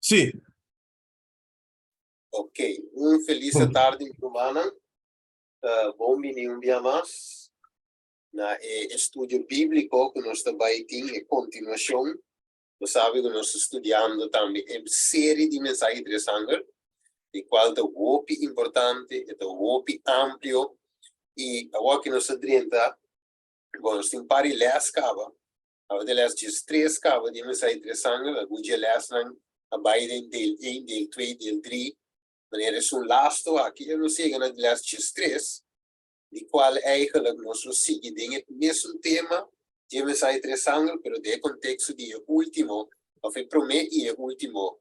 Sì. Ok, un felice tarde romana. Bom menino dia mais. Na estudio bíblico que nós trabalhamos em continuação. Nós sabemos que nós estudando também uma série de mensagens de sangue, de qual é o importante, é o amplo, e agora que nós estudamos, nós temos para ler cava, a de ler três cava de mensagem de sangue, a de ler a Biden del 1, del 2, del 3, maneira é um lasto aqui, eu não sei que nós ler três, de qual eigenlijk nós seguimos o mesmo tema de mensagem de sangue, pero de contexto de último, ou foi promete e último,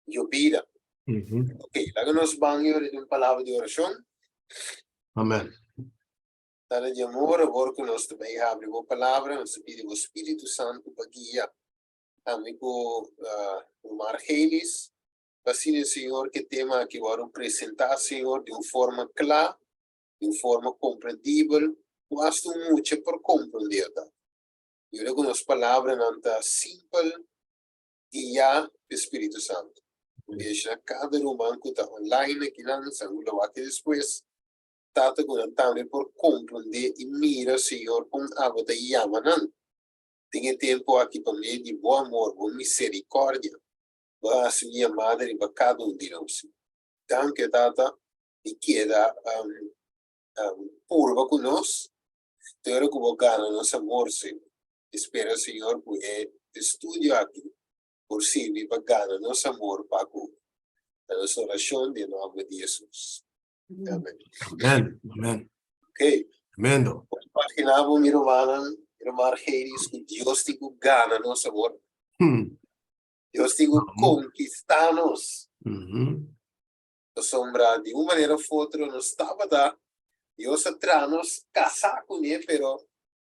de vida. Ok, lá nós vamos de uma palavra de oração. Amém. Dada de amor, agora que nós também abrimos a palavra, nós pedimos o Espírito Santo para guiar amigo Margelis, assim, Senhor, que tema que vamos apresentar, Senhor, de uma forma clara, de uma forma compreensível, basta muito para compreender. Eu digo as palavras não simples e já o Espírito Santo. Veja, cada romano que está online aqui na Sangula, aqui depois, tata com também por compreender e mira, Senhor, com a vida e amanan. Tem tempo aqui para mim de bom amor, boa misericórdia. Vai a minha madre para cada de nós. Danke, tata, e queda purva conosco. Tenho que bogar no nosso amor, Senhor. Espero, Senhor, por estudo aqui, por servir para ganhar nosso amor para a nossa oração de nome de Jesus. Amém. Amém. Amém. Ok. Amém. Imaginava minha irmã Reis, que Deus tem que ganhar nosso amor. Deus tem que conquistar-nos. A sombra, de uma maneira ou outra, não estava da. Deus atrás-nos, casar com ele, pero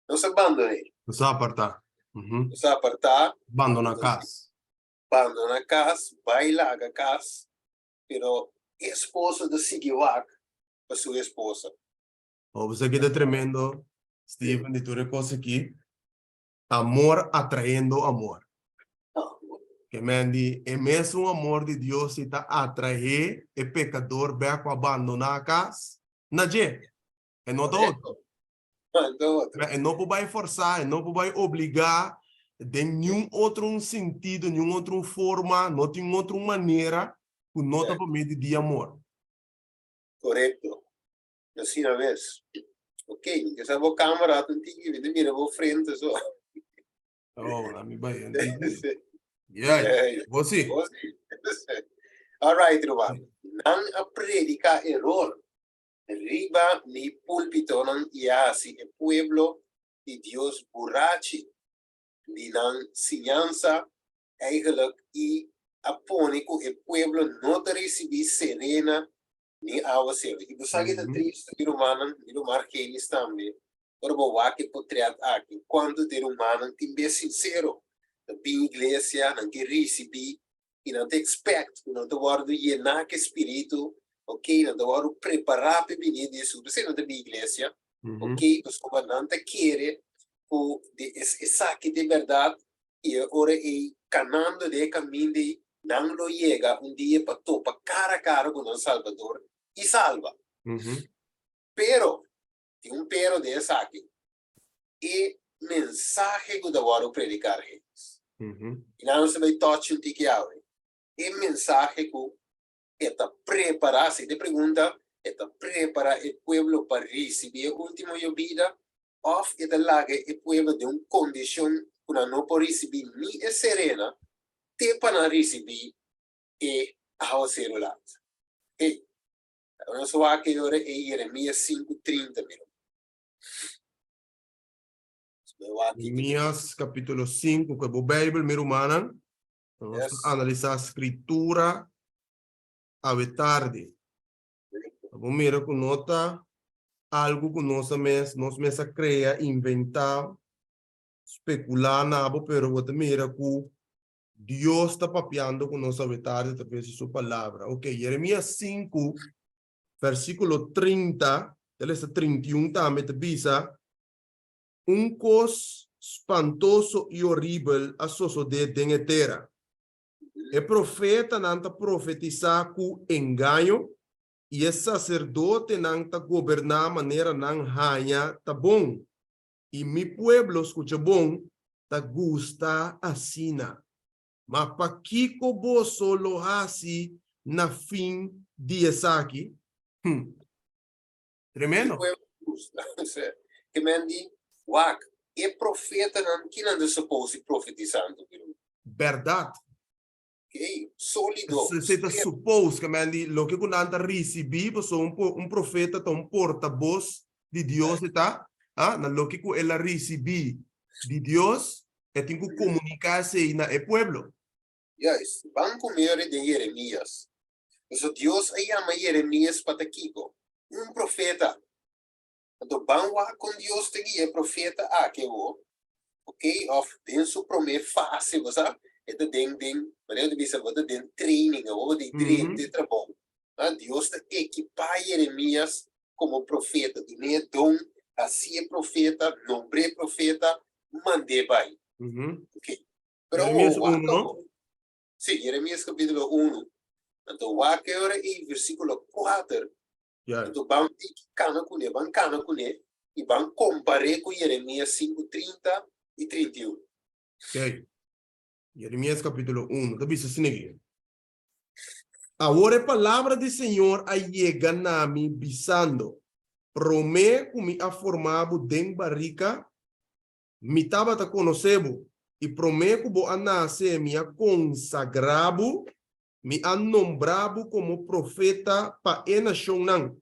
não se abandona ele. Não se apartar. Não se apartar. Abandona a casa. Abandona a casa, baila a casa, pero esposa de Sigiwak para sua esposa. Você aqui é tremendo, Steven, de tu recosa aqui. Amor atraindo amor. Que mendi, é mesmo amor de Deus que está atrair o pecador para abandonar a casa. Não é? É não todo. É não vai forçar, é não vai obrigar de nenhum outro sentido, nenhuma outra forma, não tem outra maneira que não está por meio de amor. Correto. Assim a vez. Ok, que essa câmera tem que vir, mira, vou frente só. Oh, a mim vai. Yeah, você. All right, Ruba. Não a predicar error. Riba ni púlpito não iasi o pueblo de Deus borrachi. De não ensinança eigenlijk e apônico o pueblo não te receber serena ni awa serve. E você que está triste, de romano, de marquenis também. Por boa que potreat aqui, quando de romano tem bem sincero. Na igreja, não que receber e não te expect, não te guardo llenar que espírito, ok, não te guardo preparar para venir de Jesus. Você não tem igreja, ok, os governantes querem essa que de verdade e agora é canando de caminho de não lo chega dia para topa cara a cara com o Salvador e salva. Pero, tem pero de essa aqui. E mensagem que eu vou predicar eles. E não se vai touch um tique ao. E mensagem que está preparar, se te pergunta, está preparar o povo para receber a última vida, ou está larga o povo de uma condição que não pode receber nem é serena, te para receber e ao ser lá. E nós vamos aqui agora em Jeremias 5:30 mesmo. Jeremias capítulo 5, que é a Bíblia, meu humana. Vamos analisar a escritura a tarde. Vamos mirar com nota algo que nós mesmos cria, inventar, especular, nada, pero você mira que Deus está papeando com nós a tarde através de sua palavra. Ok, Jeremias 5, versículo 30, ele está 31 também, te visa cos espantoso e horrível a suceder en a terra. E profeta não tá profetizar com engano. E o sacerdote não tá governar maneira não rainha tá bom. E mi pueblo escuta bom, tá gusta assina. Mas para que bo solo hasi na fim de aqui? Tremendo. Que mendi, wak, e profeta não que não é suposto profetizando. Verdade. Ok, sólido. Você está supposto que lo que quando anda receber, um profeta, um porta-voz de Deus, tá? Na lo que ela receber de Deus, tem que comunicar-se na el pueblo. Yes, van comer de Jeremias. Então Deus aí ama Jeremias para Kiko, profeta. Então van lá com Deus te guia profeta que o, ok, of den su promete fácil, sabe? Itu ding, mas eu bisa buat den training, ou de treino trabalho. Deus te equipar Jeremias como profeta, do né dom, assim é profeta, nombre profeta, mande vai. Ok. Pero Jeremias 1, ¿no? Sí, Jeremías capítulo 1. Então, o agora em versículo 4. Yeah. Então, vamos cana com ele, e vamos comparar com Jeremias 5, 30 e 31. Ok. Jeremias capítulo 1. Tá vendo assim aqui? Agora a palavra do Senhor chega na mim, bisando. Promete me a formado den barrica, me tava a conhecebo, e promete que a nascer me a consagrabo, me a nombrabo como profeta para a nação não.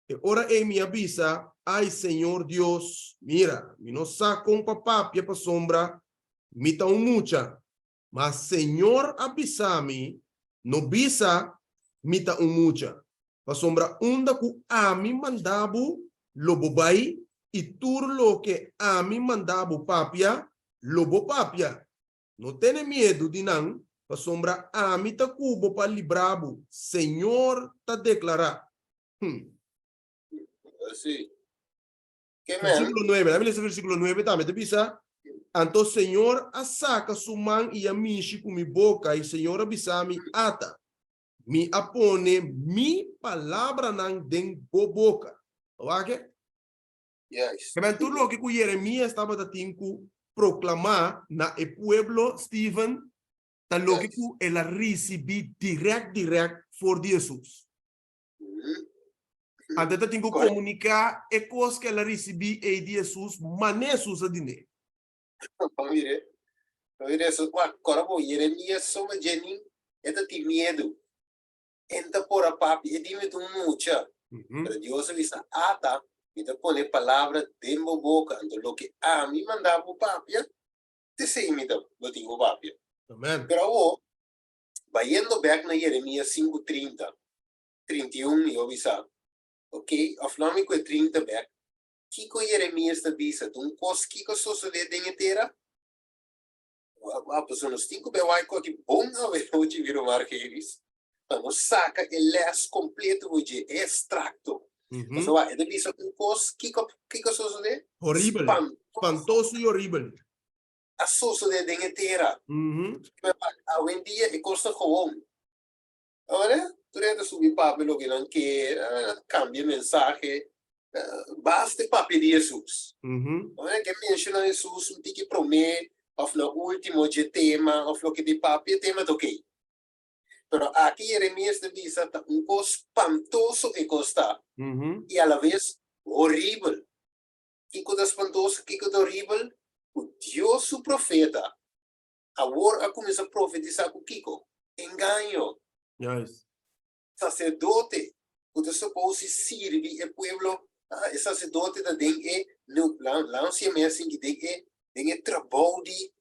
E ora me avisa, ai Senhor Deus, mira, me não sa com papá para sombra, me tá mucha, mas Senhor avisa-me, no bisa, me tá mucha. Para sombra unda ku a mi mandabo lobo bai e tur lo que a mi mandabo papia lobo papia. Não tenha medo de não, para sombra a mi ta cubo para librabo. Senhor ta declarar. Assim. Que Versículo 9, dá-me esse versículo 9 também, te bisa. Então Senhor a saca su mão e a mishi com mi boca e Senhor avisa-me ata. Me apone mi palavra nan den boca. Ok? Yes. Mas tudo o que Jeremias estava tentando proclamar na el pueblo Stephen, tá lo que ela recebi direct for Jesus. Ante tá tentando comunicar e coisa que ela recebi e Jesus, mas Jesus a dinheiro. Mire eso, agora o Jeremias soma Jenin, eta ti medo. Enta por a papi, e dime tu mucha. Pero Dios avisa ata, e te pone palavra dentro boca, então lo que a mim mandava o papi, te sei me dá, lo tenho papi. Amém. Pero vai indo back na Jeremias 5:30, 31 e avisa. Ok, aflamico é 30 back. Kiko Jeremias te avisa, tu cos kiko sucede dentro inteira. A pessoa nos 5 vai que bom a ver o que virou marqueiros. Então, saca e les completo o de extracto. Então, vai, ele diz um cos que sucede? Horrível. Espantoso e horrível. A sucede de inteira. Hoje em dia, é costa comum. Olha, tu deve subir papel que não quer, cambia mensagem. Basta papel de Jesus. Olha, que menciona Jesus, não tem que prometer. Of no último de tema, of lo que de papi, tema de ok. Pero aqui Jeremias te diz um coisa espantoso e costa. E a la vez horrível. Que coisa espantoso, que coisa horrível. O Deus, o profeta, agora começa a profetizar com Kiko. Engano. Yes. Sacerdote, o te supose servir o pueblo. O sacerdote da den é, lá se me assim que den é trabalho de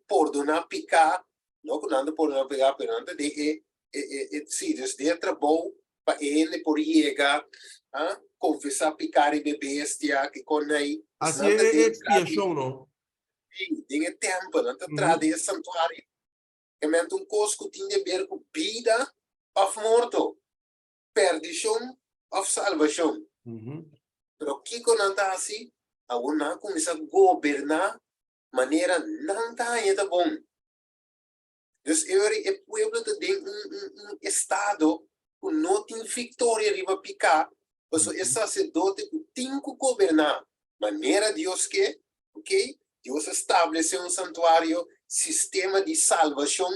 perdonar pecar, não que nada perdonar pecar, pero nada sim, de trabalho para ele por chegar, confessar pecar e bestia que com aí. Assim é expiação, não? Sim, tem tempo, não traduz santuário. Que mente coisa que tem a ver com vida ou morto, perdição ou salvação. Pero que não está assim? Agora começa a governar maneira não tá ainda bom. Dus o pueblo tem estado que não tem vitória riba picar, mas o sacerdote tem que governar maneira Deus quer, ok? Deus estabeleceu santuário, sistema de salvação,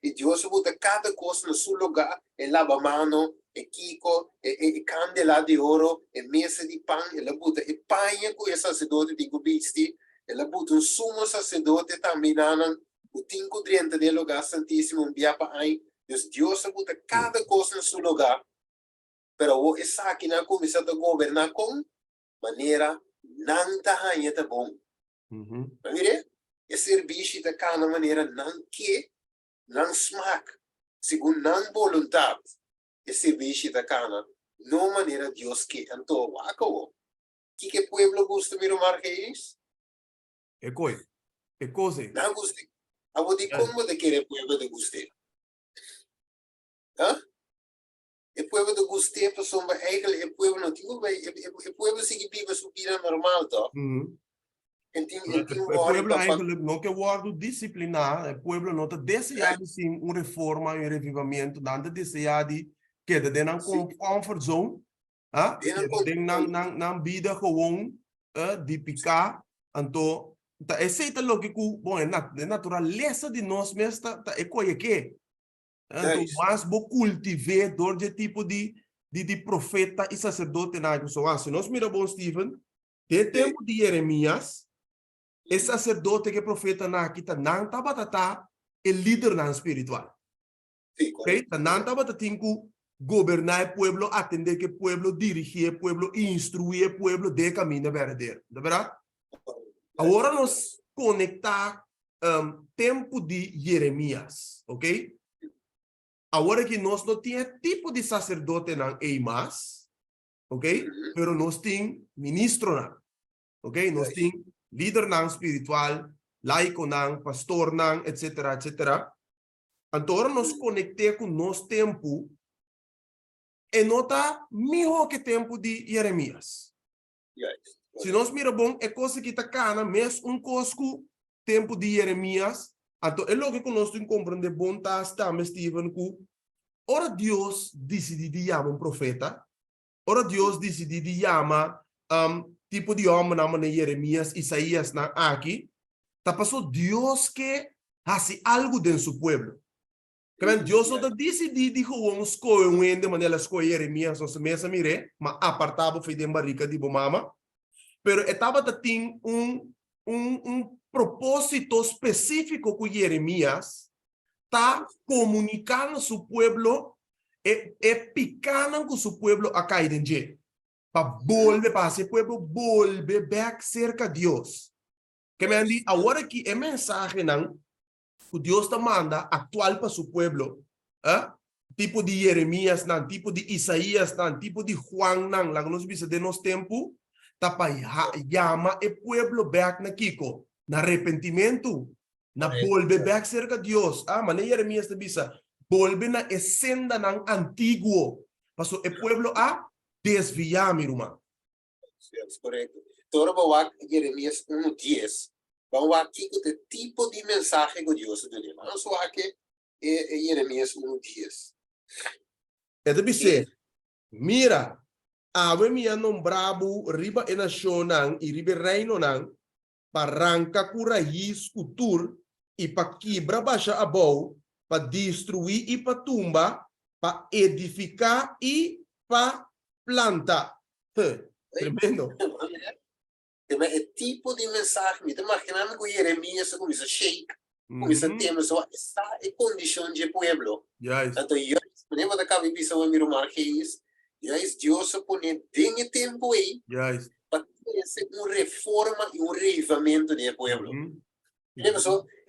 e Deus bota cada coisa no seu lugar, e lava mano, e kiko, e candela de ouro, e mesa de pão, e la bota e panha que o sacerdote tem que vestir, e la bota sumo sacerdote também o tinco dentro do lugar santíssimo, biapa aí, Deus bota cada coisa no seu lugar, pero o essa aqui na começa a governar com maneira não tá bom. Mire, e serviço da cada maneira não que, não smaak, segundo não vontade, e serviço da cada, não maneira Deus que, então, wako, que o pueblo gosta de mar que é isso? É coisa. É coisa. Não gosta. Abo de como de querer pueblo de gustar? Hã? O pueblo de gustar, pessoal, eigenlijk, o pueblo não tem, o pueblo sigue viva sua vida normal, tá? O pueblo eigenlijk não quer guardar disciplinar, o pueblo não está desejando sim uma reforma e um revivimento, não está desejando que de na comfort zone, na vida gewoon de picar, então tá aceita lo que bom é natureza de nós mesmos tá é coisa que então mas vou cultivar dor de tipo de profeta e sacerdote na pessoa. Se nós mira bom Stephen, de tempo de Jeremias, o sacerdote que profeta na kita não estava tá é líder na espiritual. Ok? Não estava tá tinku governar o pueblo, atender que o pueblo, dirigir o pueblo, instruir o pueblo de caminho verdadeiro, de verdade? Agora nós conectar tempo de Jeremias, ok? Agora que nós não temos tipo de sacerdote não é mais, ok? Pero nós temos ministro não, ok? Nós temos líder não espiritual, laico não, pastor não, etc, etc. Agora nós conectar com nosso tempo e não está melhor que tempo de Jeremias. Se nós mira bom, é coisa que está cana, mesmo cosco tempo de Jeremias, então é lógico que nós temos que compreender bom também, Stephen, que ora Deus decidiu chamar um profeta, ora Deus decidiu chamar tipo de homem na Jeremias, Isaías na aqui, tá passou Deus que hace algo dentro do seu pueblo. Deus não decidiu gewoon escolher de maneira escolher Jeremias, não se mesa mire, mas apartava foi de barrica de bomama. Pero estava tendo propósito específico com Jeremias, está comunicando seu pueblo e picando com seu pueblo a cair em jeito. Para volver para esse pueblo, volver back cerca de Deus. Que me diz, agora que é mensagem não, que Deus te manda atual para seu pueblo, tipo de Jeremias não, tipo de Isaías não, tipo de Juan não, lá nós vimos de nosso tempo, tapay llama el pueblo back na kiko na arrepentimiento na volve back cerca Dios mané Jeremias te bisa volve na senda ng antiguo paso el pueblo desviar mi irmão. Es correcto. Todo bawa Jeremias 1:10 bawa kiko de tipo de mensaje que Dios te dio vamos a que Jeremias 1:10 é de bisa mira ave minha nombrado riba e nação e riba reino não para arrancar com raiz cultura e para quebrar baixa a boa para destruir e para tumba para edificar e para plantar. Tremendo. É tipo de mensagem me imaginando que Jeremias começa a shake começa a ter só está em condição de pueblo então eu nem vou dar cabo de visão a mirar marquês Deus pone dentro tempo aí para ter uma reforma e um reavivamento do povo.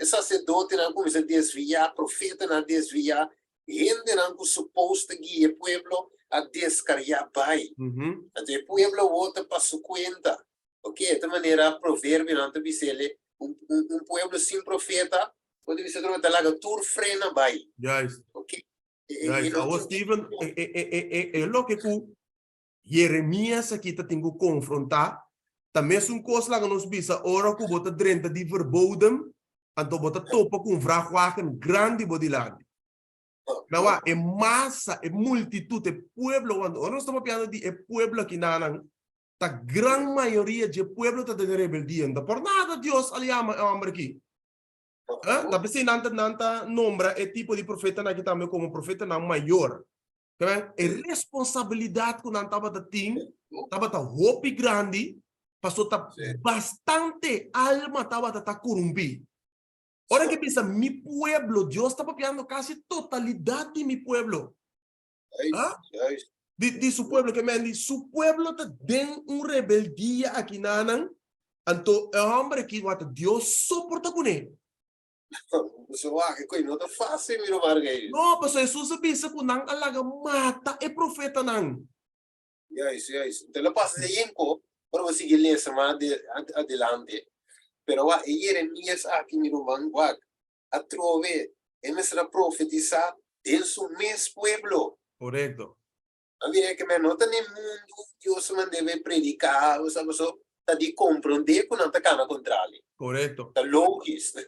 O sacerdote não começa a desviar, profeta não desviar, gente não que suposto guiar o povo a descarregar pai. Então o povo volta para sua conta. Ok? De maneira, provérbio não te dizer povo sem profeta, pode dizer que está lá que tur frena bai. Ok? Stephen, é lo que Jeremias aqui está tendo que confrontar. Também é uma coisa que nós vimos, ora que bota dentro de verboden, Anto bota topa com vrachtwagen grande bodilante. Nawa, é massa, é multitud, é pueblo. Quando nós estamos falando de pueblo aqui na a gran maioria de pueblo está de rebeldia. Por nada Deus ali ama aqui. Tá pensando nanta nombra é tipo de profeta na que também como profeta na maior. É responsabilidade que não tava da tim, tava da hope grande, passou tá bastante alma tava da corrompi. Ora que pensa, mi pueblo, Deus estava piando quase totalidade de mi pueblo. De su pueblo, que me dice, su pueblo te den un rebeldía aquí nanan, anto el hombre que Dios soporta con él. Não tá fácil, meu Marguerite. No, pues Jesus bisa ko nang alaga mata e profeta nang. Yes. Então, eu passo de Yenko, para você ler mais adelante. Pero Jeremias aqui, meu Marguerite, a trove, ele será profetizar em seu mesmo pueblo. Correcto. Mira que me nota no mundo, Deus me deve predicar, sabe só, tá de compreender com não tá cana contrário. Correcto. Tá lógico.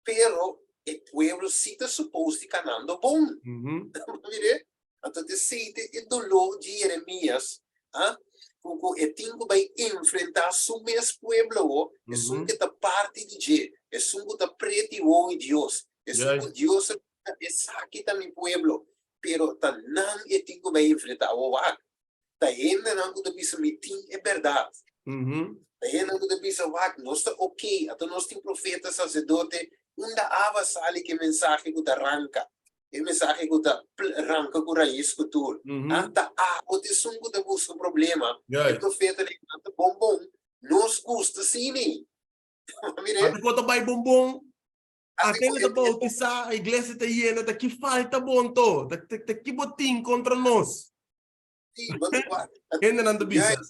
Pero o pueblo sí está suposto canando bom. Mire, então te sente o dolor de Jeremias, porque tenho vai enfrentar o mesmo pueblo, é um que tá parte de Deus, é um que tá preto e Deus, é um que Deus é aqui também pueblo. Pero ta não é tingo vai enfrentar o wak. Ta ainda não que bisa meeting é verdade. Ta ainda que bisa wak nós está ok. Até nós tem profeta sacerdote unda ava sali que mensagem que ta arranca. E mensagem que ta arranca com raiz que tu. Ta o te sungo da busca problema. E profeta de bom. Nós gusta sim. Mire. Até quando vai bom. Até que bautizar a igreja está llena de que falta bom to, de que botim contra nós. Sim, mas ainda não bisa.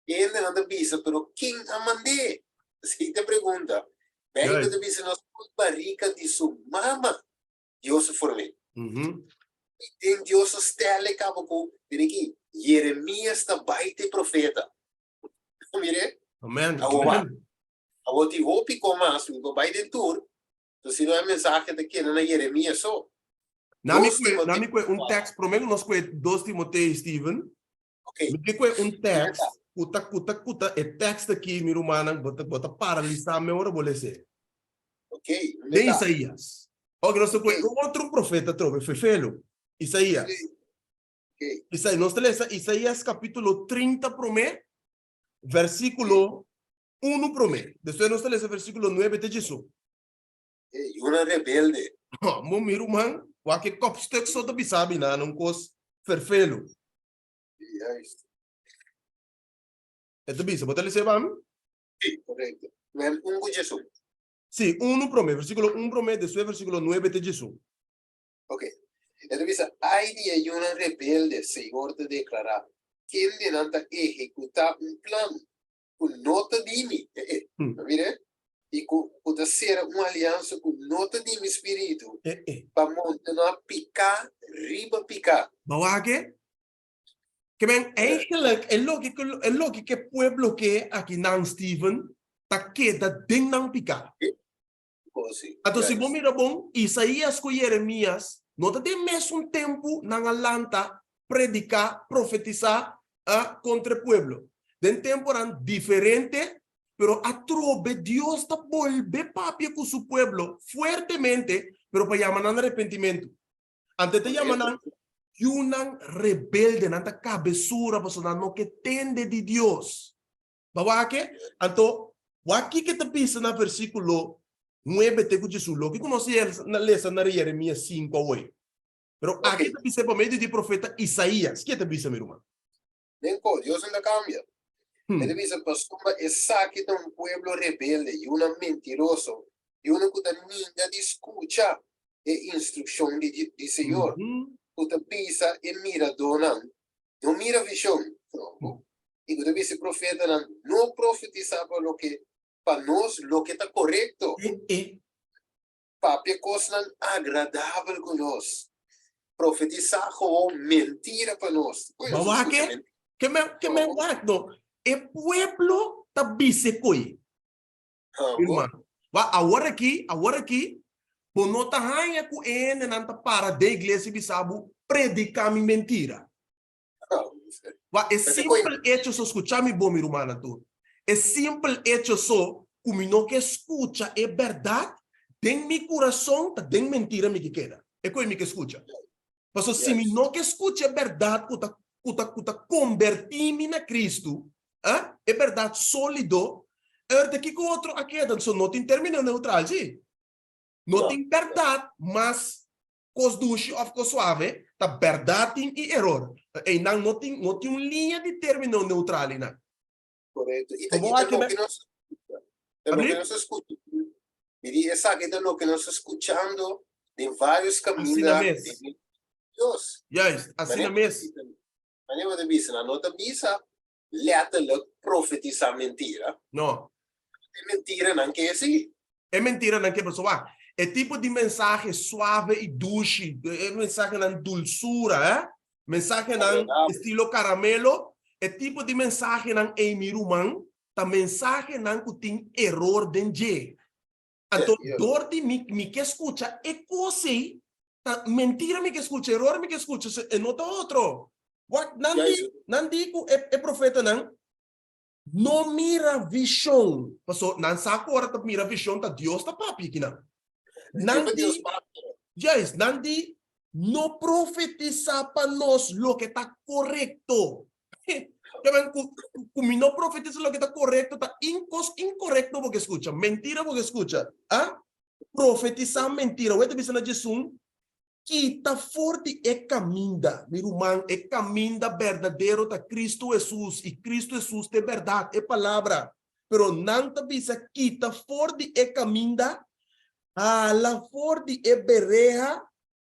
Ainda não bisa, pero quem a mandei? Se te pergunta, bem que bisa nós barriga de sua mama, Deus formei. Tem Deus estele cabo com, que Jeremias está baita profeta. Mire? Amém. A te hopi comas, o baita tour. Então, se não é mensagem daqui, não é Jeremias só. Nami que text, prometo nós que 2 Timoteo, Steven. Ok. Me que text, cuta, é text aqui, meu irmão, bota paralisar, meu hora vou ler. Ok. De Isaías. Ok, nós temos outro profeta, foi Felo. Isaías. Ok. Isaías, nós temos Isaías capítulo 30, prometo, versículo 1, prometo. Depois nós temos versículo 9 de Jesus. E uma rebelde. Mo miro man, que kopstuk so to bisabi na nung kos vervelo. Yes. Ito bisa, bota lhe sebam? Sim, correto. Mas Jesus. Sim, 1 promete, versículo 1 promete, después versículo 9 de Jesus. Ok. Ito bisa, ay di una rebelde, Senhor te declarar, quem de nanta ejecutar plan, con nota di mi. Mire? E poder ser uma aliança com nota de meu espírito para montar picar, riba picar. Bawake? Que ben eigenlijk é lógico que pueblo que aqui não Steven tá queda ding nang picar. Ato se bom mira bom, Isaías com Jeremias, não tem mesmo tempo nang alanta predicar, profetizar contra o pueblo. Den tempo diferente. Pero a trove Dios está volver papi con su pueblo fuertemente, pero para llamar a arrepentimiento. Antes te llaman a una rebelde, nanta cabezura, persona no que tende de Dios. ¿Bawa que? Anto, waki que te pisa na versículo 9 te Jesús, lo que conocí na lesa na Jeremías 5 hoy. Pero aquí te pisa por medio de profeta Isaías. ¿Qué te pisa, mi hermano? Vengo, Dios no cambia. Ele dice, pastor, saque de un pueblo rebelde y una mentiroso y una que ninguém escucha instrucción de Señor. Kuta pisa e mira donan, no mira visión. Y kuta dice profeta no profetizaba lo que para nos lo que está correcto. Papi cosas agradable con nos. Profetizar como mentira para nos. ¿Bawa qué? ¿Qué me guardo? El pueblo está bisecoi. Hermano. agora aqui, por nota rainha com ele, nanta para da igreja bisabu predicar mi mentira. É simples hecho só escuchar mi bom, irmã, tu. É simples hecho só, como não que escucha é verdade, tem mi coração, tá tem mentira me que queda. É como que escucha. Mas se mi não que escucha é verdade, kuta convertir-me na Cristo, é verdade sólido, daqui com outro aqui, então não tem termino neutral, sim. Não tem verdade, mas cos duche of cos suave, tá verdade e error. E não tem uma linha de término neutral, né? Correto. E Como é aqui, lo que nós escuta. E essa aqui é lo que nós escuchando de vários caminhos de Deus. Yes, assim mesmo. Mas eu disse, na nota bisa, letterlijk profetizar mentira. Não. É mentira não que é assim. É mentira não que pessoa. É tipo de mensagem suave e doce, é mensagem na dulçura, mensagem na estilo caramelo, é tipo de mensagem na emiruman, tá mensagem na que tem error dentro. Então, dor de me que escuta é coisa, tá mentira me que escuta, error me que escuta, é nota outro. What não digo é profeta não mira visão, pastor, não saco hora tá mira visão, tá Deus tá papi aqui não. Nandi, yes, Nandi, no profetiza para nós lo que está correcto. Como no profetiza lo que está correcto, está incorrecto porque escucha, mentira porque escucha. Profetizar mentira. Oye, te dicen a Jesus, quita forte é caminho, meu irmão, é caminho verdadeiro da Cristo Jesus, e Cristo Jesus é verdade, é palavra. Pero não te dice, quita forte é caminho, la forte é berreja,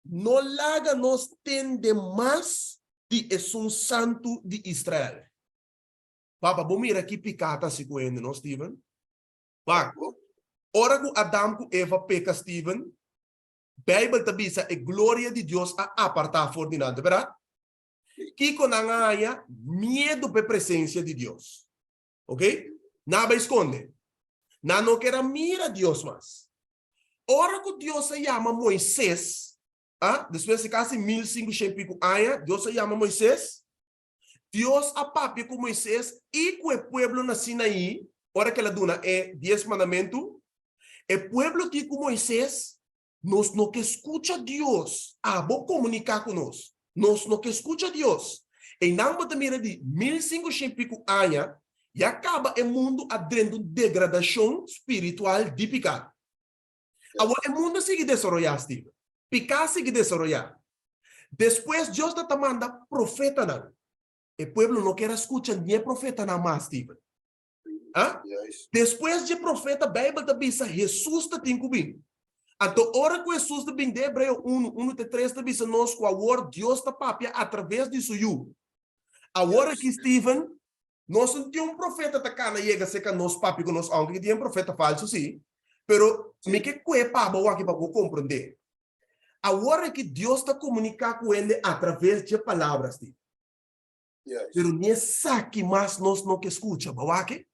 no laga nos tende mais de es um santo de Israel. Papa, vamos ir aqui picata se coende, não, Steven? Pá, ora que Adão com Eva peca, Steven, Bible te bisa é glória de Deus a apartar for dinante, verdade? Que com a medo da presença de Deus. Ok? Nada esconde. Não quer mira Deus mais. Ora que Deus se chama Moisés, depois de quase 1500 anos, Deus se chama Moisés. Deus a papi com Moisés e com o povo na Sinaí, ora que ela duna é 10 mandamentos, o povo que com Moisés, nós não que escuta Deus, vou comunicar com nós não que escuta Deus. E não vou mira de 1500 anos, e acaba o mundo adrendo degradação espiritual de pecado. Agora, o mundo sigue desenvolvendo, Steve. Pecado sigue desenvolvendo. Depois, Deus te manda profeta, não. O povo não quer escutar nem profeta não mais, Steve. Depois de profeta, a Bíblia te diz, Jesus te tem que vir. Então, ora que Jesus te vem de Hebreu 1:3 te diz, nós com a word, Deus te papia através de suyo. Agora que, Steven, nós não temos profeta que cana chega a ser que nós papi com nós, aunque tem profeta falso, sim. Pero, me que é para aqui para compreender. Agora que Deus está comunicando com ele através de palavras, Steve. Pero nem sabe mais nós não que escuta, bawaque?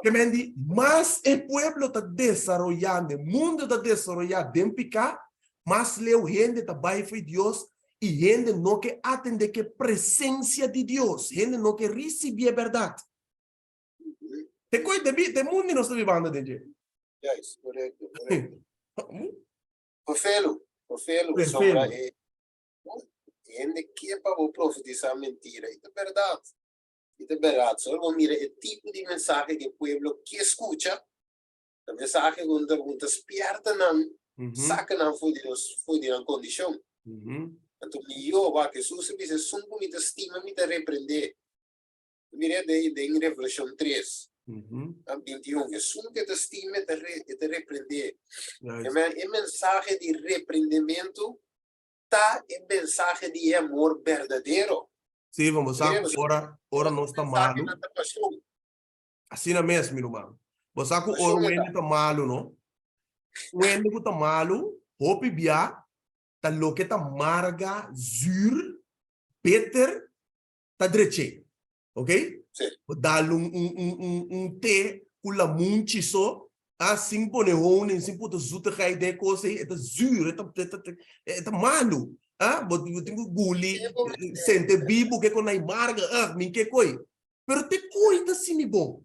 Que mendi, mas o pueblo está desarrollando, o mundo está desarrollando, em picar, mas leu gente está baixo de Deus e gente não que atende que presença de Deus, gente não que recebe a verdade. Te coisa de mundo não está vivendo dentro. Yes, correto. Ofelo, sobra gente que é para profetizar mentira, é verdade. É verdade, só vamos mirar o tipo de mensagem que o povo que escuta, a mensagem quando despierta não, saca não foi de uma condição. Então, eu acho que Jesus diz, são como te estima, me te repreender. Mira em Revelação 3, 21, que são que te estima e te repreender. É mensagem de repreendimento, tá? É mensagem de amor verdadeiro. Sim, vamos lá, ora não está malo. Assim é mesmo, meu irmão. Você sabe que ora o ende está malo, não? O ende que está malo, hope bia, tá louco, tá marga, zur, bitter, tá dreche. Ok? Sim. Dá um té com la munchiso, Assim, pone honing, assim, puta zoetigheid, de coisa, é zuur, é malo. Ah, but you think guli, sente bibo, que com a imarga, min que coi. Pero te coi tá sim bom.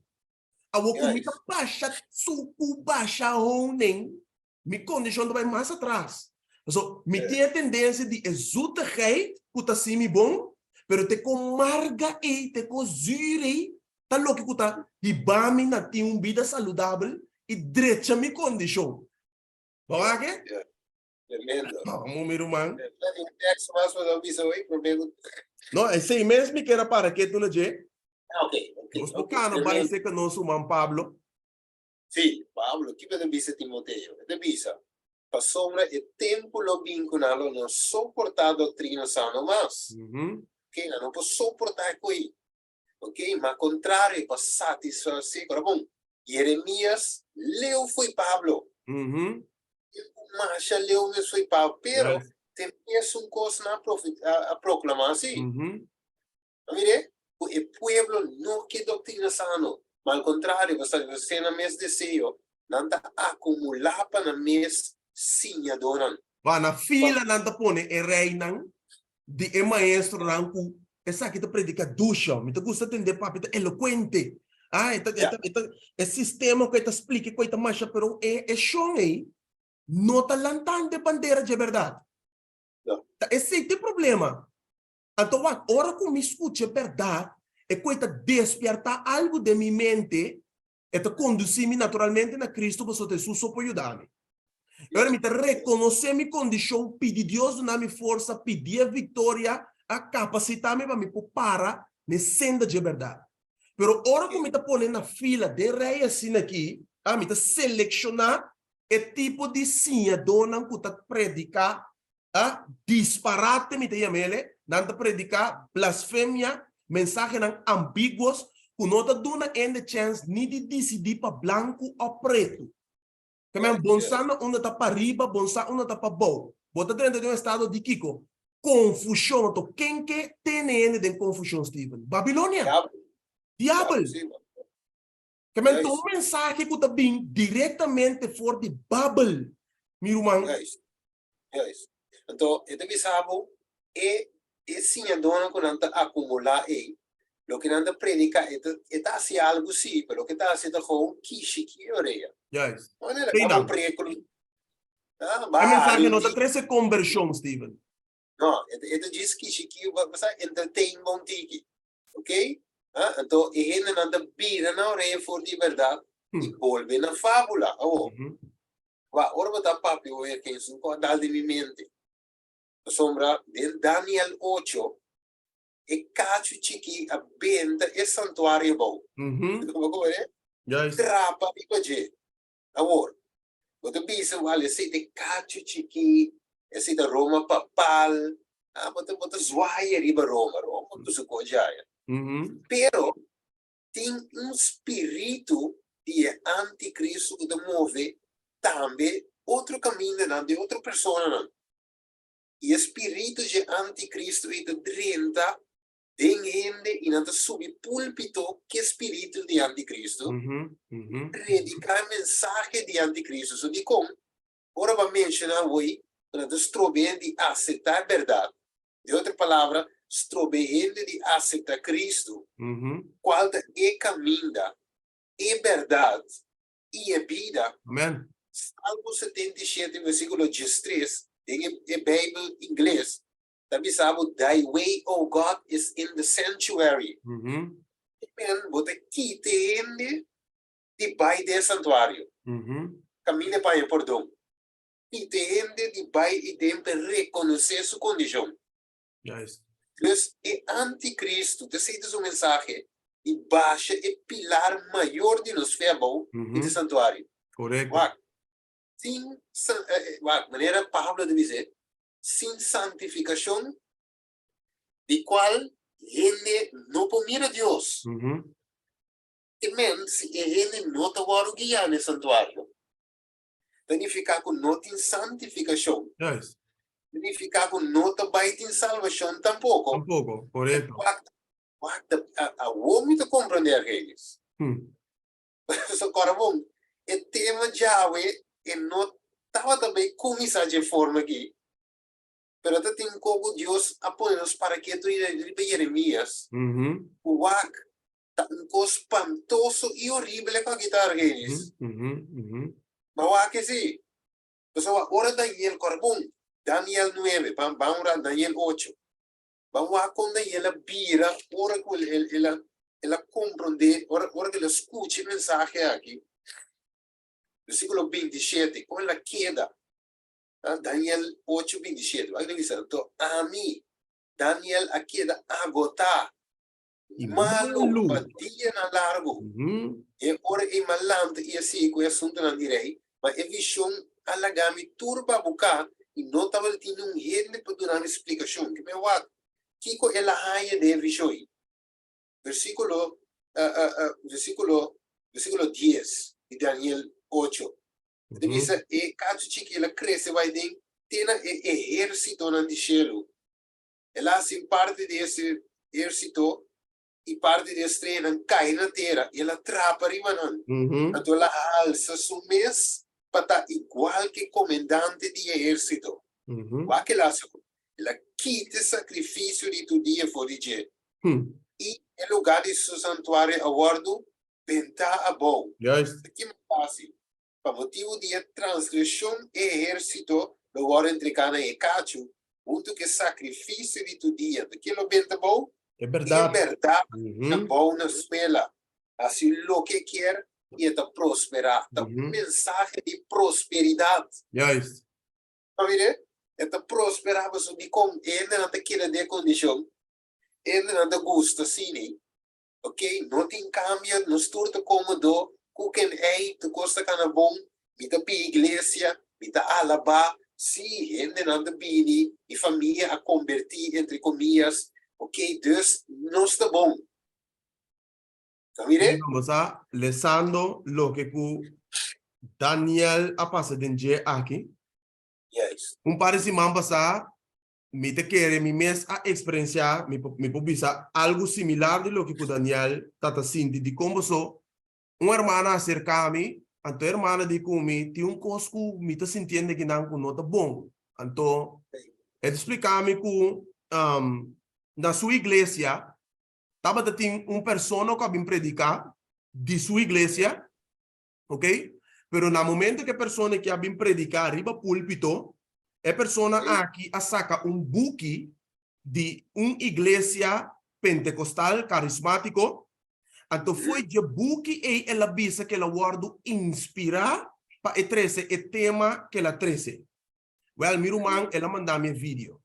Awo comida baixa, suco baixa honing, me condição vai mais atrás. So, me tem a tendência de zoetigheid, puta sim bom, pero te com marga e te com zure, tá louco que tá, e bami na tem uma vida saudável, e direita minha condição. Vamos aqui? Tremendo. Vamos, meu irmão. Problema. Não, é assim mesmo que era para que tu não diz. Ok. Os bocanos vai ser que nós somos Pablo. Sim, Pablo, que vai dizer Timoteo? Ele diz, para sombra e tempo lo vinculado não suportar a doutrina sana mais. Ok, não pode suportar coi. Ok, mas contrário, para satisfazer, agora bom, Jeremias leu foi Pablo. Mas leu me foi Pablo, pero tem uma coisa a proclamar assim. Mire, o pueblo não quer doutrina sana, mas ao contrário, você na mes desejo, não está acumular para na mes sinha donan. Vai na fila, não tá pone e reina de maestro ranco. Essa aqui tá predica ducha, me tá gusta entender papi, tá eloquente. É sistema que tá explica coisa mais, pero é chão aí. Não tá lantando bandeira de verdade. Esse tem problema. Então, a hora que me escute a verdade, é coisa despertar algo de minha mente, é conduzir-me naturalmente na Cristo, você tem sua para ajudar-me. Agora, me reconhecer minha condição, pedir Deus na minha força, pedir a vitória, a capacitar-me para me parar na senda de verdade. Pero, a hora que me está pondo na fila de rei assim aqui, me está selecionar o tipo de sinha dona que está predicar, disparate, me está chamando, não predicar blasfêmia, mensagem ambíguos, que não está dando ainda chance nem de decidir para branco ou preto. Também, bonsana onde está para riba, bonsana onde está para baixo. Bota dentro de um estado de Kiko. Confusão. Então, quem que tem ainda de confusão, Steven? Babilônia. Diabo. Também, então, uma mensagem que está bem diretamente fora de Babel. Meu irmão. Então, eu me sabo, sim, a dona que não está acumular aí, lo que não está predicar, está assim algo sim, mas o que está assim, está com que oreia. Yes. Não é um preculo. A mensagem não está crescendo conversão, Steven. Não, ele diz que você entretém bom tiki. Ok? Então, ele não está bira na oreia for de verdade e volve na fábula. Ora, você está papi, o que é isso, não dá de minha mente. Sombra de Daniel 8, e cacho chiqui a benda e santuário bom. Como é? Trapa e paje. Agora, você pensa, olha, se tem cacho chiqui, se tem Roma papal, você zoaia riba Roma, você cojaia. Pero, tem espírito de anticristo que move também outro caminho de outra pessoa. E espírito de anticristo e de 30 tem gente e não subir púlpito que espírito de anticristo predicar mensagem de anticristo. So, de como, ora vai mencionar hoje, não estou bem de aceitar a verdade. De outra palavra, estou bem de aceitar Cristo, qual é caminho, é verdade e é vida. Amém. Salmo 77, versículo 13, em Bíblia em inglês, também sabe, thy way, O God, is in the sanctuary. Você quita ele debaixo do santuário. Caminha para o perdão. Quita ele debaixo e tem que reconhecer sua condição. Yes. Então, é anticristo, te sei sua mensagem, e baixa o pilar maior de nos febo do santuário. Correto. Sem maneira Pablo de dizer, sem santificação, de qual ele não mira Deus. E se ele não está guiar no santuário, significa que não tem santificação. Yes. Significa que não está em salvação tampouco. Tampoco, correto. A homem está compreender eles. Agora, bom, e tema Yahweh e no estaba também começar de forma aqui. Pero até tem como Deus apoia-nos para que tu e Jeremias, o wak, um coisa espantoso e horrível com a guitarra eles. Mas o wak é assim. Pessoal, ora Daniel Corbon, Daniel 9, vamos lá Daniel 8. Vamos lá com Daniel bira, ora que ela compreende, ora que ela escute o mensagem aqui. Versículo 27, com ela queda. Daniel 8, 27. Vai dizer, então, a mim, Daniel a queda agota. Malo, dia na largo. E ora e malante, e assim, com o assunto não direi, mas é visão alagami turba buka, e não estava tendo rede para dar uma explicação. Que meu what? Kiko ela raia de visão. Versículo 10 de Daniel 8. Dice, e caso que ela cresce, vai ter exército no cielo. Ela assim parte desse exército e parte desse treino cai na terra e ela atrapa rimanan. Então ela alça seu mês para estar igual que comandante de exército. O que ela quita o sacrifício de tu dia for dizer. E em lugar de seu santuário aguardo, pentar a bom. Que é fácil. Por motivo de transgressão e exército, do hora entre cana e cacho, junto que sacrifício de tu dia. Aquilo bem tá bom? É verdade. É verdade. É bom na escola. Assim, o que quer e é prosperar. Mensagem de prosperidade. Juist. Tá vendo? É prosperar, mas de como ainda não tem de condição. Ainda não tem gosto, assim, ok? Não tem cambio, não estou cômodo. Kuken ei, tu costa cana bom, mita pi iglesia, mita alaba, si, gente nanda bini, e família a convertir, entre comillas, ok, dus, não está bom. Sabire? Vamos a lesando lo que Daniel a pasado de aqui. Yes. Parece mambasa, me te quere mi mes a experienciar, me publica algo similar de lo que Daniel tata sinti de como so. Uma irmã acerca a mim, a tua irmã diz comigo, tem coisa que me está sentindo que não está bom. Então, ele explica-me que na sua igreja, estava tendo pessoa que vem predicar de sua igreja, ok? Pero no momento que a pessoa que vem predicar arriba púlpito, a pessoa aqui saca buque de uma igreja pentecostal carismático. Então foi de buque e ela visa que ela guardo inspirar para o 13 o tema que ela 13. Well, meu irmão, ela mandou me vídeo.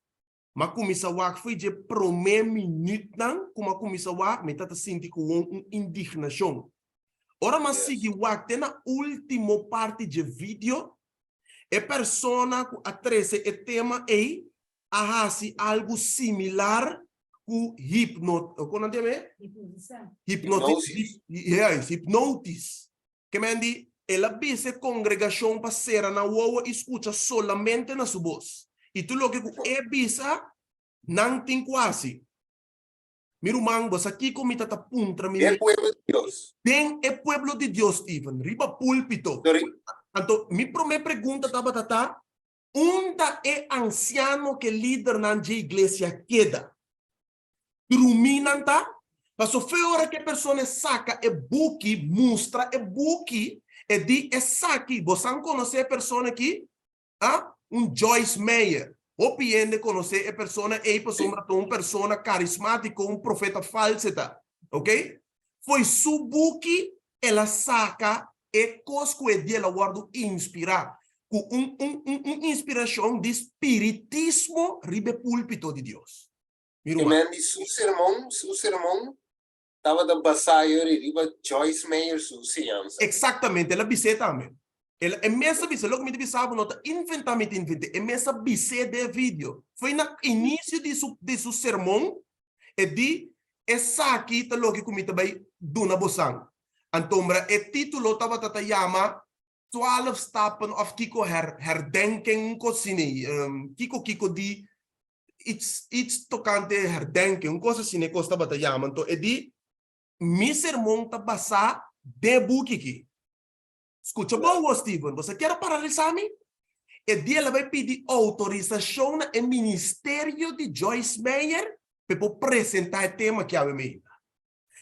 Mas começa a foi de primeiro minuto não, como começa a me tá sentindo com uma indignação. Ora mas sigue o tem na última parte de vídeo, a persona a 13 o tema é algo similar com hipnosis. Que me diz, ela visa congregação para ser na uova escuta solamente na sua voz. E tu lo que é visa, não tem quase. Meu irmão, você aqui como está puntra me. É pueblo de Deus. Tem é pueblo de Deus, Stephen. Riba púlpito. Então, minha primeira pergunta estava onde é anciano que líder na igreja queda? Ruminanta, mas foi hora que a pessoa saca e buque, mostra e buque e di e saque. Você não conhece a pessoa aqui? Joyce Meyer. Ou piende conhecer a pessoa uma pessoa carismática, profeta falso, ok? Foi su buque, ela saca e cosco e dia ela guarda inspirar com inspiração de espiritismo ribe púlpito de Deus. E su sermão estava da Basaio e riba Joyce Meyer su ciência. Exatamente, ela bise também. Ela é mesmo bise, logo me sabe nota inventamente invente, é mesmo bise de vídeo. Foi no início de su sermão e de essa aqui tá logo que me também duna bosang. Antombra e título tava tata yama 12 stappen of Kiko herdenking ko sini. Kiko di iets tocante herdenking, coisa assim, costa batayama. Então, e di mi sermão tá basa de buki aqui. Escuta bom, Steven. Você quer paralisar me? E dia ela vai pedir autorização no ministério de Joyce Meyer para apresentar o tema que ela me.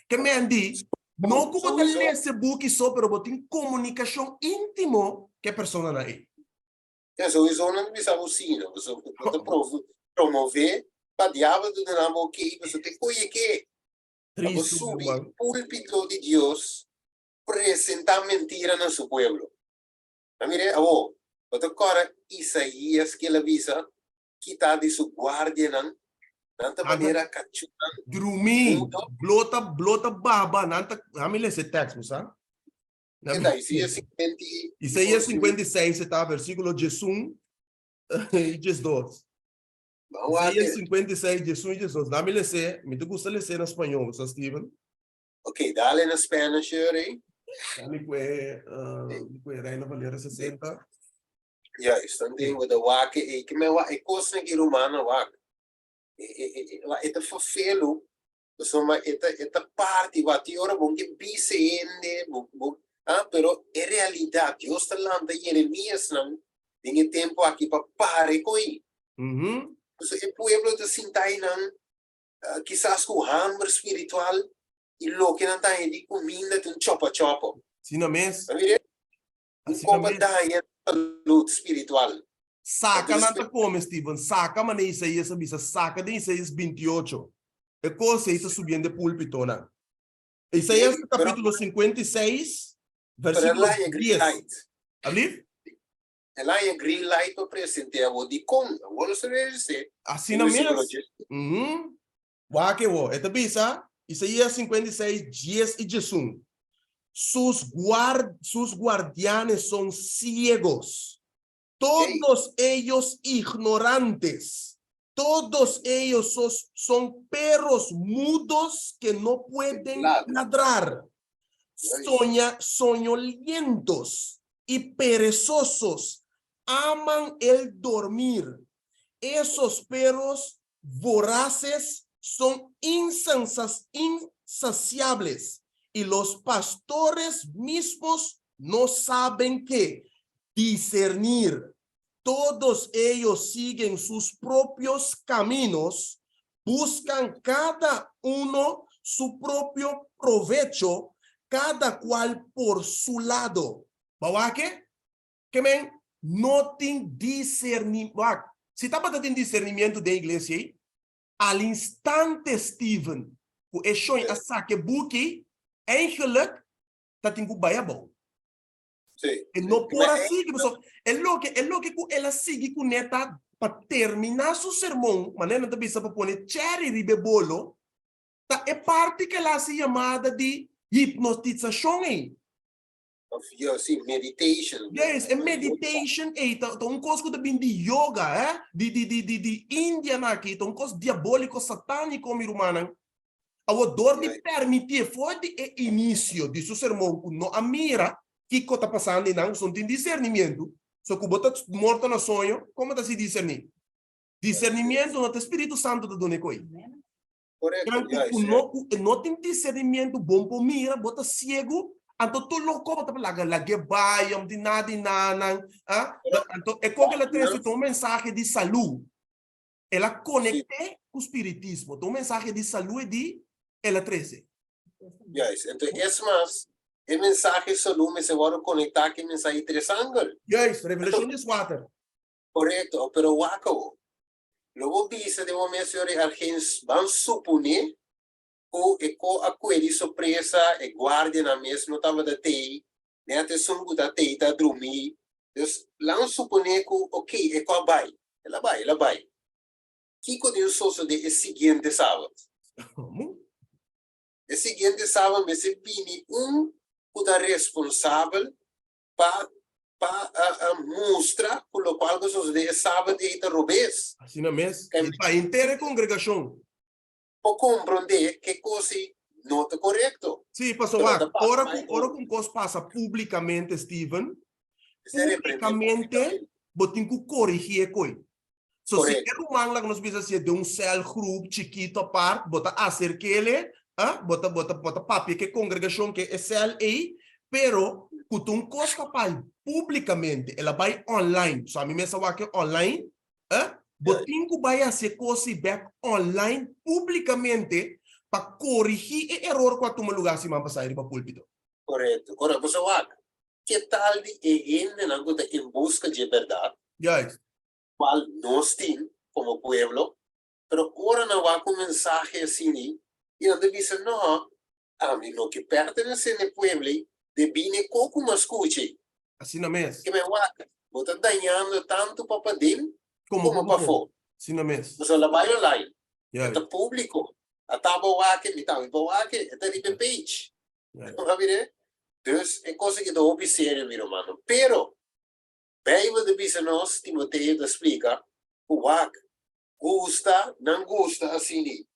Que me diz, não como você lê esse book só, mas você tem comunicação íntima que a pessoa não é. Sowieso não bisa usina, você promover para diabo do namo que você tem que Triste, subir púlpito de Deus apresentar mentira no seu pueblo. Mire, você agora Isaías que ele avisa que está de sua guardia nanta maneira cachutan. Drumi, blota baba, nanta, amile esse texto, sabe? Isaías 56, está, versículo 1 e 2. Isaías 56, 1 e 2. Dá-me ler, me gusta ler em espanhol, só Steven. Ok, dale em Spanish, aí. Dá-me que Reina Valera 60. Ja, estão dentro da wake, e que me é coisa que romana wake. Esta fafelo, insomma, esta parte, vai ora bom que bicende, pero é realidade. Deus está lá em Jeremias, não? Tem tempo aqui para parar com isso. O povo de Sintai, não? Quizás com hambre espiritual, e lo que não está aí de comida, tem chopa-chopa. Sim, não mesmo? Como daí saúde espiritual. Saca nada como, Steven. Saca, mas Isaías avisa. Saca de Isaías 28. É coisa está subindo de púlpito, não? Isaías capítulo 56, versículo 10. Abrir? Ela é green light para apresentar o de com. Agora você vai dizer. Assim não mesmo? Wake wo. Esta bisa, Isaías 56, 10 e 11. Sus guardianes son ciegos, todos ellos ignorantes, todos ellos son perros mudos que no pueden ladrar, soñolientos y perezosos, aman el dormir. Esos perros voraces son insaciables. Y los pastores mismos no saben qué discernir. Todos ellos siguen sus propios caminos, buscan cada uno su propio provecho, cada cual por su lado. ¿Bawa qué? Que men, no tienen discernimiento. Si está para tener discernimiento de iglesia, al instante, Steven, o eshoi a saque buki, eigenlijk dat in goed bijabel. En no por así, es lo que ela sigue con neta para terminar su sermón, manera de bisa para poner cherry ribebolo, ta é parte que ela se llamada de hipnotización. Sim, meditation. Yes, é meditation, tá um coisa de yoga, de Índia aqui, tá um coisa diabólico, satânico, meu irmão. A dor de permitir foi de início de seu sermão que não a mira que está passando e não tem discernimento. Só que bota morto no sonho, como está se discernir? Discernimento no Espírito Santo da dona coi. Não tem discernimento bom para mira, bota cego, então tu louco bota para lá que vai, de nada, então é como ela traz um mensagem de saúde. Ela conecta com o espiritismo. Então, o mensagem de saúde é de ela 13. Yes, então esse mas é mensagem saúde se vai conectar com mensagem triângulo. Yes, Revelation 4. Correto, pero wako. Logo bisa de momento senhor alguns vão supor que a coisa surpresa é guarda na mesma estava da tei, né até sungu da tei da dormir. Então, lá supor que ok, é qual vai. Ela vai. Que quando sou de seguinte sábado. O seguinte sábado, me se pini que é responsável para mostrar por lo qual os de sábado e da robês. Assim não mesmo? Para inteira congregação. Para compreender que coisa não está correto. Sim, pastor, ora com coisa passa publicamente, Steven. Publicamente, botem que corrigir coisa. So, se é humano lá que nós precisamos de cell group chiquito a parte, bota acerca ele, bota papi que congregação que é cell aí, Pero, kung costa pa publicamente, ela vai online. So, a mim mesmo aqui online, botin ko vai fazer coisa back online publicamente para corrigir o erro que tu lugar se man passar para púlpito. Correto. Ora, você vai. Que tal de gente não está em busca de verdade? Yes. Qual nós temos como pueblo, pero ora não vai com mensagem assim, e não deve ser, não, a mim não que pertence ao pueblo, deve pouco mais escute. Assim não mesmo. Que me vai, você está ganhando tanto para dentro como para fora. Assim não mesmo. Você vai online, Yes. é público, a tábua que me tá, é de page. Vai ver? Dus é coisa que eu observo, meu irmão. Pero, Bijbel de bisa nós, Timoteo te explica, o gusta, não gusta, assim.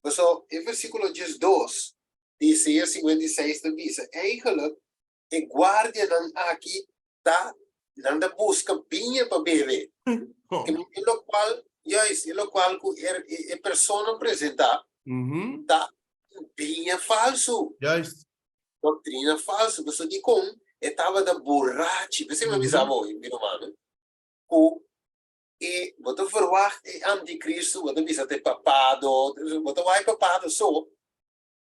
So, em versículo 12, diz 56 de bisa, eigenlijk, e guardia não aqui, tá, não da busca binha para beber. E lo qual, yes, e lo qual, a pessoa apresenta, tá, binha falso. Yes. Doutrina falsa, você diz com, estava da borracha, você me avisava hoje, meu irmão, e você verwacht o anticristo, você avisa ter papado, você vai papado só,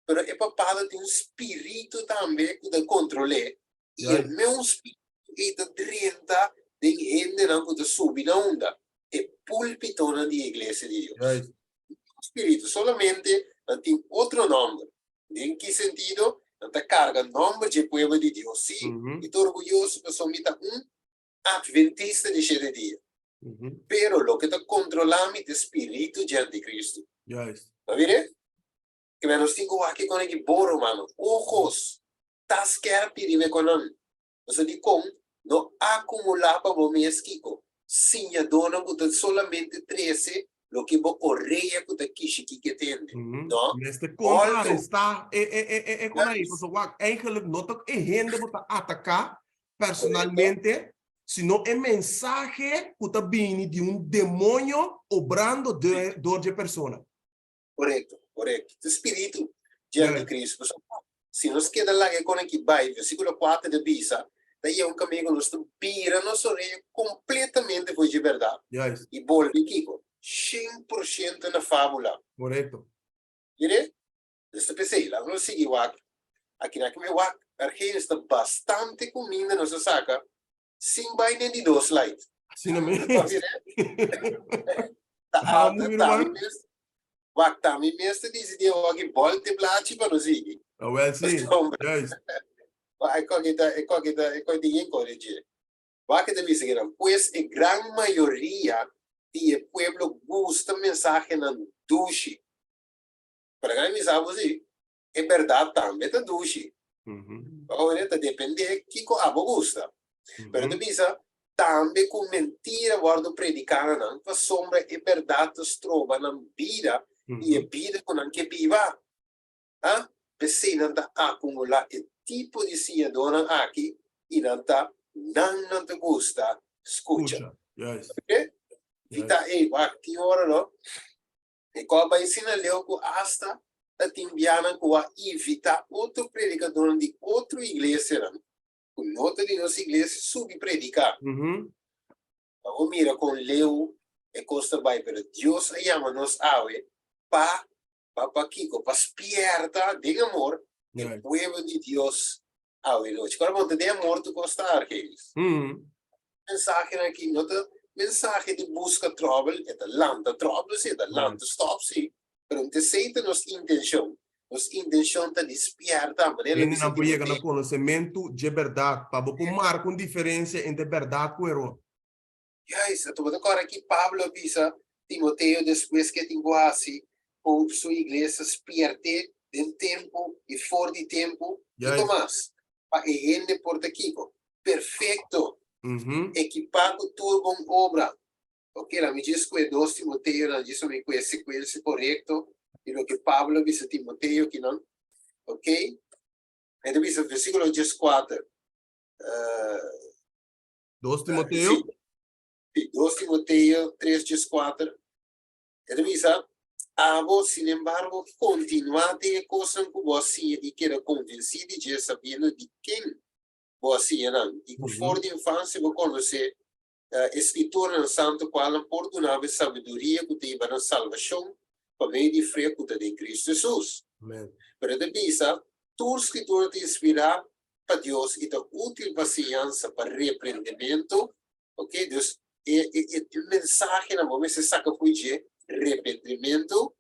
mas o papado tem espírito também que controla, e o meu espírito é de 30 de gente não pode subir na onda, é púlpito na igreja de Deus. Yes. O espírito solamente tem outro nome, em que sentido? Não carga nome de povo de Deus, sim, e estou orgulhoso que sou adventista de 7 dias. Pero lo que está controlando é o espírito de anticristo. Yes. ¿Va a ver? Que me nos tengo aquí con el boro, mano. Ojos, tas kerpi di me konon. Você di com, no acumulava o mês kiko. Sinha dona que solamente 13, lo que bo correia que tá kishi que tende. No? Neste contra está com aí, pessoal, eigenlijk não tá errando para atacar personalmente, sino é mensagem que tá vindo de demônio obrando dor de pessoa. Correto. O espírito de anticristo. Se nós queda lá com aqui vai, versículo 4 de Bisa, daí é caminho que nós vira nossa orelha completamente foi de verdade. Yes. E volve Kiko, 100% na fábula. Correto. Mire? Desta pensei, lá não segui o aqui na que me wak, arqueiro está bastante comida nossa saca, sem vai nem de 2 slides. Assim não mesmo. Wachtami mestre dice di oggi volte placi per così. Oh, well, sim. Yes. E qua di incorrigere. Va che devi seguire. Pues a gran mayoría del pueblo gusta mensaje na dushi. Para que me sabe assim, é verdade também da dushi. Ora, depende que a gusta. Pero te bisa também com mentira guardo predicare não, fa sombra e verdade trova na vida e a vida com anche viva. Ah, se não tá acumular e tipo de cidadão aqui e não te gusta, escuta. Yes. Ok? Vita aqui ora no. E qual vai ensinar leu com hasta a timbiana com a evitar outro predicador de outra igreja não. Com nota de nossa igreja subir predicar. O mira com leu e costa vai para Deus chama nos ave para Kiko, para espierta de amor o povo de Deus ave noite. Quando você de amor tu costar aqueles. Mensagem aqui, nota mensagem de busca trouble, é da lanta trouble, é da lanta stop, sim. Pero te seita nos intenção. Nos intenção está despierta a maneira de não chega no conhecimento de verdade, para marcar uma diferença entre verdade e erro. Yes, tu vou agora aqui Pablo avisa Timoteo depois que tenho assim com sua igreja espierte de tempo e fora de tempo e Tomás para gente por aqui perfeito equipado tudo com obra. Ok, la mi dice que 2 Timoteo la dice que es sequência correcto e lo que Pablo avisa Timoteo que não, ok? E depois o versículo 14. 2 Timoteo? 2 Timoteo 3:4. E depois Abo, sin embargo, continuate cosas que vos y que era convencido ya sabiendo de quién vos eran. Y que for de infancia vos conoce escritura en santo qual perdonava sabedoria que te iba a salvação para meio de fé que te em Cristo Jesus. Amen. Pero de bisa, tu escritura te inspira para Deus e te útil para ciência, para repreendimento, ok? Dus, o mensagem na momento se saca foi de arrependimento,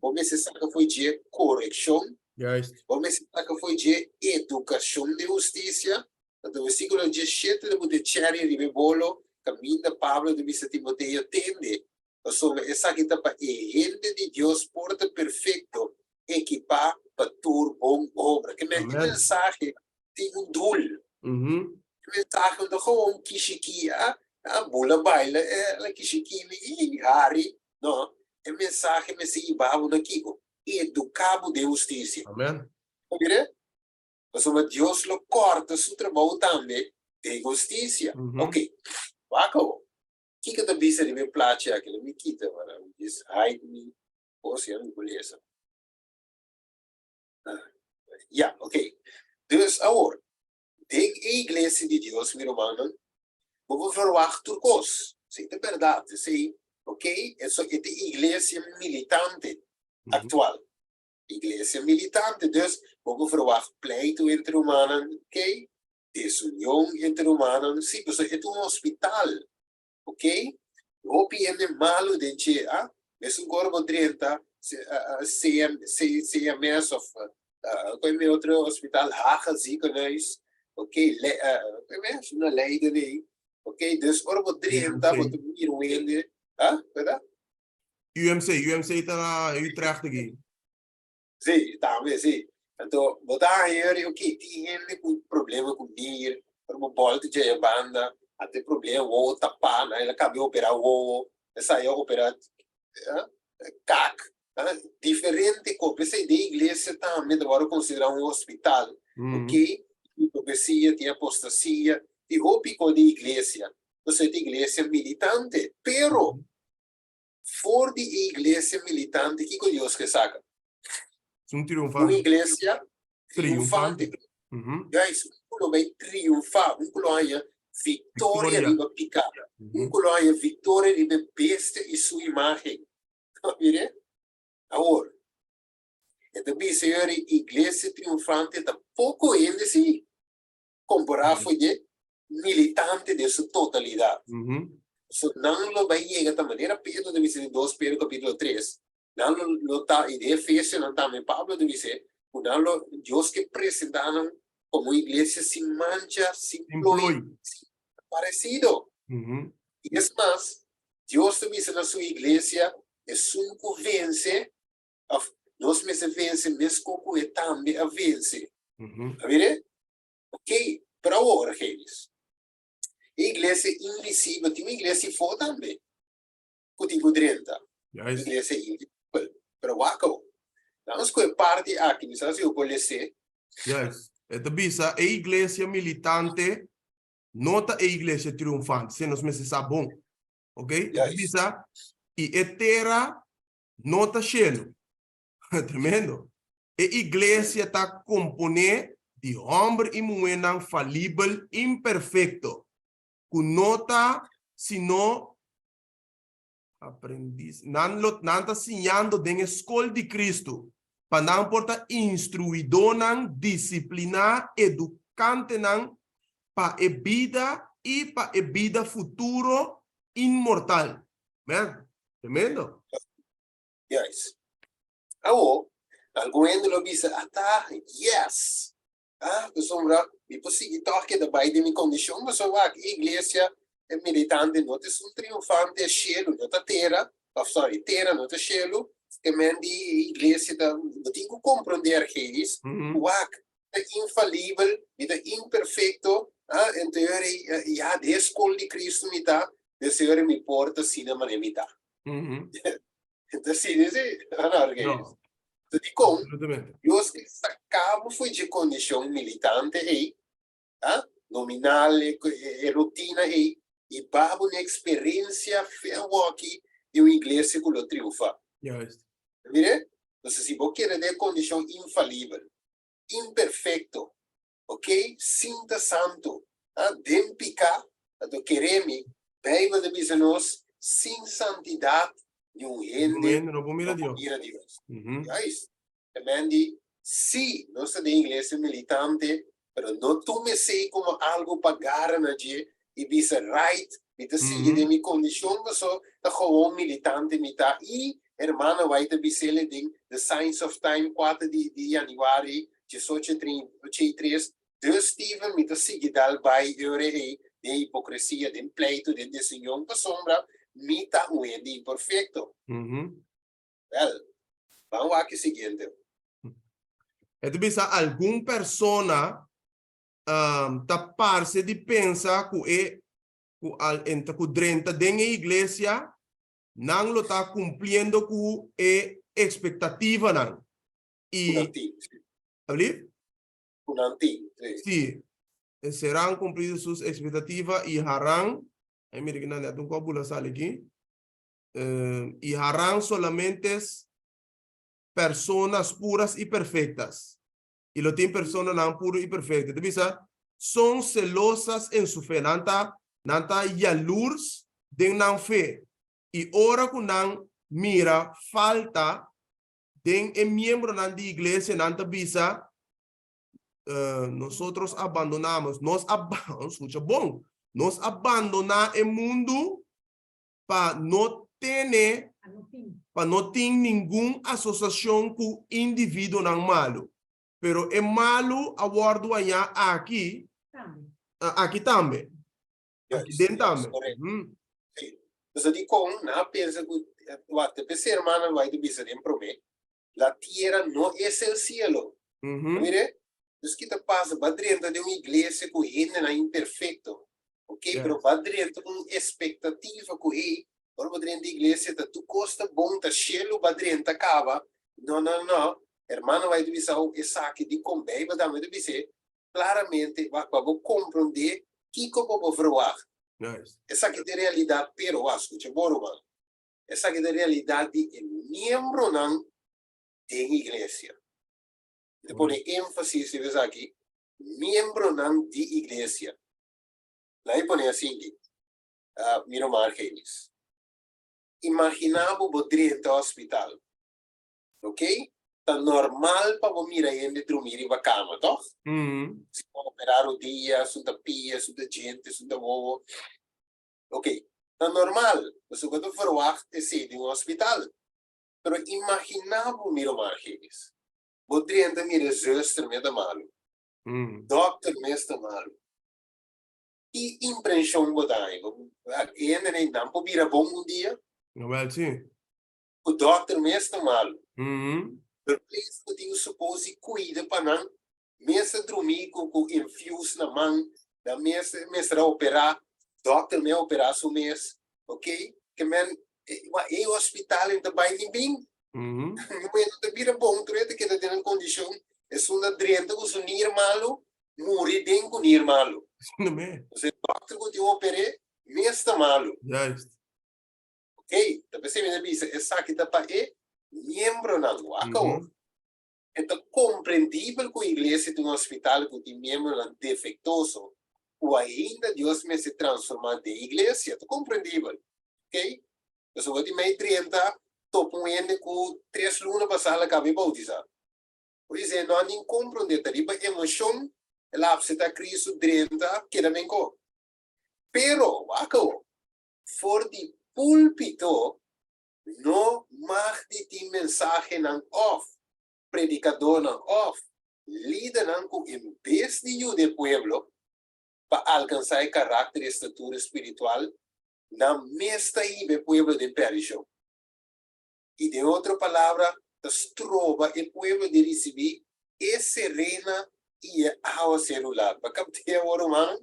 momento se saca foi de correção, Juist. momento se saca foi de educação de justiça. No versículo 17 de Butechari Ribebolo, caminha Pablo de Missa Timoteo tende, sobre essa que está para a gente de Deus porta perfeito, equipar para tur bom obra. Que mensagem tem dul. Mensagem do gewoon kishikia, a bula baila, la kishiki e hari, não? É mensagem me se ibabo na kiko, educabo de justiça. Amen. Mire? Mas Deus lo corta su trabalho também de justiça. Ok, waco. Que da bisa de me place aquele me quita, para diz hide me, ou se não beleza. Ja, ok. Dus agora, de igreja de Deus, meu irmão, vamos verwachten coisas. Sim, é verdade, sim. Ok? Essa é a igreja militante atual. Igreja militante, dus vamos verwachten pleito entre humanos, ok? Desunião entre humanos, sim, mas é um hospital, ok? O piede malo de che, mesmo corpo 30, CMS of, come outro hospital, Haga ziekenhuis, ok? Mesmo na Leiden aí, ok? Dus corpo 30, wat hier wende, verdade? UMC está na Utrecht aqui. Sim, também, sim. Então, botar aí, ok, tem gente com problema com dinheiro, por uma volta de a banda, até problema, o tapar, né? Ele acabou de operar o, saiu operar, CAC, diferente, pensei de igreja também, agora considerar um hospital, ok? Hipocrisia, tem apostasia, tem ópico de igreja, você tem igreja militante, pero, for de igreja militante, que Deus que saca? Um triunfante. Uma igreja triunfante. Juist. Uno vai triunfar, uno ha vittoria di piccare, uno ha vittoria di beste e sua immagine. Capire? Ora, e devi essere iglesia triunfante da poco ainda si comparado de militante de sua totalidade. So, não lo vai chegar da maneira, Pedro deve ser 2 Pedro capítulo 3. Não lo está, e de Efésios não também Pablo deve ser, não lo, Deus que apresentaram como igreja sin mancha, sin ploy, parecido. Y es más, Dios te dice en su iglesia, es un que vence, nos me se vence, mesmo que también a vence. ¿A ver? Ok, pero ahora, Geis, iglesia invisível, tem uma igreja fora também, que tem 30. Igreja invisível, pero waco. Vamos com parte aqui, não sei se eu conhecer. Yes. Esta bisa, a igreja militante, nota a igreja triunfante, se nos meses bom. Ok? Esta bisa, e etera, nota chelo. Tremendo. A igreja está componer de homem e mulher falível, imperfeito. Com nota, se não aprendiz, não está ensinando dentro da escola de Cristo. Para não porta instruidor, disciplinar, educante, para a vida e para a vida futuro imortal. Man, tremendo. Yes. Agora, alguém lo diz, yes. Sombra, e possível toque da baile de minha condição, mas a igreja é militante, não é um triunfante, é cheio, não é terra, terra, não é cheio, que mendi igreja da, não tem que compreender que isso, o é infalível, é imperfeito, em teoria, já de escola de Cristo me dá, de Senhor me porta, sim, na maneira me dá. Então, sim, não. De como, Deus que sacava foi de condição militante aí, nominal, rotina aí, e para uma experiência fiel aqui de uma igreja que lo triunfa. Mire? Entonces, si vos quieres de condición infalible, imperfecto, ¿ok? Sinta santo, den pica, do queremi, Bijbel de bisenos, sin santidad, y un gente No puedo mirar a Dios. mira a Dios. Ujú. Guys, Mandy, sí, no soy de iglesia militante, pero no tome sei como algo para nadie y bisa right, y te sigue de mi condición, so, da gewoon militante mita y hermana vai te bisele ding the Signs of Time 4 de januari 1833 de Steven mita sigue dal by eure de hipocrisia, de pleito, de desenhão para sombra, mita uende imperfecto. Ujú. Well, vamos aqui siguiente. Então, bisa alguma persona taparse de pensar que entra com dentro da igreja não lo está cumprindo com a expectativa não. E, Unanti, sim, serão cumpridas suas expectativas e harão, aí mira que não é um copo la sala aqui, e harão solamente personas puras y perfectas. Y lo tienen personas no puras y perfectas. Entonces, son celosas en su fe. Nanta yalurs de nan fe. Y ahora que nan mira falta de un miembro de iglesia, nanta bisa, nosotros abandonamos, nos abandonamos el mundo para no tener ninguna asociación con individuo não malo. Pero é malo abordo allá aqui também. Aqui dentro também. Então, de como na pensa que a terceira semana vai de bisa de promete, a terra não é o cielo. Mire, então que te passa dentro de uma igreja que ainda não é imperfeito, ok? Pero dentro de uma expectativa que Ora dentro da igreja, tu costa bom, tá cheio, dentro acaba. Não. Hermano, vai dizer essa aqui de combate, vai dar de dizer claramente, vai compreender que como vou falar. Essa aqui é realidade, pero escuta, bora, essa aqui é realidade de membro não da igreja. De põe ênfase nessa aqui, membro não da igreja. Lá põe assim, miro marqueis. Imaginamos dentro do hospital, ok? Tá normal para você mirar ele dormir em cama, tá? Se operar o dia, sunda pia, sunda gente, sunda ovo, ok? Tá normal, você vai falar esse de hospital. Pero imaginamos miro margens, dentro mira zuster me da malo, doctor me está malo. E impressão bodai, ainda nem não pode virar bom dia. Well, sim. O doctor mesmo está mal. Pero please, eu tenho supose cuida para não. Mesmo dormir com infuse na mão, da mesmo operar, doctor me operar o mês, ok? Que man, o hospital ainda vai bem. No momento de vira bom, tu que está tendo condição, é uma drenta com o nir malo, morrer dentro com o nir malo. Você doctor que te operei, mesmo está malo. Ok, tapi saya bisa essa kita pakai membro na luaca. Então compreendível que a igreja tem um hospital que tem membro defeituoso, ou ainda Deus me se transforma de igreja, é compreendível, ok? Eu sou de meio 30, topo um ende com 3 lunas passar a cabeça bautizar. Por isso, não há nem compreender, tariba emoção, ela está criando 30, que também co. Pero, waco, for the púlpito no mag die mensaje nan off, predicador nan off, líder nan con en vez de pueblo para alcanzar el carácter y estatura espiritual, nan mesta ibe pueblo de perishon. Y de otra palabra, trova el pueblo de recibir es serena y agua celular. ¿Para captar ahora, hermano?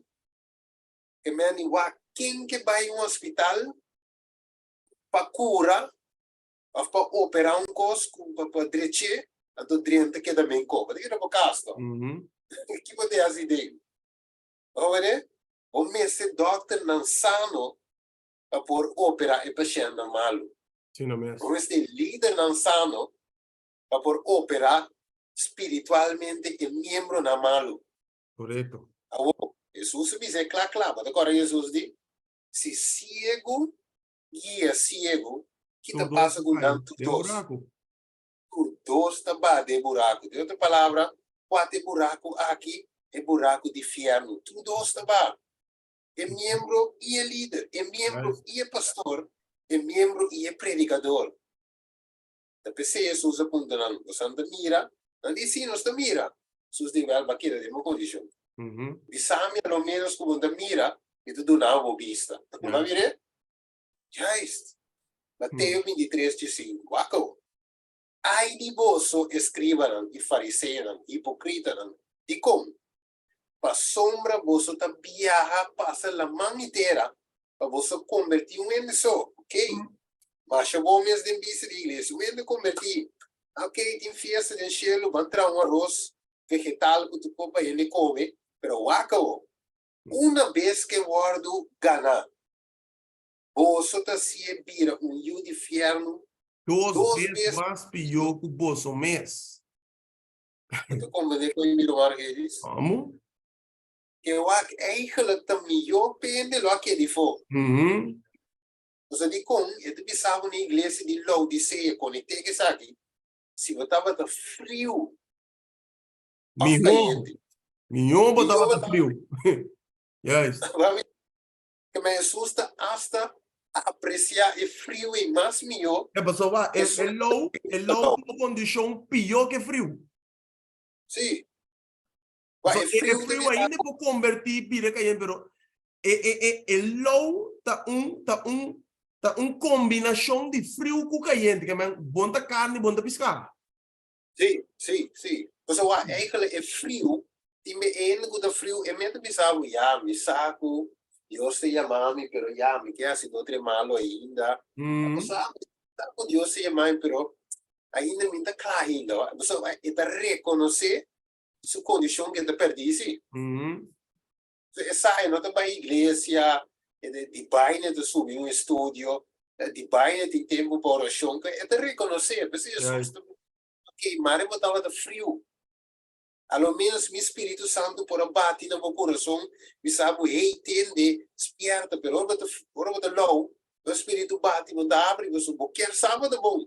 Que me han igual, ¿quién que va a un hospital para cura, ou para operar coisa para direcer, então direita que também copa. Diga para casto. Que pode ter as ideias. Olha, o mestre doctor não sano para por operar e paciente malo. Sim, não mesmo. Como este líder não sano para por operar espiritualmente e membro na malo. Correto. Jesus diz claro, mas agora Jesus diz, se cego guia cego, que te passa com tanto De dos? buraco. Tu dos tá de buraco. De outra palavra, quatro buraco aqui é buraco de inferno. Tu dos tá é membro e é líder, é membro e é pastor, é membro e é predicador. Da PC Jesus apunta na você mira, não diz sim, nós mira. Jesus diz, vai baqueira de uma condição. Bisami ao menos como da mira, e tu não vou vista. Vai ver? Já ist. Mateus 23:5. Wako. Ai di vosso escribanan e fariseanan, hipocritanan, e como? Pa sombra vosso ta viaja passa la mão inteira para vosso convertir em só, ok? Mas chamou mesmo de vista de igreja, o de convertir, ok, tem festa de cielo, vai entrar arroz vegetal que tu copa ele come, pero wako. Uma vez que guardo gana, vosso ta se vira io de inferno. Dos vezes mais pior que o bolso mês. Então, como é que eu me lugar que diz? Como? Que eu eigenlijk te melhor pende lo que ele for. Você diz como, eu pensava na igreja de Laodiceia, conectei que aqui. Se você estava frio, Minhom botava frio. Yes. Que me assusta hasta apreciar o frio e mais melhor. É, pessoal, é low uma condição pior que frio. Sim. É frio ainda para convertir, pira que pero é low tá combinação de frio com quente, que é bom da carne, bom da pescar. Sim. Você vai eigenlijk é frio, e me engo da frio, e me pensava, me saco, Deus te chama-me, pero me quer assim, não é malo ainda. Você sabe, Deus te chama, pero ainda me está claro ainda. Você vai reconhecer sua condição que te perdisse. Você sai, não está para a igreja, de baile de subir estúdio, de baile de tempo para oração, é de reconhecer, você assusta, ok, mas eu estava frio. Ao menos meu Espírito Santo por bater no meu coração, me sabe, entende, esperta, pero ora bota low, o Espírito bate, não abre, você quer sábado bom.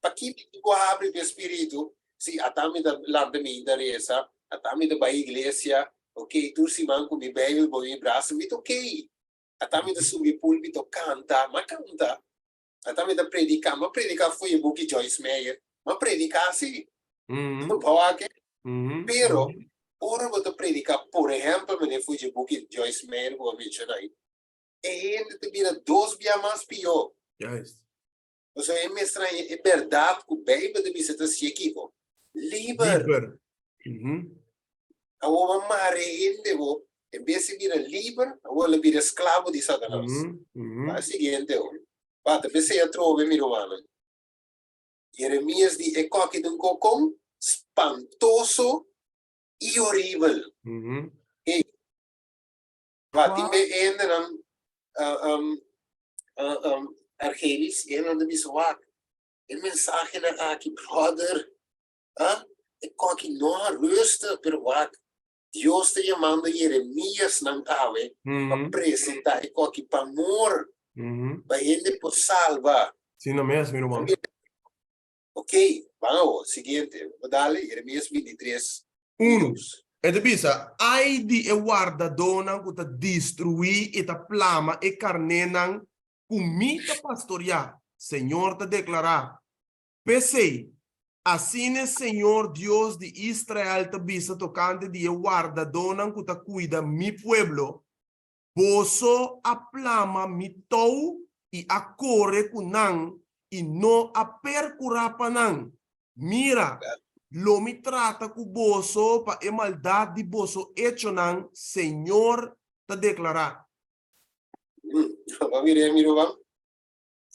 Para que eu abre o Espírito, se atame da landa me interessa, atame da igreja, ok, tu se manco me bebe, vou me braço, me ok. Atame da subir púlpito, canta, mas canta. Atame da predicar, mas predicar foi o book Joyce Meyer, mas predicar sim. Pero, ora vou predicar, por exemplo, me fui de book Joyce Meyer, vou mencionar aí. E ele te vira 2 vezes mais pior. Você é me estranho, é verdade que o Bíblia de visita se equipo. Liber. Agora, marende, em vez de vir livre, agora vir escravo de Satanás. Mas seguinte, pata, pensei a trove, meu irmão. Jeremias diz, é coque de um cocão espantoso e horrível. Wat die me Argelis, en de biswak. El mensaje na aqui, brother, é coque não rusta, pero wat. Deus te chamando Jeremias não cabe para apresentar e coque para amor, para ele por salvar. Sim, não mesmo, meu irmão. Ok, vamos, seguinte, vou dar Jeremias 23. E te bisa, ai di e guarda dona que ta destruir e ta plama e carnenan comida pastoria. Senhor te declarar. Pensei, assim é Senhor Deus de Israel te bisa tocante de e guarda dona que ta cuida mi pueblo. Boso a plama mi tou e a corre kunan e no a percurapanan. Mira. Lo me trata com boso para a maldade de boso hecho nan Senhor te declarar.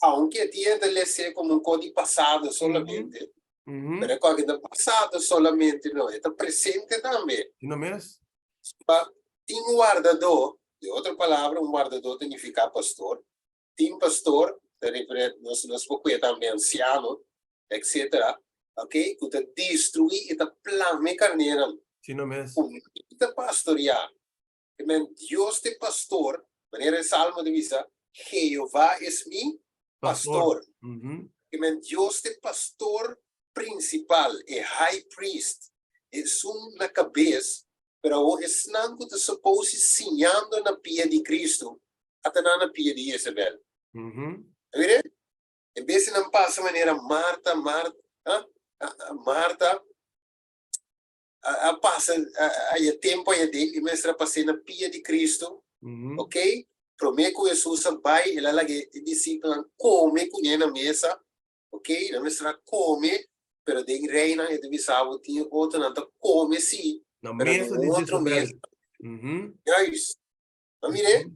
Aunque tiende a ser como um código passado solamente, pero é código passado solamente não, é presente também. Não mesmo? Tem guardador, de outra palavra, guardador significa pastor. Tem pastor nós porque também anciano, etc. Ok? Que te destruir e te plame carneira. Sino mes. Te pastorear. Men Dios te pastor, maneira Salmo de visa, Jehová es mi pastor. Men Dios te pastor principal, e high priest, es na cabeça, pero o es não que te supose sinhando na pia de Cristo, até na pia de Isabel. Vire? Em vez de não passa maneira Marta, passa a tempo a dele, mas passei na pia de Cristo, ok? Prometo Jesus vai, ela lá que discípulo come com ele na mesa, ok? Na mesa come, pero de reina e de bisavo tinha outro não come sim, Na pero mesa de outro mesa. Guys, mire,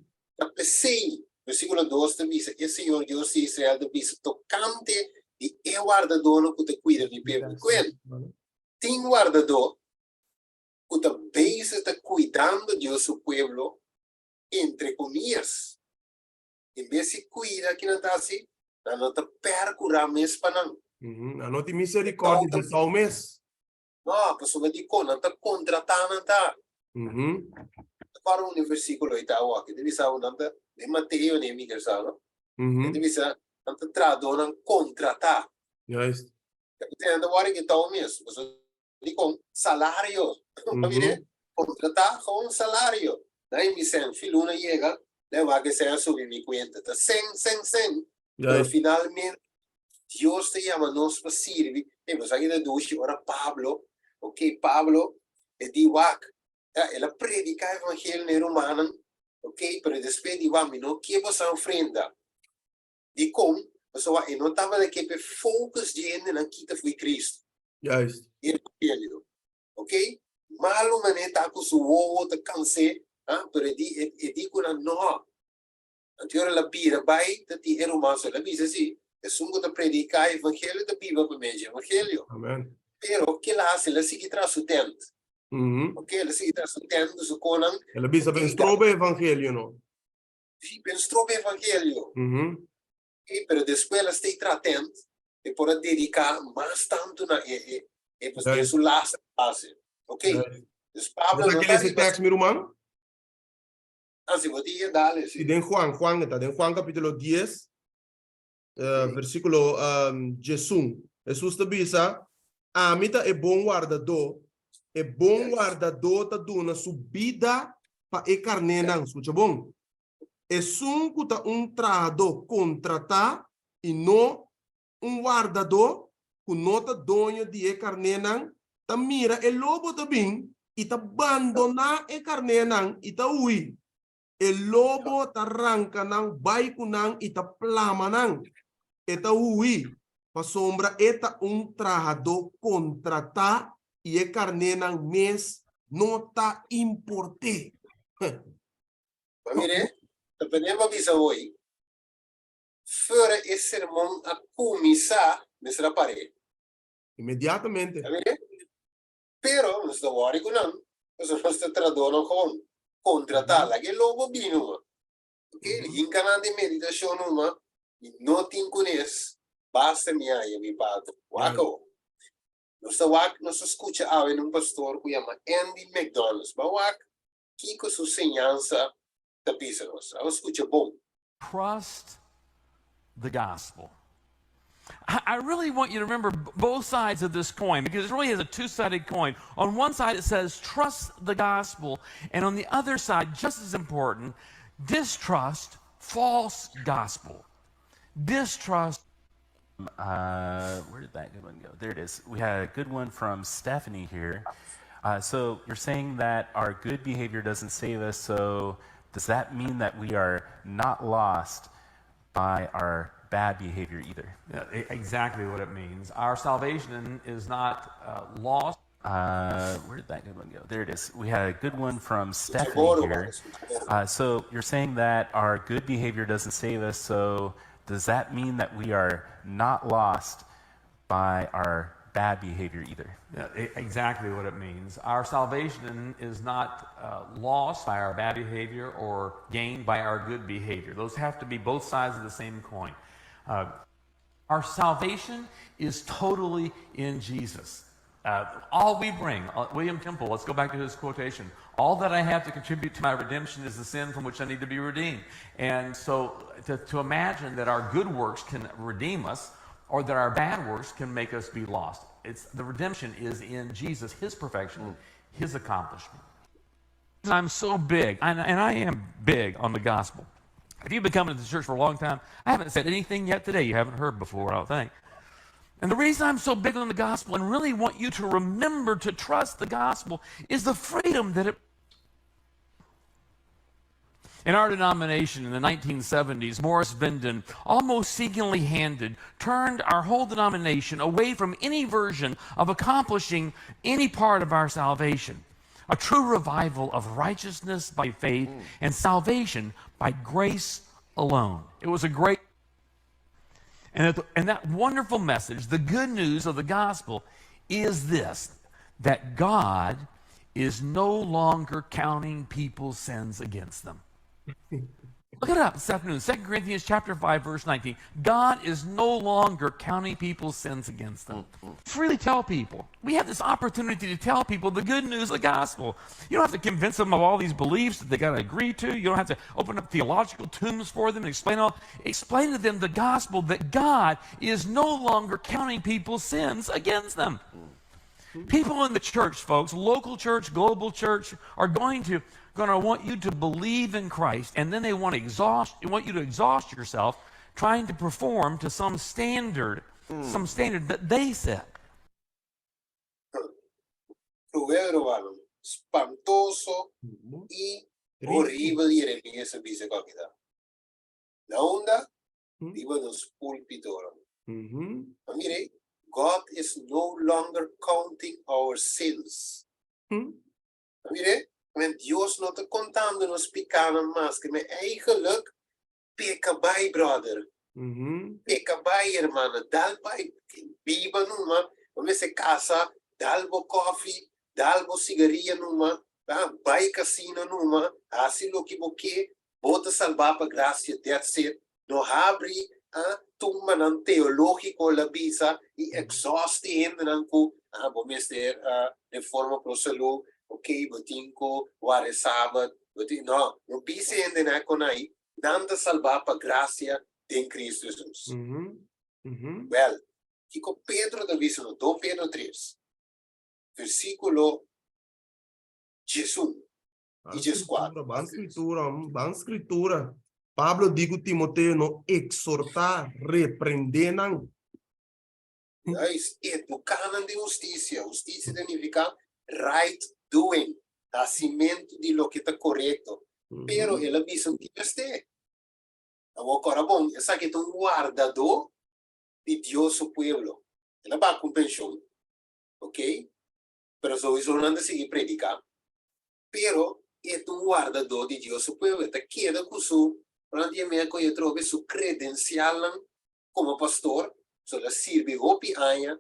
pensei, versículo 2 te diz, e Senhor Deus de Israel te diz, tocante e é guardador que te cuida de pé. Tem guardador que também está cuidando de seu povo, entre comillas. Em vez de cuidar que não está assim, não está percurar mais para não. Não tem misericórdia de só mês. Não, pessoa de não está contratando, não está. Para um versículo aí está o que deve ser não está de Mateus nem Miguel sabe. Deve ser não está traduzendo contratar. Yes. Entende agora que está o mês, pessoa de com salário. Mire, contratar com salário. Daí me sente, filho, não chega, leva que seja sobre minha conta, tá sem. Pero finalmente, Deus te chama nós para servir. E você aqui da ducha, ora Pablo, ok, Pablo, é de wak, ela predica o evangelho na romana, ok, pero depois de wak, não que você enfrenta. De como, você vai, não estava aqui para focus de gente na quita foi Cristo. Yes. Evangelho, ok? Malo maneta com o outro cansei, pero dico na no. Anterior la pira vai da ti era umaso la bisa si e sungo da predica evangelho da biba per me evangelho. Amen. Pero che la se la si tra su tent. Ok, la si tra su tent su conan. Ela bisa ben strobe evangelho no. Si ben strobe evangelho. E pero después la stai tra tent e por dedicar mais tanto na e pues su last fase. Ok. Des Pablo não tá esse texto meu irmão? Anzi, vou te dale, sì. Den Juan está en Juan capítulo 10, versículo Jesús te dice, a mí é bom guardador tá dando sua vida para e carnenan, escucha bom? É que tá trado contratar e não guardador que não tá dono de e carnenan, tá mira e lobo também e tá abandona e carnenan e tá ui. El lobo arranca nang baiko nang ita plama nang eta ui pa sombra eta trajador contratar e carne nang mes nota importe. Mire, dependendo visa hoje, fora esse sermão a começar nessa parede. Imediatamente. Pero nós não vamos com não, nós estamos traduzendo com contratar la que logo bino. Ok, em canal de meditação uma, não tem conhece, basta minha e me pago. Wako. Nós escuta um pastor que chama Andy McDonald, mas wak, que com sua ensinança da pisa nós. Eu escuta bom. Trust the gospel. I really want you to remember both sides of this coin, because it really is a two-sided coin. On one side it says trust the gospel, and on the other side, just as important, distrust false gospel. Distrust. Where did that good one go? There it is. We had a good one from Stephanie here. So you're saying that our good behavior doesn't save us, so does that mean that we are not lost by our bad behavior either? Yeah, exactly what it means. Our salvation is not lost. Where did that good one go? There it is. We had a good one from Stephanie here. So you're saying that our good behavior doesn't save us, so does that mean that we are not lost by our bad behavior either? Yeah, exactly what it means. Our salvation is not lost by our bad behavior or gained by our good behavior. Those have to be both sides of the same coin. Our salvation is totally in Jesus. All we bring, William Temple, let's go back to his quotation. All that I have to contribute to my redemption is the sin from which I need to be redeemed. And so to imagine that our good works can redeem us or that our bad works can make us be lost. The redemption is in Jesus, his perfection, his accomplishment. I'm so big, and I am big on the gospel. If you've been coming to the church for a long time, I haven't said anything yet today you haven't heard before, I don't think. And the reason I'm so big on the gospel and really want you to remember to trust the gospel is the freedom that it... In our denomination in the 1970s, Morris Venden, almost single-handed, turned our whole denomination away from any version of accomplishing any part of our salvation. A true revival of righteousness by faith and salvation by grace alone. It was a great... And that wonderful message, the good news of the gospel, is this, that God is no longer counting people's sins against them. Look it up this afternoon, 2 Corinthians chapter 5, verse 19. God is no longer counting people's sins against them. Freely tell people. We have this opportunity to tell people the good news of the gospel. You don't have to convince them of all these beliefs that they got to agree to. You don't have to open up theological tombs for them and explain to them the gospel that God is no longer counting people's sins against them. People in the church, folks, local church, global church, are going to want you to believe in Christ, and then they want you to exhaust yourself trying to perform to some standard that they set. Cruel, espantoso y horrible Jeremías dice capita. La onda viva nos pulpitorum. Mire, God is no longer counting our sins. Mire, men Dios no te contando nos pecados más, que me eigenlijk peca bij, brother. Peca bij, hermano. Dal bij, biba numa, me se casa, dalbo coffee, dalbo cigaria numa, bij casino numa, assim lo que boque, bota salvar pa gracia, that's it. No abri, tumma nan teológico la bisa, y exhausti hende nan ku, bomester, reforma pro salu, okay, botinko, ware sabat, no bisa hende na konai, danta salvar pa gracia em Cristo Jesus. Well, Kiko Pedro da bisa no 2 Pedro 3, versículo 18 e 14. Ban escritura. Pablo digo Timoteo no exortar, repreendenan. Educando de justiça. Justiça significa right doing, hacimiento de lo que está correto. Pero ele avisa que este. Agora bom, essa aqui é um guardador de Deus o pueblo. Ele vai com pensão, ok? Pero só isso não anda seguir predicar. Pero é um guardador de Deus o pueblo. Ele queda com su praticamente eu trovo su credencial como pastor, so la sirve hopi aña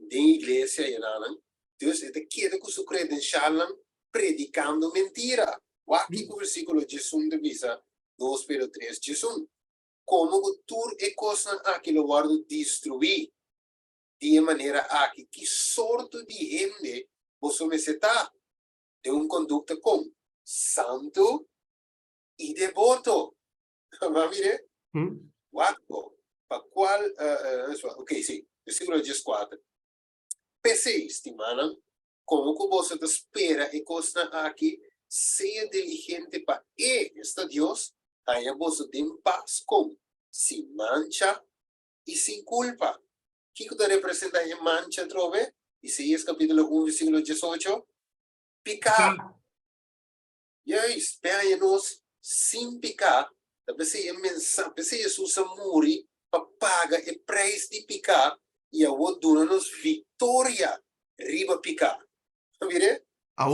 de iglesia e nanan. Deus ele queda com su credencial predicando mentira. O aqui o versículo 18 de visa 2 Pedro 3 18. Como o tur e coisa aqui lo guardo destruir de maneira aqui que sorte de gente você me está de conduta como santo e devoto. Va mire? Guardo. Pa qual, ok, sì, versículo 14. PC, estimanan, como que você te espera e costa aqui, seja diligente para esta Dios, haya você den paz com, sin mancha e sin culpa. ¿Qué te representa en mancha, trove? Isaías capítulo 1, versículo 18. Picar. Yes, espera-nos sin picar. Você Jesus muri para pagar o preço de picar e a outra nos vitória riba picar. Mire?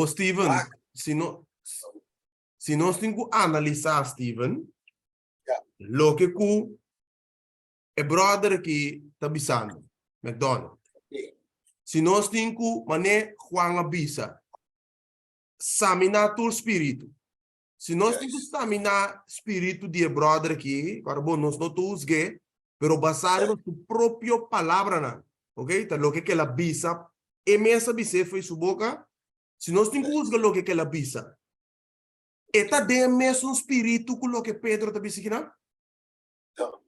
Steven, se nós temos que analisar, Steven, lo que é brother que está bisando, McDonald. Se nós temos que mané Juan Abisa, examinar o espírito. Se nós temos que examinar o espírito de brother aqui, agora bom, nós não temos que, pero basado en su propia palabra, ¿no? ¿Ok? Está lo que la visa, esa visa fue su boca, si no se juzga lo que la visa. Esta de mesmo espíritu con lo que Pedro te dice, ¿no? No.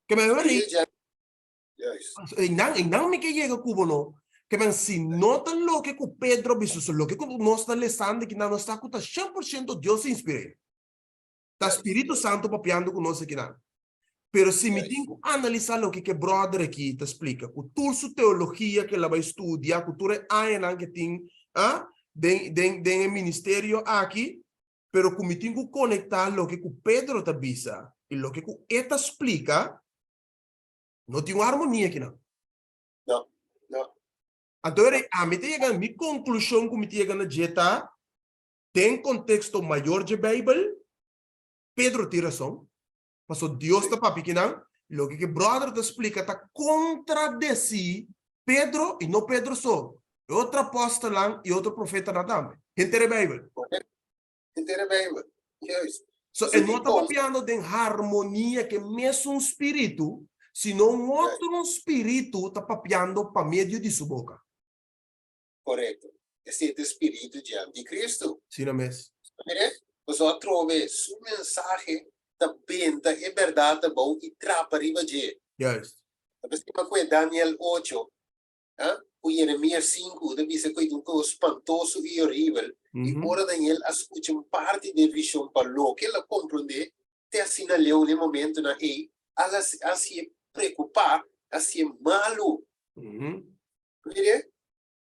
Que me Ele veo já... Yes. en nada me que llega cubo no, que me si notan lo que con Pedro dice, lo que no está lesando, que no está con 100% Dios inspiré. Está Espíritu Santo papiando con nosotros que nada. Pero si me tengo que analizar lo que brother aquí te explica, con toda su teología que la va a estudiar, con todo el que tiene, de el ministerio aquí, pero como tengo que conectar lo que Pedro te avisa y lo que esta explica, no tengo armonía aquí, ¿no? No, no. Entonces, a mí te llega mi conclusión, como te llega a jeta, en contexto mayor de Bible, Pedro tiene razón. Pasó Dios está papi, lo que brother te explica está contradecir Pedro y no Pedro solo. Otro apóstol y otro profeta nada. Gente de Bible. Inteira Bíblia. Yes. So, So, não está papiando de harmonia que mesmo um espírito, sino um outro espírito está papiando para meio de sua boca. Correto. Esse é o espírito de anticristo. Sim, mesmo. Mas o trove sua mensagem da benta é verdade bom e trapa riba de. Juist. Mas tem Daniel 8, o Jeremias 5, da visa que um coisa espantoso e horrível. E ora Daniel escuta parte da visão para lo que ela compreende, te assinalou no momento na e ela se preocupar, assim malo. Mire,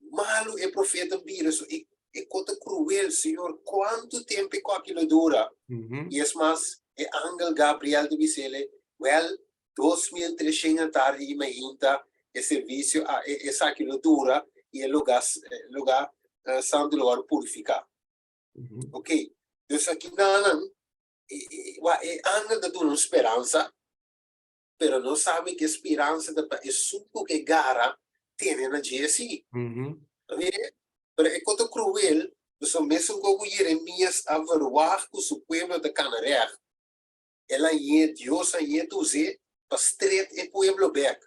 malo é profeta vírus e coisa cruel, Senhor, quanto tempo com aquilo dura? E é mais, é Ángel Gabriel de Vicele, well, 2300 tarde e meia, é serviço, é aquilo dura, e é lugar santo lugar purificar. Ok? Então aqui não, é Ángel da dura esperança, pero não sabe que esperança é suco que gara tem na GSI. Pero é coisa cruel, então mesmo como Jeremias averiguar com o povo de Canaã, ela é Deus é tuze para estreito o povo back.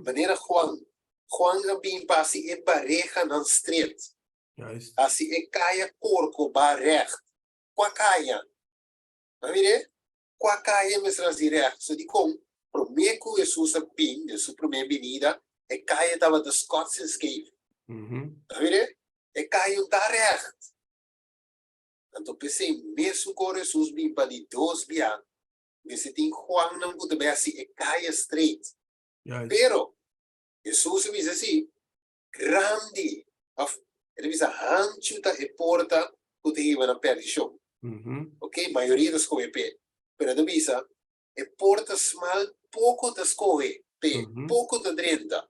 Maneira Juan bem passa é pareja na estreito. Assim é caia corpo barrecht. Qua caia. Mire? Qua caia mesmo direto. So de com prometo Jesus a bem de sua primeira vinda é caia estava de Scots Cave. Mire? É caia direct. Então pensei mesmo com Jesus bem para de 2 dias. Você tem Juan não pode ver assim é caia straight. Pero Jesus diz assim grande. Ele diz ancho da porta que te iba na perdição. Ok, maioria das coisas pe. Pero ele diz é porta small pouco das coisas pe, pouco da drenta.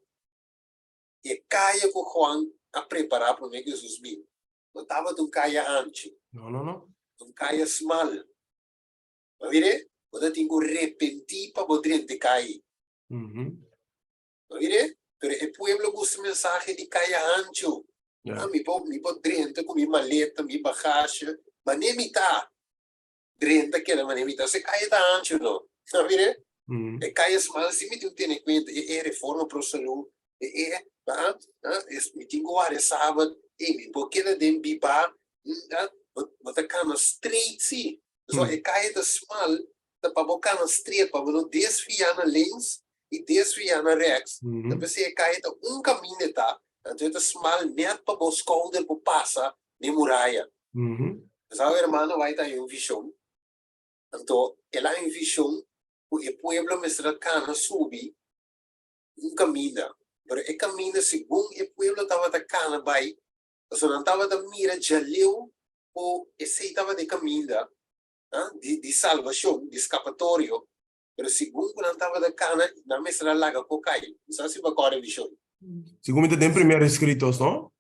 E caia com Juan a preparar para o que Jesus viu. Não estava de caia ancho. Não. De caia small. Mas vire? Quando tem que repentir para o drente cair. Mas vire? Pero o povo busca mensagem de caia ancho. Mi po drente com minha maleta, minha bagagem. Mas nem me tá. Drente que era, mas nem me tá. Se caia da ancho, não. Mas vire? E caia small, se me tem em conta, é reforma para o saúde. Me tenho que sábado, me porque ela tem biba, mas a cana straight, sim. Só é caia da small, da para a cana straight, para não desviar na lens e desviar na rex. Depois é caia da caminho, tá? Então é small, net para o shoulder, para passar, de muralha. Então, irmão, vai estar em visão. Então, ela em visão, o povo mesmo cana subir, caminho. Pero e caminho segundo o povo estava da cana vai, então não estava da mira de leu ou esse estava de caminho de salvação, de escapatório. Pero segundo não estava da cana, na mesma laga cocai. Isso se vai correr visão. Segundo tem primeiro escritos, não?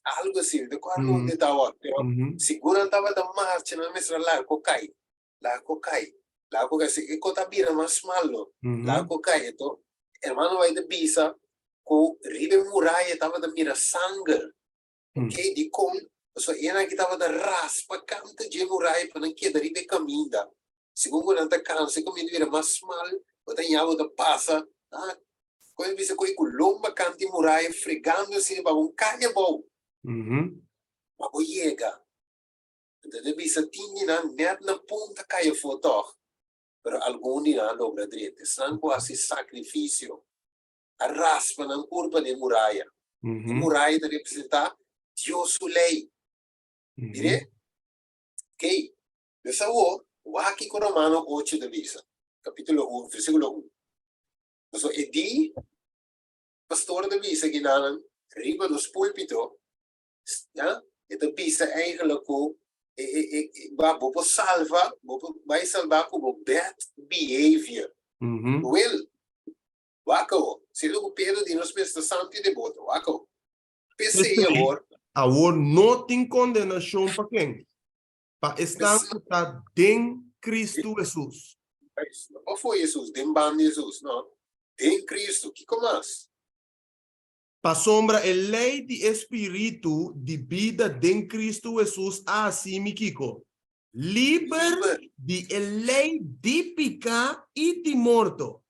Algo assim, de qual não estava. Pero segundo não estava da marcha na mesma laga cocai. Laga cocai. Laga cocai se cota bira mais malo. Laga cocai então. Hermano vai de bisa com ribe muralha estava da mira sangue, ok? De com, só ena que estava da raspa canta de muralha para não quedar ribe caminho. Segundo não tá cansa como ele vira mais mal, O te passa, quando você coi culomba canti muralha fregando assim para um canha bom. Mhm. Mas o chega. Então bisa tinha net na ponta caia foto. Pero algum dia logra direito. Senão quase sacrifício. A raspa na curva de muralha. E Mhm. muralha representa Deus o lei. Mhm. Dire? Ok. Dessa o aqui com Romano 8 de visa. Capítulo 1, versículo 1. Então, é di pastor de visa que nanan riba dos púlpito, ja? Ito bisa eigenlijk ko bopo salva, vai salvar como bad behavior. Mhm. Well, wako, sila ko pero di nos besta santi de boto, wako. Pese amor, Agora não tem condenação para quem? Para estar que está em Cristo Jesus. não foi Jesus, dem ban Jesus, não. Dem Cristo, que comas? Para sombra a lei de espírito de vida em Cristo Jesus assim me kiko. Liber de a lei de picar e de morto.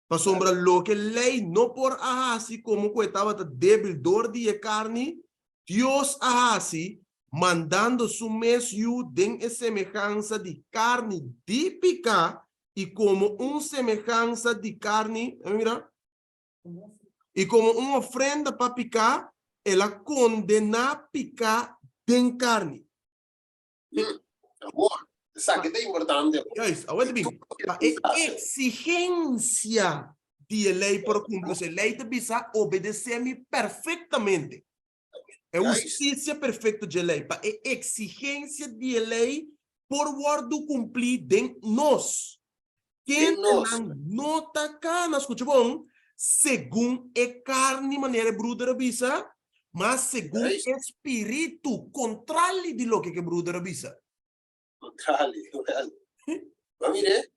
Para sombra lo que lei não por assim como que estava débil dor de carne, Deus assim mandando su mesmo em semelhança de carne de picar e como semelhança de carne, mira, e como uma ofrenda para picar, ela condena picar de carne. Amor, sabe que é importante. Yes, aguenta bem. A exigência de lei por cumprir, a lei de bisa obedecer-me perfeitamente. É a justiça perfeita de lei. A exigência de lei por guardo cumprir de nós. Quem não nota cana, escute bom, segundo a carne maneira bruda bisa, mas segundo espírito contrário de lo que bruda bisa. Contrário, mas mire,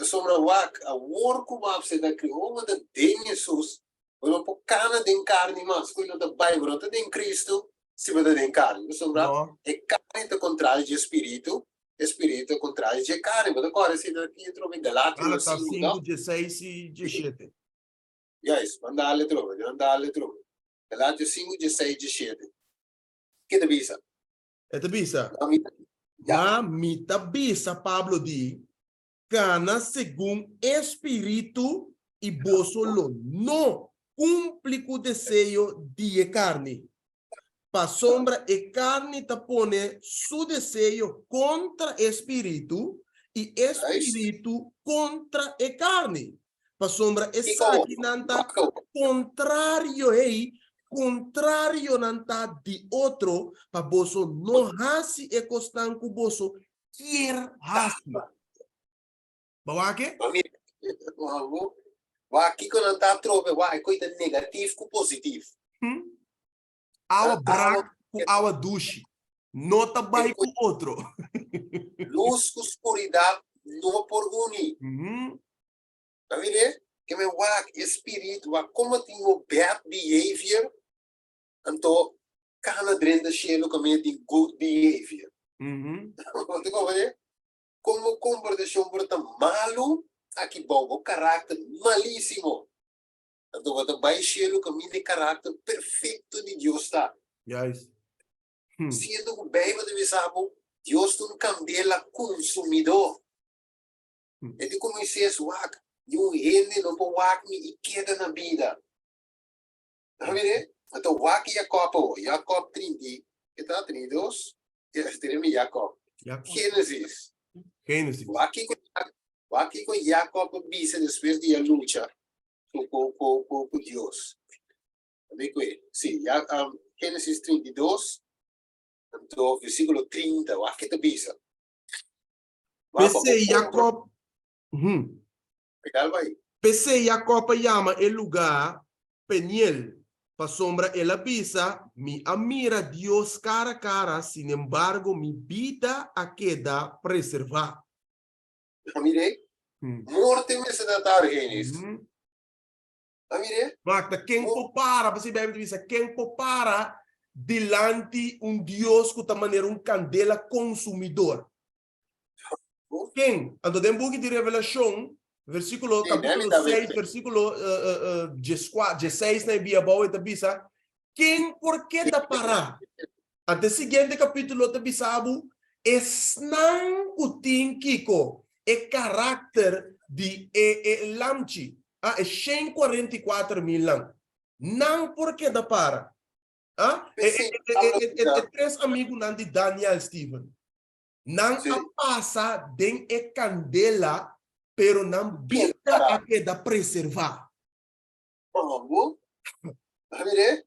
sombra wak, a worku mapse da criou da den Jesus, o po cana den carne mas, quello da Bible, da den Cristo, si vede den carne, sombra é carne do contrário de espírito, espírito contrário de carne, mas agora se daqui trova em Galátias 5, 16 e 17. Yes, andale trova. Galátias 5, 16, 17. Que te bisa? É te bisa. Ma mi te bisa, Pablo di, cana segundo espírito e bosolo no cumpre o desejo de carne. Pa sombra e carne te pone su desejo contra espírito e espírito contra e carne. Pa sombra e saki nanta contrario contrario nanta di outro pa boso no hasi e costanco boso kier hasi. Bawake? Aqui quando está trove, é coisa negativa com positivo. Awa brak com awa dushi. Nota bai com outro. Luz com escuridão não por unir. Tá vendo? Que me espírito, como tem o bad behavior, então, cada drenda cheio como tem good behavior. Como comportação porta malo, aqui bom, caráter malíssimo. Então, você vai cheio como tem caráter perfeito de Deus tá. Yes. Sendo que bem você sabe, Deus não cambia consumidor. Ele começa a ele não pode me queda na vida. Tá vendo? Então, Jacob 30, que está 32, teremos Jacob. Gênesis. Aqui com Jacob bisa depois de a luta com Deus. Sim, Gênesis 32, então, versículo 30, aqui está bisa. Pensei Jacob. Pensei Jacob chama el lugar Peniel. Pa sombra ela bisa, mi amira Dios cara a cara, sin embargo, mi vida a queda preservar. Amire? Morte me se datar, Gênesis. Amire? Magda, quem compara, você vai me dizer, quem compara delante Deus que está maneira candela consumidor. Quem? Ando de book de revelação, Versículo, Sim, capítulo deve 6, estar. versículo 16 na Bíblia, tá bisa? Quem por que da parar? Até seguinte capítulo tá bisabo, esnan utin kiko, caráter de lamchi, é 144 mil lang. Não por que da para? Sim, Pablo, Três amigos nan de Daniel Steven. Não sim. a passa den candela, pero não vida Para. a que da preservar. Vamos. Ver?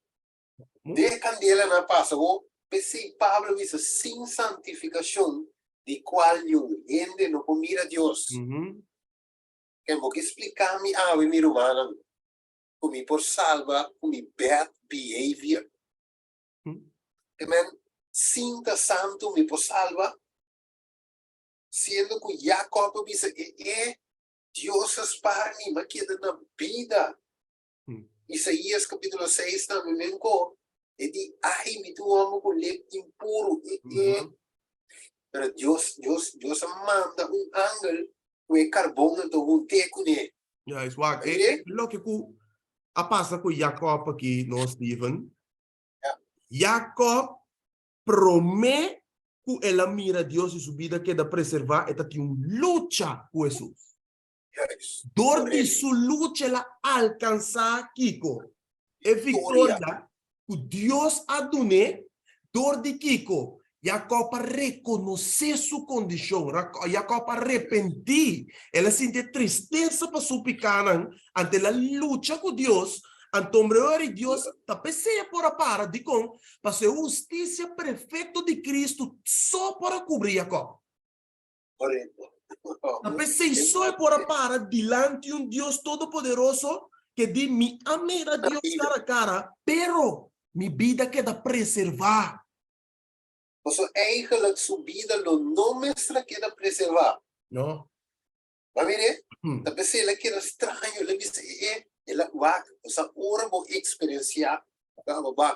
De candela na passa, pensei Pablo dice sin santificación de qual gente no mira a Dios. Que vou explicar mi ave mi romana, como por salva, como bad behavior. Amen. Sinta santo mi por salva. Siendo que Jacob dice Dios es para mí, me queda na vida. Isaías capítulo 6 também e di ai mi tu amo con leite impuro pero Dios manda un ángel con carbono to un te con ele. Ja, is waar. Lo que a passa com Jacob aqui, no Steven. Jacob promete que ela mira Deus e sua vida que da preservar, ela tem uma luta com Jesus. Dor de sua luta ela alcançar Kiko. É vitória que Deus adune, dor de Kiko. Jacob reconhecer sua condição, Jacob arrepentir, ela sente tristeza para sua picana ante a luta com Deus, ante o de Deus, também seja por a para de com, para ser justiça perfeita de Cristo só para cobrir Jacob. Também seja só por a para diante de Deus todo-poderoso que diz, me amei a Deus cara a cara, pero minha vida queda preservar. Então, eigenlijk sua vida não mestra queda preservar. Não. Mas ver? Também se ela queda estranho, ela diz, ela vai, essa hora vou experienciar,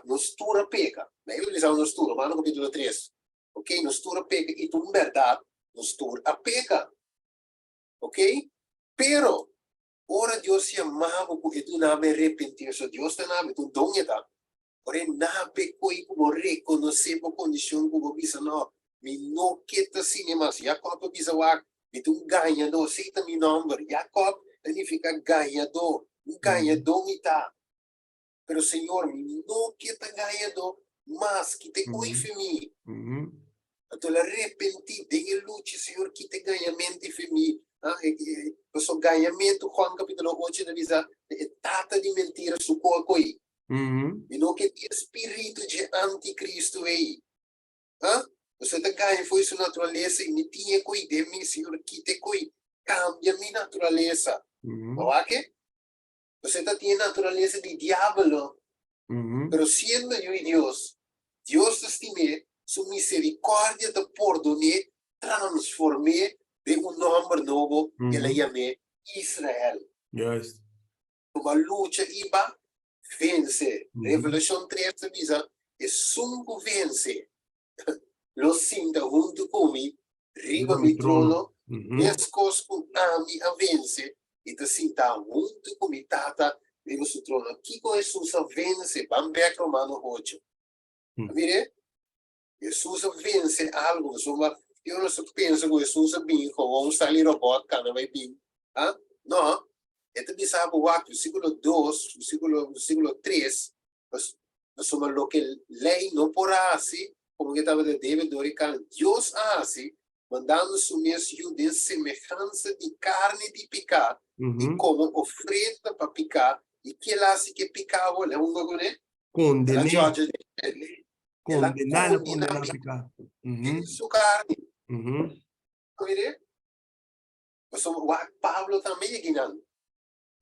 nostura peca. Na Bíblia diz nostura, mas no capítulo 3. Ok? Nostura peca, e tu, verdade, nostura a peca. Ok? Pero, ora Deus se amava, e tu não me arrepentir, so Deus te não me, tu donheta. Porém, nabe coi como reconhecer a condição como bisa não, me não queta cinema, Jacob bisa wak, me tu ganhador, aceita meu nome, Jacob, ele fica ganhador, ganhador ita. Pero Senhor, me não queta ganhador, mas que te coi mim. Então, arrepenti, dengue lute, Senhor, que te ganhamento em mim. O ganhamento, Juan capítulo 8, na visa, é tata de mentira, suco coi. E não que tem espírito de anticristo aí. Você tá ganhando foi sua natureza e me tinha cuidado de mim, Senhor, que te cuide. Cambia minha natureza. Ok? Você tá tendo natureza de diabo. Pero siendo eu e Deus te estimé, sua misericórdia te perdoné, transformé de nome novo, que ele chamé Israel. Juist. Uma luta iba, vence. Revelação 3 diz, e sunco vence. Lo sinta junto comigo, riba mi trono, escos com ami a vence, e te sinta junto comigo, tata, riba su trono. Aqui com Jesus a vence, Bambeck Romano 8. Mire, Jesus a vence algo, eu não penso que Jesus a bem, como um salir robot, cada vai bem. Não. Ito di sa buwak, versículo 2, versículo 3, somos lo que ley no por así, como que estaba de David Dorican, Dios hace, mandando su mesmo de semejanza de carne de picar, y como ofrenda para picar, y que él hace que picaba, le un con él, Condenar condenar a picar. su carne. Mire, Pablo também é guinando.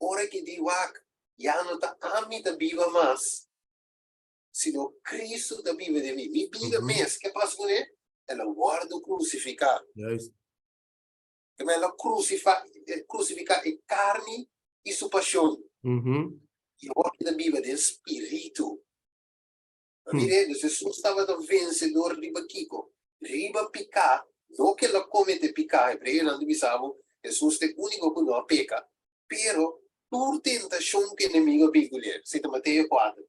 Ora que di wak, ya no ta ami ta viva más, sino Cristo ta vive de mí. Mi vida mes, ¿qué pasa con él? Él lo guardo crucificado. Juist. Que me lo crucifica en carne y su pasión. Y ahora ta vive de espíritu. Mire, Jesús estaba de vencedor riba Kiko. Riba picar, no que lo come de picar, hebreo no divisamos, Jesús é o único que não peca. Pero, por tentação que o inimigo pegulher, cita Mateus 4,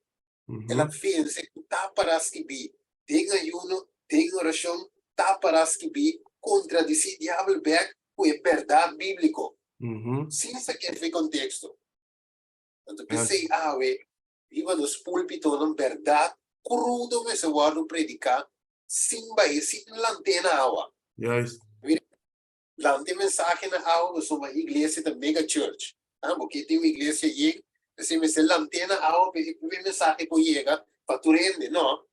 ela fez que taparás que bi, tem ayuno, tem oração, taparás que bi, contra esse diabo back, com a verdade bíblica. Sim, isso aqui é o contexto. Então, pensei, viva nos púlpitos, na verdade, crudo, mas eu vou predicar, sim, vai, sim, lantena água. Juist. Lante mensagem na água sobre a igreja da mega church. Porque tem uma igreja aí, assim, mas a lantena água, o mensagem que chega, para tu rende, não?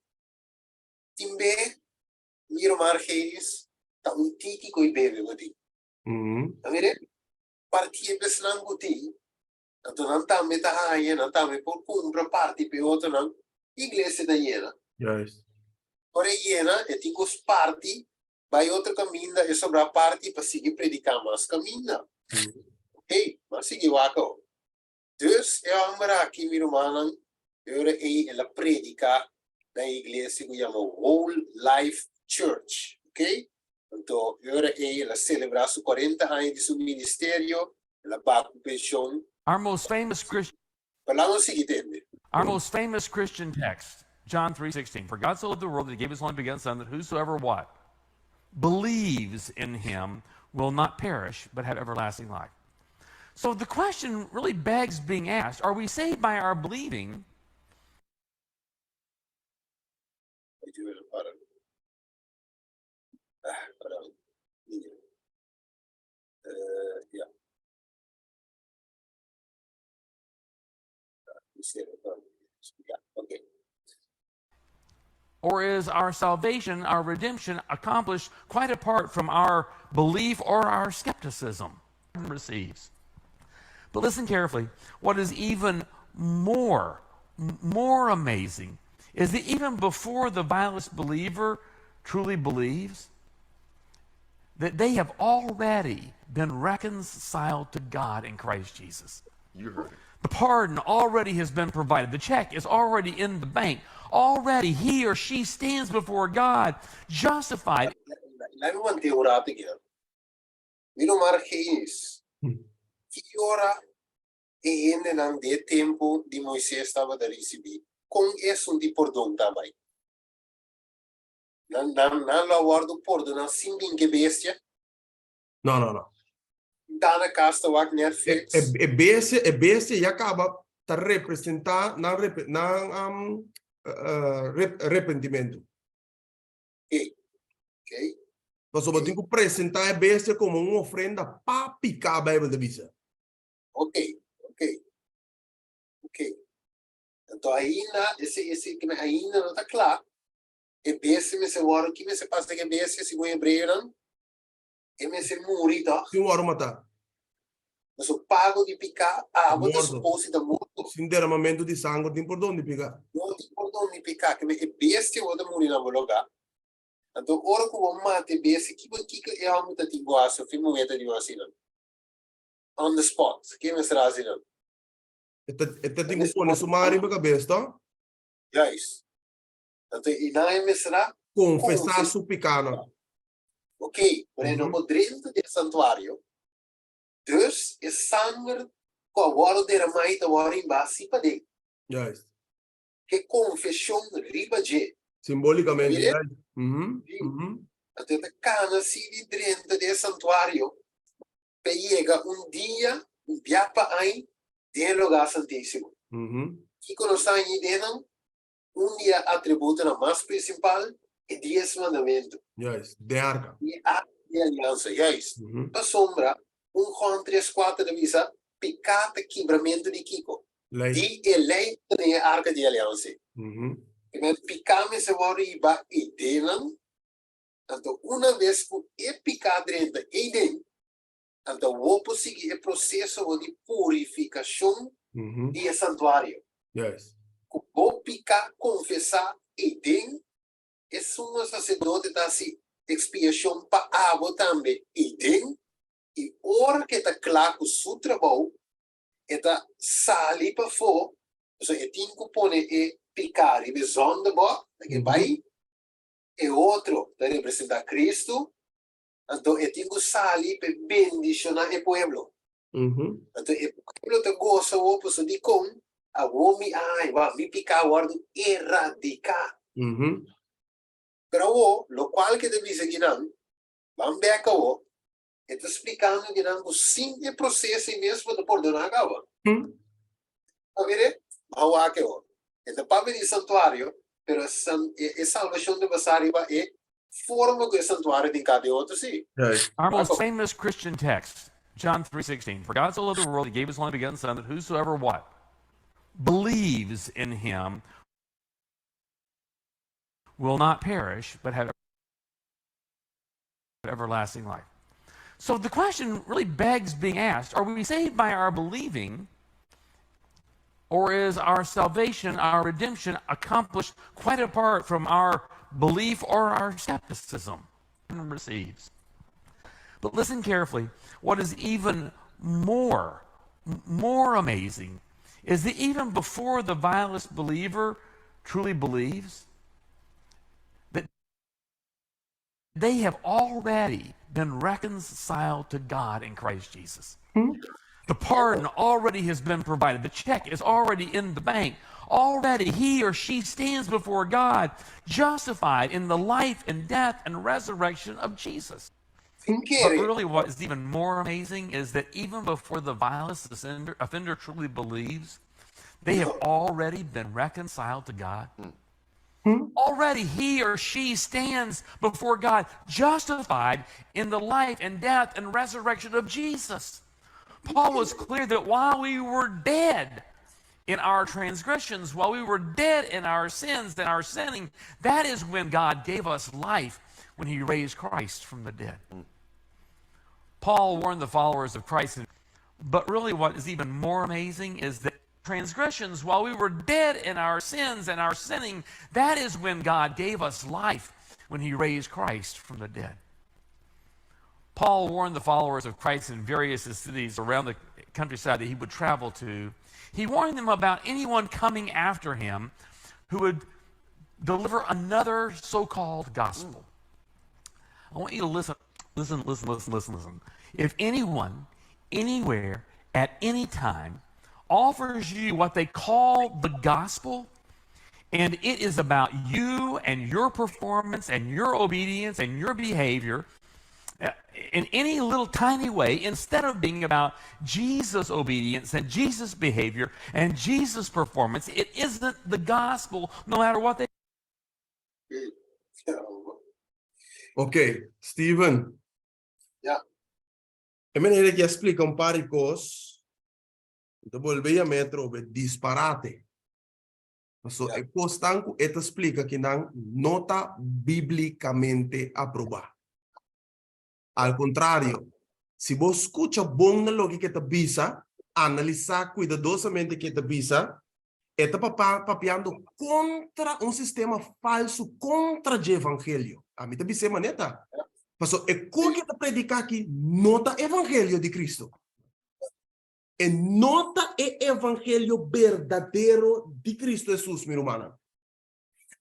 Timbe, miro margens, tá tiki que bebe, goti. Tá vendo? Partia besnan goti. Então, não tá meta aí, não tá me por compra parte, pe outro não. Igreja da hiena. Juist. Ora hiena, e tem os parte, vai outro caminho, e sobra a parte, para seguir predicar mais caminho. Ok? Mas seguir o acao. Dus, eu ambra aqui, meu irmão, ela predica na igreja que chama Whole Life Church. Ok? Então, ela celebra os 40 anos de seu ministério, ela bate com pensão. Our most famous Christian text, John 3:16. For God so loved the world that he gave his only begotten Son, that whosoever what? Believes in him will not perish, but have everlasting life. So the question really begs being asked, are we saved by our believing? Okay. Or is our salvation, our redemption, accomplished quite apart from our belief or our skepticism? Receives. But listen carefully. What is even more amazing is that even before the vilest believer truly believes, that they have already been reconciled to God in Christ Jesus. You heard it. The pardon already has been provided. The check is already in the bank. Already he or she stands before God justified. Let me want to orar again. Miro margens. Que ora e ainda não de tempo de Moisés estava a receber. Com isso de perdão também. Não guardo perdão, não sim que bestia. No. Dana casta wak Netflix. E bestia e acaba a representar arrependimento. Ok. Nós só temos que apresentar a bestia como uma ofrenda para picar a Bíblia de visa. Ok. Então ainda, esse que ainda não está claro. E bestia, mas agora o que se passa que bestia, se vai hebreu, e me se morre, tá? Sim, o matar. Mas o pago de picar, água da Morto. suposta da morto. Sim, derramamento de sangue tem por onde picar. Não tem por onde picar, que é bestia ou da morrer na lugar. Então, ora que o mate bestia, que é a muita tinguaça, o filme é de assim, on the spot, que me será assim, não? Este tem que pôr sumário para a cabeça, Já isso. Então, e não me será? confessar sua picada. Ok, mas não o dentro do santuário. Dus, é sangue com a hora derramada, a hora embaixo para dentro. Yes. Que confissão riba de. Simbolicamente. Yes. Até a cana se de dentro do santuário. Pega dia, biapa aí, de lugar santíssimo. Que quando está aí dentro, dia atributo na mais principal e 10 mandamentos. Yes. De arca. E a aliança, yes. A sombra, Juan 3:4 da visa, pecado quebramento de Kiko. Lei. E lei tem a arca de aliança. E me picame se voriba e dentro. Então, uma vez que é picado dentro e dentro, então vou seguir o processo de purificação do santuário. Yes. Vou picar, confessar e dentro, é um sacerdote da expiação para a água também e dentro. E hora que está claro que o seu trabalho está sair para fora, então é tem que pôr e picar e bezonda boa, que vai, e outro, para representar Cristo, Anto etigo sali pe bendiciona e pueblo. Mhm. Anto e pueblo te goza wo puso di con a wo mi ai wa mi pica guardo eradica. Mhm. Pero wo lo qual che devi seguiran bambeca wo e te explicando que não simple processo mesmo de perdonar agora. Mhm. A ver, hawa que o. E de papo de santuário, pero é salvação de basariba é forma que o santuário tem cada outro sim. Right. Our most famous Christian text, John 3:16. For God so loved the world, he gave his only begotten Son, that whosoever what? Believes in him will not perish, but have everlasting life. So the question really begs being asked, are we saved by our believing, or is our salvation, our redemption, accomplished quite apart from our belief or our skepticism? Receives. But listen carefully. What is even more amazing is that even before the vilest believer truly believes, that they have already been reconciled to God in Christ Jesus. The pardon already has been provided. The check is already in the bank. Already he or she stands before God justified in the life and death and resurrection of Jesus. But really what is even more amazing is that even before the vilest offender truly believes, they have already been reconciled to God. Already he or she stands before God justified in the life and death and resurrection of Jesus. Paul was clear that while we were dead in our transgressions, while we were dead in our sins and our sinning, that is when God gave us life, when he raised Christ from the dead. Paul warned the followers of Christ, but really what is even more amazing is that transgressions, while we were dead in our sins and our sinning, that is when God gave us life, when he raised Christ from the dead. Paul warned the followers of Christ in various cities around the countryside that he would travel to. He warned them about anyone coming after him who would deliver another so-called gospel. I want you to listen. If anyone, anywhere, at any time, offers you what they call the gospel, and it is about you and your performance and your obedience and your behavior, in any little tiny way, instead of being about Jesus' obedience and Jesus' behavior and Jesus' performance, it isn't the gospel, no matter what they. Ok, Steven. Ja. Eu meneer que explica par de coisas. Então, volvei a metro over disparate. So, Ja. é constante e te explica que não nota biblicamente aprobada. Al contrário, se você escuta bom na lógica que te visa, analisar cuidadosamente que te visa, está papiando contra um sistema falso, contra o evangelho. A mim também se maneta. Mas é como que te predicar aqui, nota evangelho de Cristo. E nota o evangelho verdadeiro de Cristo Jesus, meu irmão.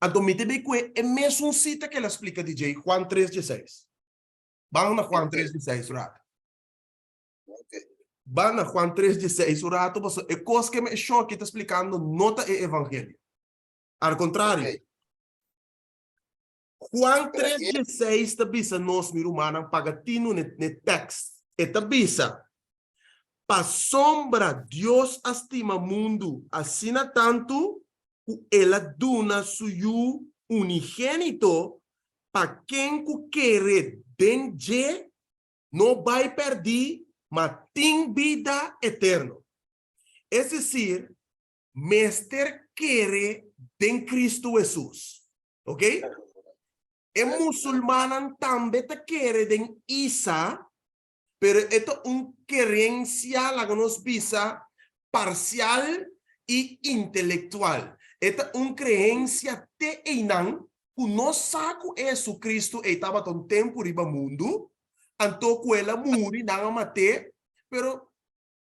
Então, me também que é mesmo cita que ela explica de Juan 3:16. Vamos na Juan 3:16, rato. Vamos na Juan 3:16, rato, mas é coisa que me choque está explicando, nota o evangelho. Ao contrário, Juan 3:16 te bisa nós, meu irmão, pagatino no texto. E te bisa, pa sombra Deus estima mundo, assim tanto, ela duna suyo unigênito, pa quem quer denje, não vai perder, mas tem vida eterna. É decir, mestre quer den Cristo Jesus. Ok? E muçulmano também te quer den Isa, pero esto es creencia, la que nos visa, parcial y intelectual. Esta es creencia te einan, que no saco Jesucristo estaba tan tempo riba mundo, anto quella muri nanga mate, pero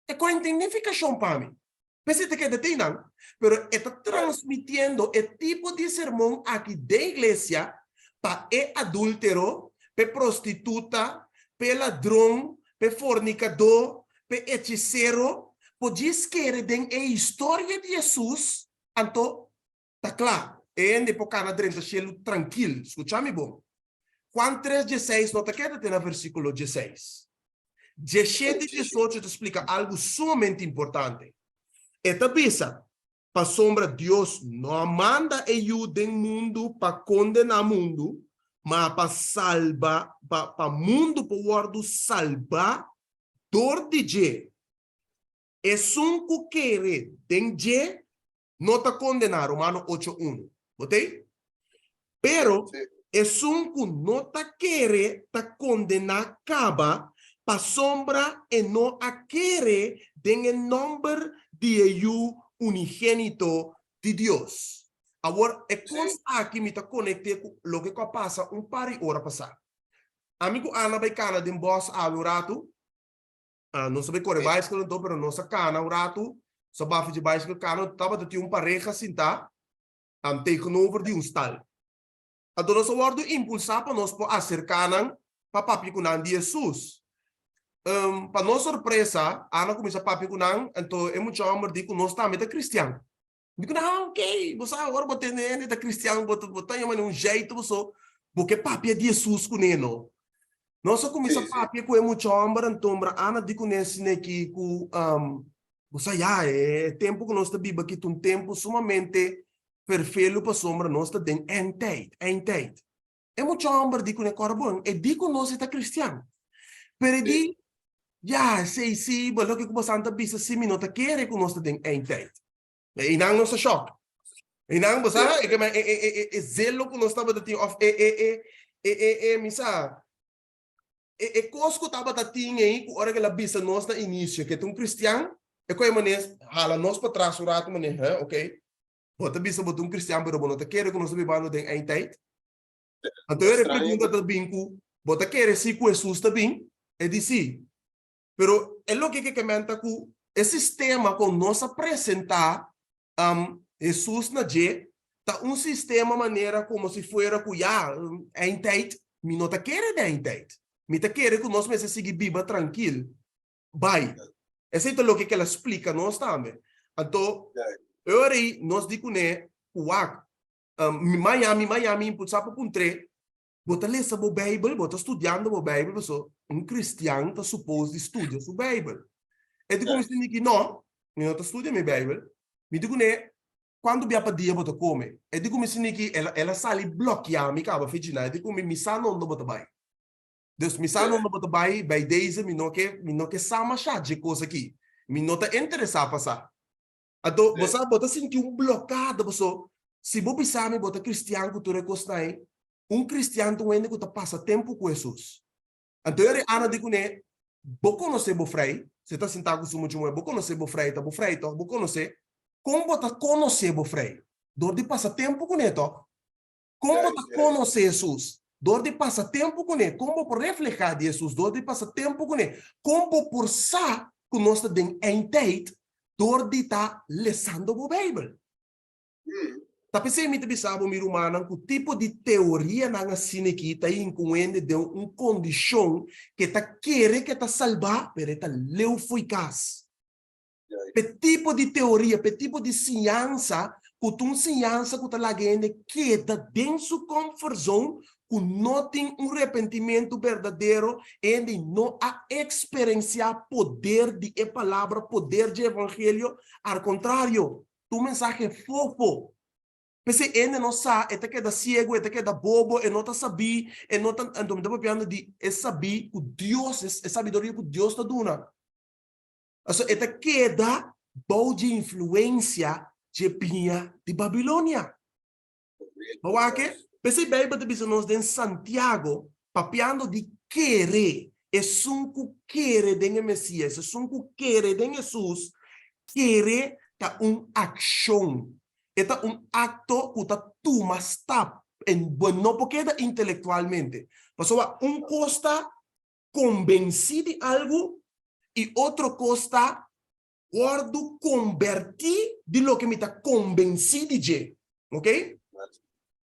é com identificação para mim. Pensei que é teinan, pero está transmitiendo el tipo de sermão aqui da igreja para el adúltero, pe prostituta, pe ladrão, pe fornicador, pe hechicero, podias querer den a história de Jesus, então, tá claro, de por cana dentro cielo tranquilo, escucha-me bom. Juan 3:16, nota que tem no versículo 16. 17 e 18 te explica algo sumamente importante. Esta bisa, para sombra Deus não manda ajuda no mundo para condenar o mundo, mas para salvar, para o mundo para o salvar dor de je. É um que quer den je, não está condenar, Romano 8:1. ¿Ok? Pero é um que não está quer ta condenar acaba para sombra e não a querer den el nombre de eu unigênito de Deus. Agora, é consta aqui me está conectado com o que passa par de horas passar. Amigo Ana vai cana de boss a um rato, não sabe correr bicycle então, pero não sa cana um rato, só bafe de bicycle cana, tava de pareja sinta, tegenover de stal. Então nós vamos impulsar para nós acercar para papi kunan de Jesus. Para nossa surpresa, Ana começa a papi kunan, então é muito amor de que nós também é cristiano. Digo, não, ok, você agora botar nele é cristiano, botar em jeito, porque papi é de Jesus com ele. Nós começa a papi com muito amor, então Ana digo nesse aqui com você já é tempo que nós está vivo aqui, um tempo sumamente perfeito para sombra nós está den entende. É muito amor digo ne corbon, e digo nós está cristiano. Pero di ja, sei, mas o que você anda bisa se minuta quer que nós está den entende. E não nos choque. E não você é zelo que nós estava de of misa cosco estava da tinha aí com hora que ela bisa nós na início que um cristiano é como maneira hala nós para trás o rato maneira, ok? Bota bisa bota cristiano pero não te quer que nós vivamos den entende. Então eu pergunta da binku, bota quer se com Jesus também? É disse. Pero é lo que comenta com esse sistema com nós apresentar Jesus na je, tá sistema maneira como se fuera cuya entende, me não tá querer de entende. Me tá querer que nós mesmo seguir viva tranquilo. Vai. Esse é o que ela explica nós também. Então, agora nós digo né, uak, Miami, impulsar para um tre, bota ler a Bíblia, bota estudando a Bíblia, um cristiano está suposto estudar a Bíblia. E digo me que não está estudando a Bíblia. Me digo né, quando via para dia bota come. E digo me que ela sale bloquear me acaba fedina. E digo me sa não bota vai. Deus me sa não bota vai, by days me não que sama chá de coisa aqui. Me não tá interessado passar. Então, você bota sentir bloqueado, se você pensar me bota cristiano que tu recostai, cristiano tu ainda que tu passa tempo com Jesus. Então, eu ana digo né, vou conhecer o frei, você está sentado com o sumo de moeda, vou conhecer o frei, tá o frei, tá, vou conhecer. Como você conhecer o frei? Dor de passar tempo com ele, tá? Como você conhecer Jesus? Dor de passar tempo com ele. Como por refletir de Jesus? Dor de passar tempo com ele. Como por sa que nós temos entende, dor de estar lendo a Bíblia. Tapi saya minta bisa mi rumah que tipo de teoria na sini aqui tá incluindo de condição que tá querer que tá salvar, pero tá leu eficaz. Pe tipo de teoria, pe tipo de ciência, que ciência que tá lá gente que tá dentro sua comfort zone, que não tem arrependimento verdadeiro e não a experienciar poder de palavra, poder de evangelho, ao contrário, tu mensagem fofo. Porque ele não sabe, ele queda cego, ele queda bobo, ele não sabe, ele não está piano de saber que Deus, é sabedoria que Deus está dando. Então, ele queda boa de influência de pinha de Babilônia. Mas que? Porque a Bíblia diz nos em Santiago, papiando de querer, é que querer de Messias, é que querer de Jesus, querer tá ação. É acto que tu mas está não porque é intelectualmente. Mas costa convencido de algo e outro costa guardo convertir de lo que me está convencido de. Ok?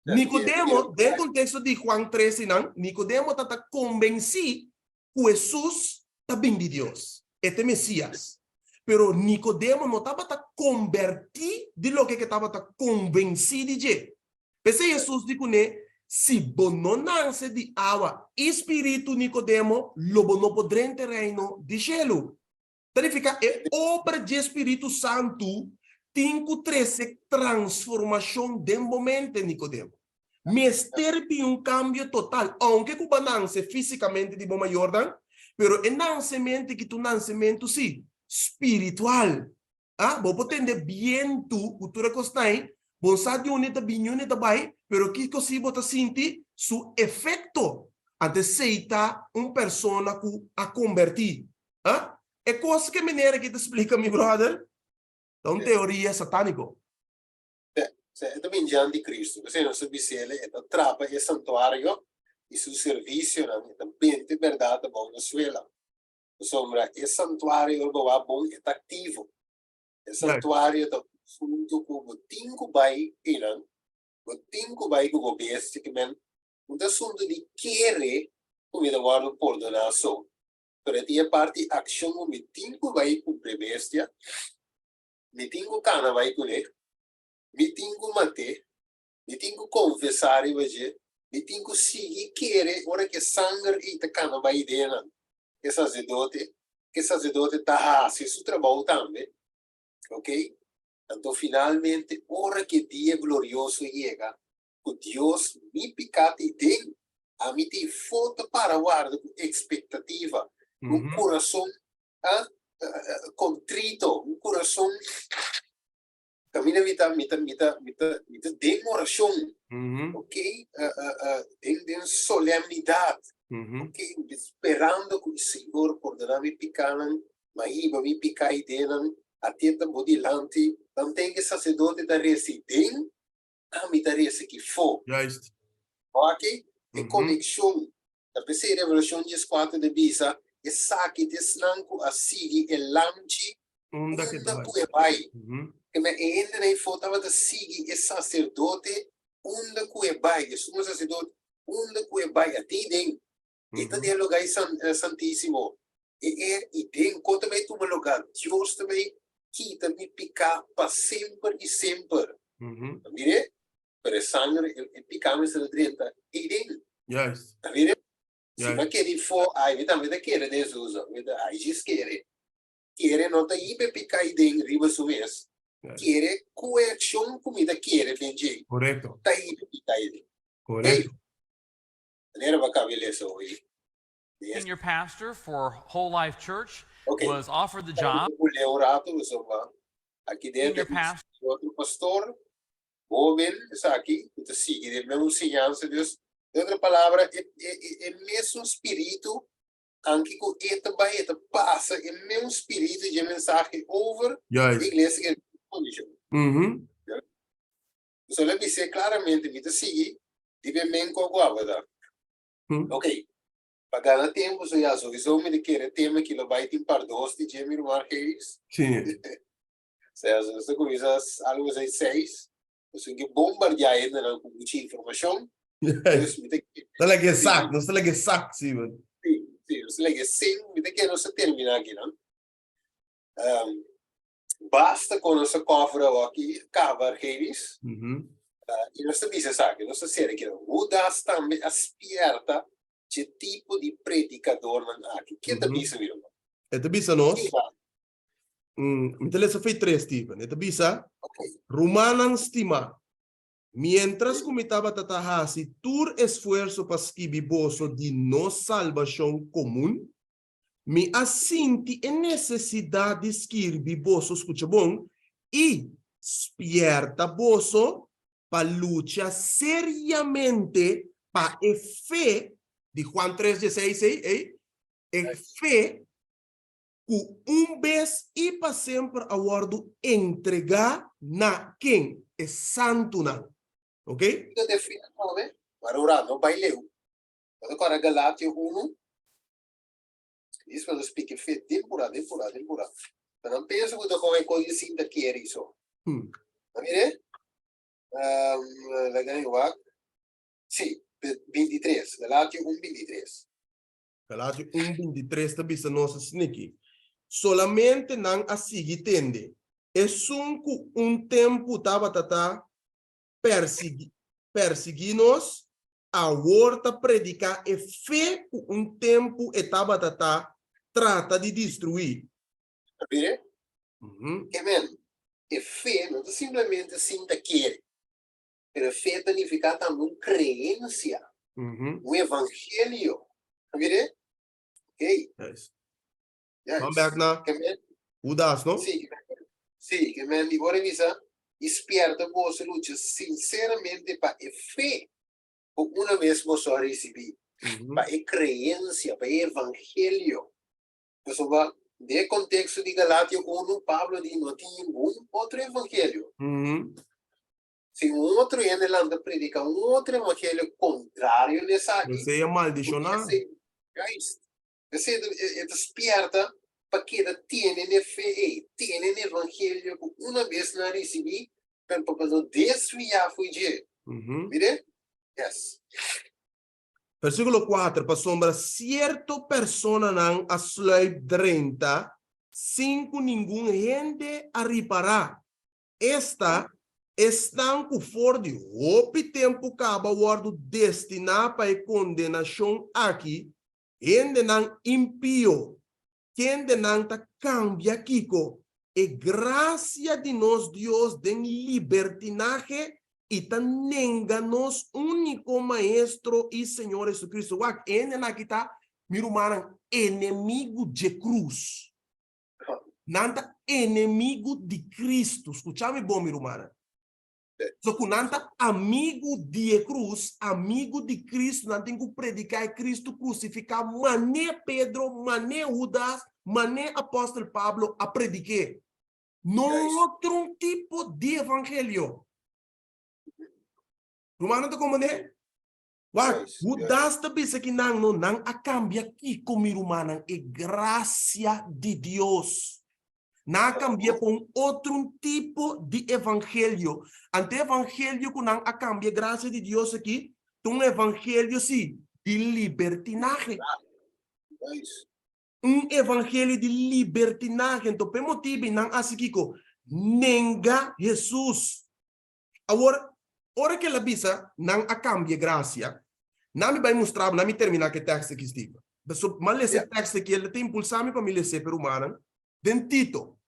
Nicodemo, dentro do contexto de Juan 13, Nicodemo está convencido que Jesus está bem de Deus, este Messias. Pero Nicodemo não estava convertido de lo que estava convencido de. Pensei Jesus diz que se não nasce de água, espírito Nicodemo, lobo não poderá entrar no reino de cielo. Significa é obra de Espírito Santo tem que trazer transformação de momento, Nicodemo. Mestre cambio total, aunque tu nasce fisicamente de Boma Jordan, pero é nascimento que tu nascimento sim, espiritual. Ah, vou poder bem tu, cultura costai, bom sabe unita bem unita bai, pero que così bota sentir su efeito ante aceita persona que a convertir. Ah? É coisa que maneira que te explica, meu brother. Então, teoria satânico. Também de anticristo, você não sabe se ele trapa e santuário e seu serviço também de verdade bom na suela. Sombra, esse santuário é bom e ativo. Esse santuário é junto com o tinco bai ilan, o tinco bai com o besta que men, um assunto de querer comida guarda por donação. Pero tinha parte ação o me tinco bai com bestia, me tinco cana bai com ele. Mi tengo mate, mi tengo confessare hoje, mi tengo seguir querer, ora que sangue e te cana vai dentro, que sacerdote tá se seu trabalho também, ok? Então finalmente, ora que dia glorioso chega, o Deus me picate tem, a mim tem foto para guardar com expectativa, um coração contrito, um coração Camina mita demoração, ok? Tem solemnidade, ok? Esperando que o Senhor ordenar-me picar, mas me picar e dentro, atenta bodilante, não tem que sacerdote da residência, a me da residência que for, ok? Tem conexão. A pessoa Revelação 14 de Bisa, é saque desnanco a seguir e lanche, onda que vai. Que me ainda nem faltava de seguir esse sacerdote, onde que é baia, sumo sacerdote, onde que é baia, até dentro. E também lugar santíssimo. E dentro, quando também tu lugar, Deus também quita me picar para sempre e sempre. Mire, para sangue, picamos de 30 e dentro. Mire, se não querer for, aí também não quer Jesus, aí diz querer. Querer não tá aí para picar e dentro, riba sumes. Quiere coerción comida quiere vender. Correcto. Tá aí, tá aí. Correcto. Era bacana isso hoje. Senior pastor for Whole Life Church was offered the job. Aqui dentro outro pastor, jovem, está aqui, está seguindo a mesma ensinança de Deus. De outra palavra, é mesmo espírito, anche com esta baeta passa, é mesmo espírito de mensagem over a igreja. So let me say claramente, me seguir, deve men com guarda. Ok. Pagando tempo, so já sowieso me querer tema que lo vai ter par dos de Jamie Marquez. Sim. Se coisas algo assim 6, so que bombardear ainda na com muita informação. Não é que saco, não é que saco, sim, mano. Sim, se lhe sim, me que não se terminar aqui, não? Basta com nossa cofre aqui, cavar eles, e nós também sabe, nós sabemos que mudas também aspierta de tipo de predicador aqui. Que também isso mesmo. É também isso nós. Então essa foi 3 tipos. É também isso. Romanos estima. Mientras como estava tatahasi tur esfuerzo para escrever boso de nossa salvação comum, me assinti a necessidade de escrever boso, escuta bom, e spierta boso para lutar seriamente para a fé de Juan 3:16, a fé que vez e para sempre a guardo entregar na quem é santo na. Ok? Eu defino nome, para orar, não vai ler. Agora Galátia 1. Isso quando explica fé, temporada. Mas não penso que eu é coisa assim da que é isso. Não é? Legal, Sim, 23. Galátia 1:23. Galátios 1:23 bisa nossa sneaky. Solamente não a seguir tende. É sunco tempo tava tata perseguir-nos, a horta predicar e fé tempo etava tata trata de destruir. Capire? Uhum. Amen. E fé não é simplesmente sinta querer. Mas fé significa também crença. Uhum. O evangelho. Capire? Ok. Yes. Yes. Vamos back na Amen. Judas, não? Sim. Sim, amen. E agora visa, esperta você luta sinceramente para a fé. Por uma vez você receber. Uhum. Para a crença, para o evangelho. Pessoal, de contexto de Galátia 1, Pablo diz, não tinha um outro evangelho. Uhum. Se um outro anda predica um outro evangelho contrário nessa aqui, Você é maldicionado. você é despierta para que ela tenha fé, tenha evangelho, uma vez na receber, para não desviar fugir. Uhum. Mire? Yes. Versículo 4, para sombra, cierto persona não a sluip 30, 5 ninguém gente a reparar. Esta estão com for de hope tempo acaba o ordo destinado para a condenação aqui, gente não impio, quem de não ta cambia kiko, e graça de nós Deus den libertinaje e tenga nos único maestro e Senhor Jesucristo. Wak ene na kita mirumaran inimigo de cruz. Nanta inimigo de Cristo. Escutame bom mirumaran. So kunanta amigo de cruz, amigo de Cristo, não tem que predicar Cristo crucificado, mané Pedro, mané Judas, mané apóstolo Pablo a predicar. Não outro tipo de evangelho. Romano te comande? What? Judas te bisa que não a cambia aqui como romano é graça de Deus. Não cambia com outro tipo de evangelho. Ante evangelho que não a cambia graça de Deus aqui, um evangelho sim de libertinagem. Evangelho de libertinagem. Então, por motivo não assim que nega Jesus. Agora, hora que ela bisa não a cambia graça, não me vai mostrar, não me terminar que texto aqui estive. Mas esse texto aqui ele tem impulsado para me ler para o humano. Den Tito.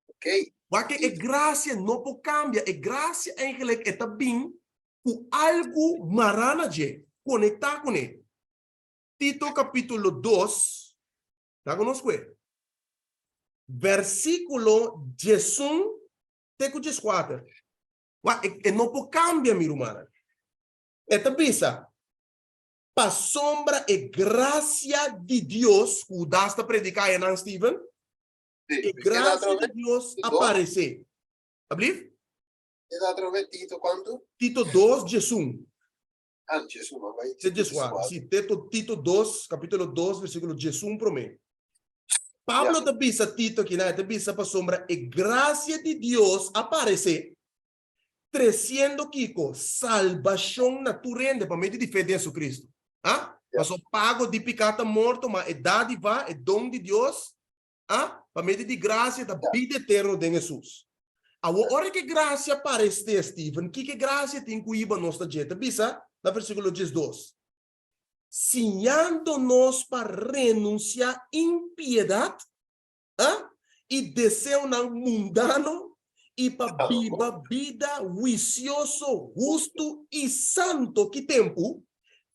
Ok. Porque a graça não pode cambiar. A graça eigenlijk é também com algo marana de conectar com ele. Tito capítulo 2, está conosco? Versículo 11 até 14. Não pode cambiar, meu irmão. É também para sombra e graça de Deus, o dasta predicar em Steven, e graça de Deus aparecer. Abrir? Tito quanto? Tito 2, Jesus. Ah, Jesus, vai. Sim, Tito 2, capítulo 2, versículo 11 para mim. Pablo te bisa Tito que te bisa para sombra e graça de Deus aparecer, trazendo Kiko salvação naturenda para meio de fé em Jesus Cristo. Ah? Mas o pago de pecado morto, mas é dádiva, é dom de Deus, ah? Para meio de graça da vida eterna de Jesus. A hora que graça aparece, Stephen, que graça tem que ir para nossa dieta? Bisa, no versículo 12. Sinhando-nos para renunciar à impiedade, e desejo mundano, e para viver vida vicioso, justo e santo que tempo,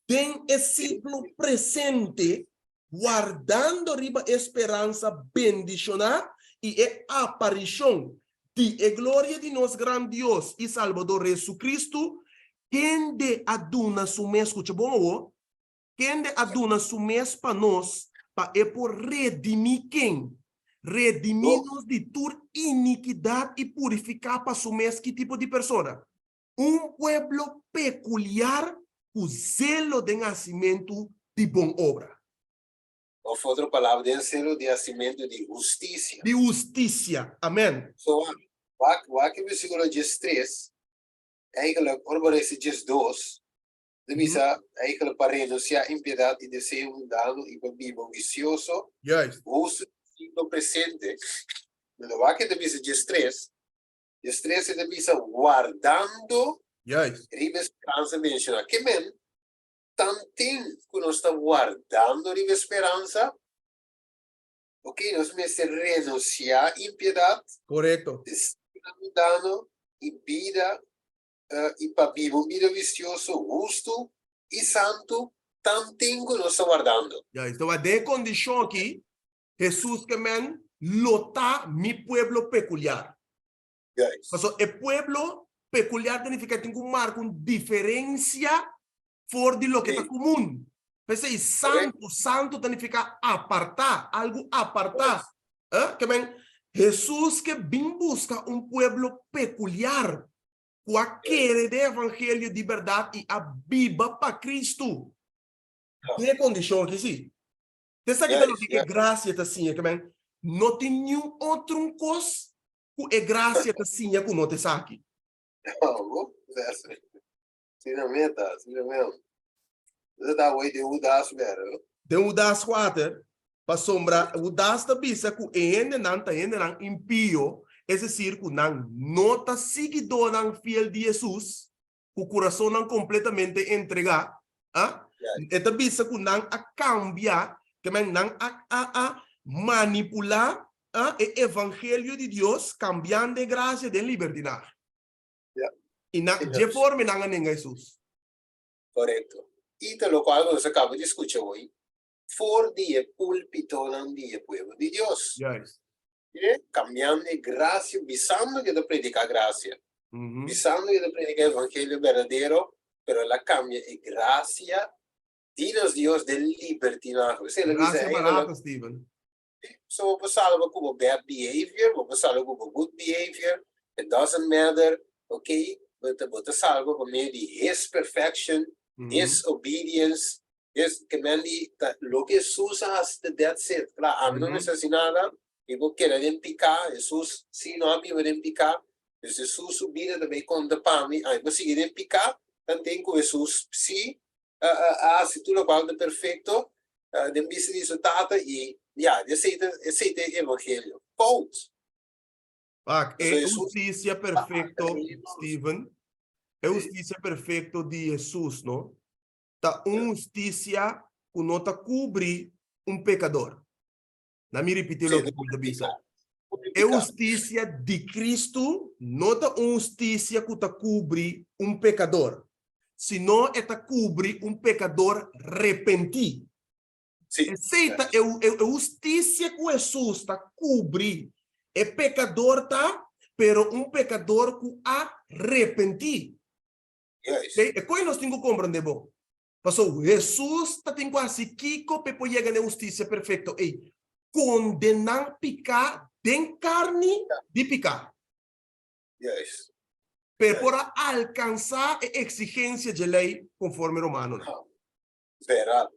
tem esse ciclo presente, guardando riba esperança bendicionar e a aparição de a glória de nosso grande Deus e Salvador Jesus Cristo, quem de aduna su mês, escuta bom, quem de aduna su mês para nós, para por redimir quem? Redimir-nos de toda iniquidade e purificar para su mês que tipo de pessoa? Pueblo peculiar, o zelo de nascimento de boa obra. Ou outra palavra, de zelo de nascimento de justiça. De justiça, amém. So, o versículo 13, eigenlijk, orbarese 12, Devisa eigenlijk para renunciar impiedad y deseo mundano y por vivo vicioso, Juist. uso do presente. Lo va que devisa de estresse é devisa guardando Juist. riba esperança mencionar. Que men, tanto que nós estamos guardando riba esperança, ok, nós precisamos renunciar impiedad, Correcto. deseo mundano y vida e para vivo vida vicioso, justo e santo, tanto que nós estamos guardando. Juist. Então, a de condição aqui, Jesus que men lota mi pueblo peculiar. Guys. Então, o pueblo peculiar significa que tem que marcar uma diferença fora de lo que está Sim. comum. Pensei, santo, santo significa apartar, algo apartar. Que men, Jesus que vem busca um pueblo peculiar, que quer de evangelho de verdade e a viva para Cristo. De condição aqui, sim. Você sabe que graça está assim, que men, não tem nenhum outro coisa que é graça está assim, que não te sabe. Não, sinceramente, você dá o de udas, velho. De udas 4, para sombra, udas da bisa que ainda não impio, é decir, que não está seguidor não fiel de Jesus, que o coração não completamente entregar, esta bisa que não a cambiar, que não a manipular o evangelho de Deus, cambiando de graça de libertad. E de forma não há ninguém Jesus. Correto. E pelo qual você acaba de escutar hoje, for dia púlpito não dia povo de Deus. Yes. Cambiando de graça, visando que de predicar graça, visando que de predicar evangelho verdadeiro, pero ela cambia de graça, dinos Deus de libertinaje. Graça barata, Steven. So, we salva como bad behavior, we salva como good behavior, it doesn't matter, okay? But salva por meio de his perfection, his obedience, his commanding, lo que Jesus has, that's it. Claro, a mí no necesita nada, e vou querer picar, Jesus, se não me vai picar, Jesus subir também conta para mim, aí vou seguir picar, então tem que Jesus, se tudo qual é perfeito, de vista de resultado e aceita o evangelho. Ponto. É justiça perfeita, Steven. É justiça perfeita de Jesus, não? Tá justiça que não tá cobrir pecador. Na me repetir o que eu disse. É justiça de Cristo, não tá justiça que tá cobrir pecador. Senão é tá cobrir pecador repentido. Aceita é justiça que Jesus está cobrir. É pecador, tá? Pero pecador que arrepenti. É coisa nós temos que compreender, bom. Passou, Jesus está tendo assim, Kiko, pepo chega na justiça perfeita. Ei, condenar picar, den carne de picar. Yes. Para alcançar a exigência de lei conforme romano. Verdade.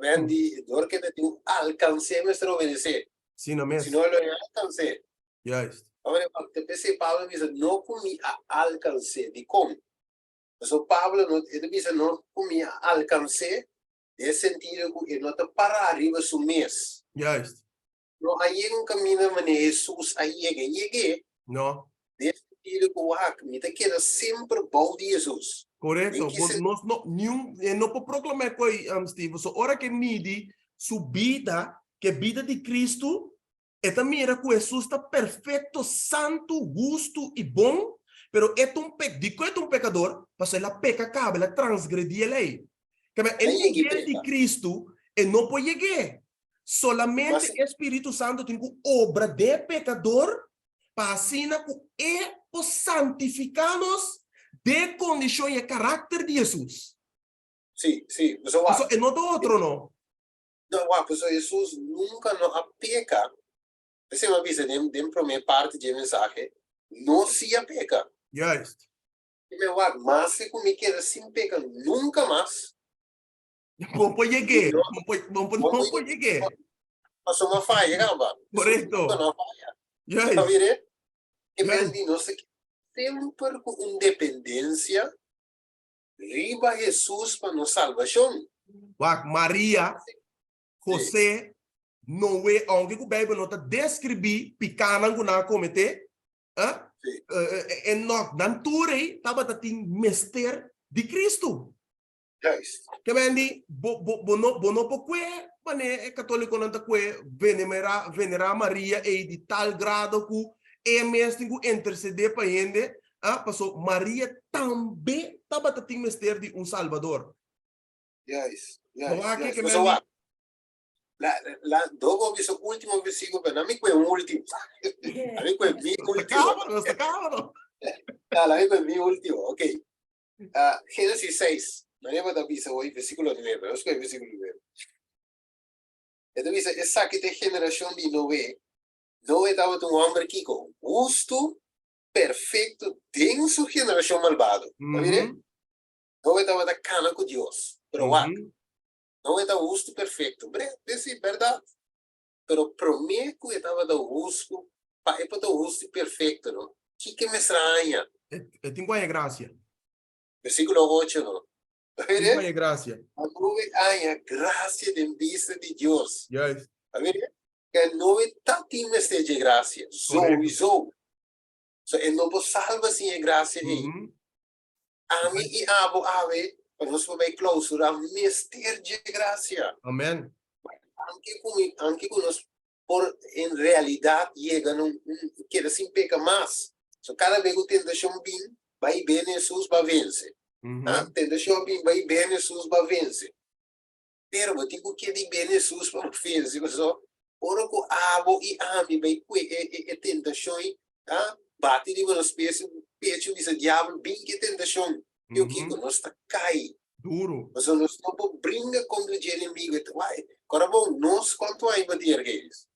Men die door que tu alcance nuestro obedecer. Sim, não mesmo? Si no lo alcance. Yes. Ahora, te pensé, Pablo dice, no comi alcance de como. Então, Pablo dice, no comi alcance, de sentido que não está para arriba su mês. Yes. No hay un camino donde Jesús llegue. No. De sentido que me te queda sempre bom de Jesus. Correto. Nós não pode proclamar com Steve. So, hora que mide sua vida, que a vida de Cristo, é também era que Jesus está perfeito, santo, justo e bom, pero é um pecador, mas ela peca, cabe, ela transgredir a lei. O nível de Cristo, ele não pode chegar. Solamente o Espírito Santo tem que obra de pecador, para assim que é o santificar-nos de condição e caráter de Jesus. Sim. Isso é não do outro, não. Não, Jesus nunca não peca. Você me avisa, de primeira parte de mensagem, não se peca. Yes. Mas se comigo quer sem peca, nunca mais. Não pode chegar. Não pode chegar. Mas uma falha, gamba. Correto. Não falha. Yes. Tá vendo? E mesmo não se sempre com independência riba Jesus para nos salvação. Wak Maria, José, não é onde o Bíblia nota descrever picana que na comete, e não nanture tava tem mister de Cristo. Yes. Que vendi bono poque, mas é católico não tá que venera Maria e de tal grado que é mesmo que interceder para ele, passou Maria também tava tem mister de Salvador. Yes. Não há que Mas dogo viso último versículo, pero a mí fue un último. A mí fue mi último. Está cabrón. A mí fue mi último. Ok. Génesis 6. María va a decir hoy versículo 9. Vamos con el versículo 9. Entonces dice, esa que de generación de Noé, Noé estaba un hombre que con justo, perfecto, en su generación malvado. Noé estaba de cana con Dios. Pero não é da justo perfeito, é verdade. Pero prometo que estava da justo, para da justo perfeito, não? Que me estranha. Tem qual é a graça? Versículo 8, não? Tem qual é a graça? A graça de vista de Deus. Yes. A ver? Que não é tanto mestre de graça, sowieso. So, não pode salvar sem a graça aí. A mim e ave, para nós poder clausurar mestre de graça. Amém. Aunque nós por em realidade chega não quer assim peca mais. So cada vez que tentação bem, vai bem Jesus vai vencer. Tentação bem, vai bem Jesus vai vencer. Pero eu digo que de bem Jesus vai vencer, só ora com abo e ami vai que tentação, bate de uma espécie pecho de diabo bem que tentação. Eu que nós está cai. Duro. Mas nós não podemos brincar com o inimigo. Agora, bom, nós quanto aí bater eles?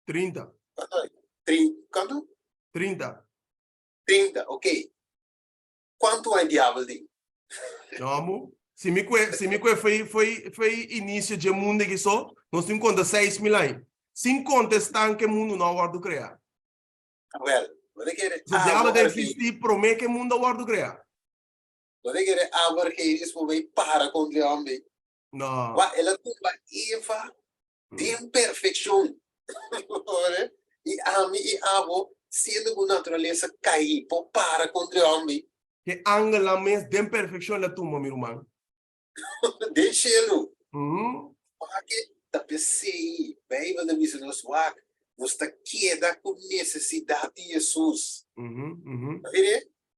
30. Quanto? 30. 30, ok. Quanto é diabo de? Não, se me foi início de mundo que só, nós temos conta 6 mil anos. Sem conta estão que o mundo não vai criar. Well, você quer o diabo deve existir, promete que o mundo vai criar. Você quer abrir que eles vão para contra o homem? Não. Ela tumba Eva de imperfeição. E a mim e abo sendo com natureza cair para contra o homem. Que ângulo mesmo de imperfeição ela tumba, meu irmão. Deixa-lo. Porque da PCI, bem, mas nós nós está queda com necessidade de Jesus.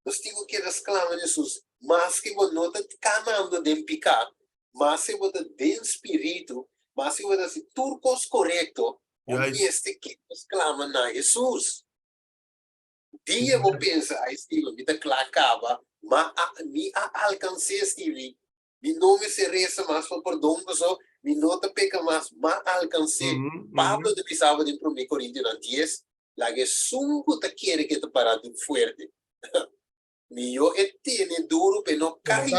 Nós temos que exclamar Jesus. Mas que você não está caminhando de picar, mas que você de espírito, mas que você turcos correto, este que exclama na Jesus. Dia vou pensar, Steve, me acaba, mas me alcancei, Steve. Me não me se reza mais por perdão, me não te peca mais, mas alcancei. Pablo de pensava de 1 Coríntios 10, lá que sungo te quer que te parar de forte. Mio e tiene duro pe no cai.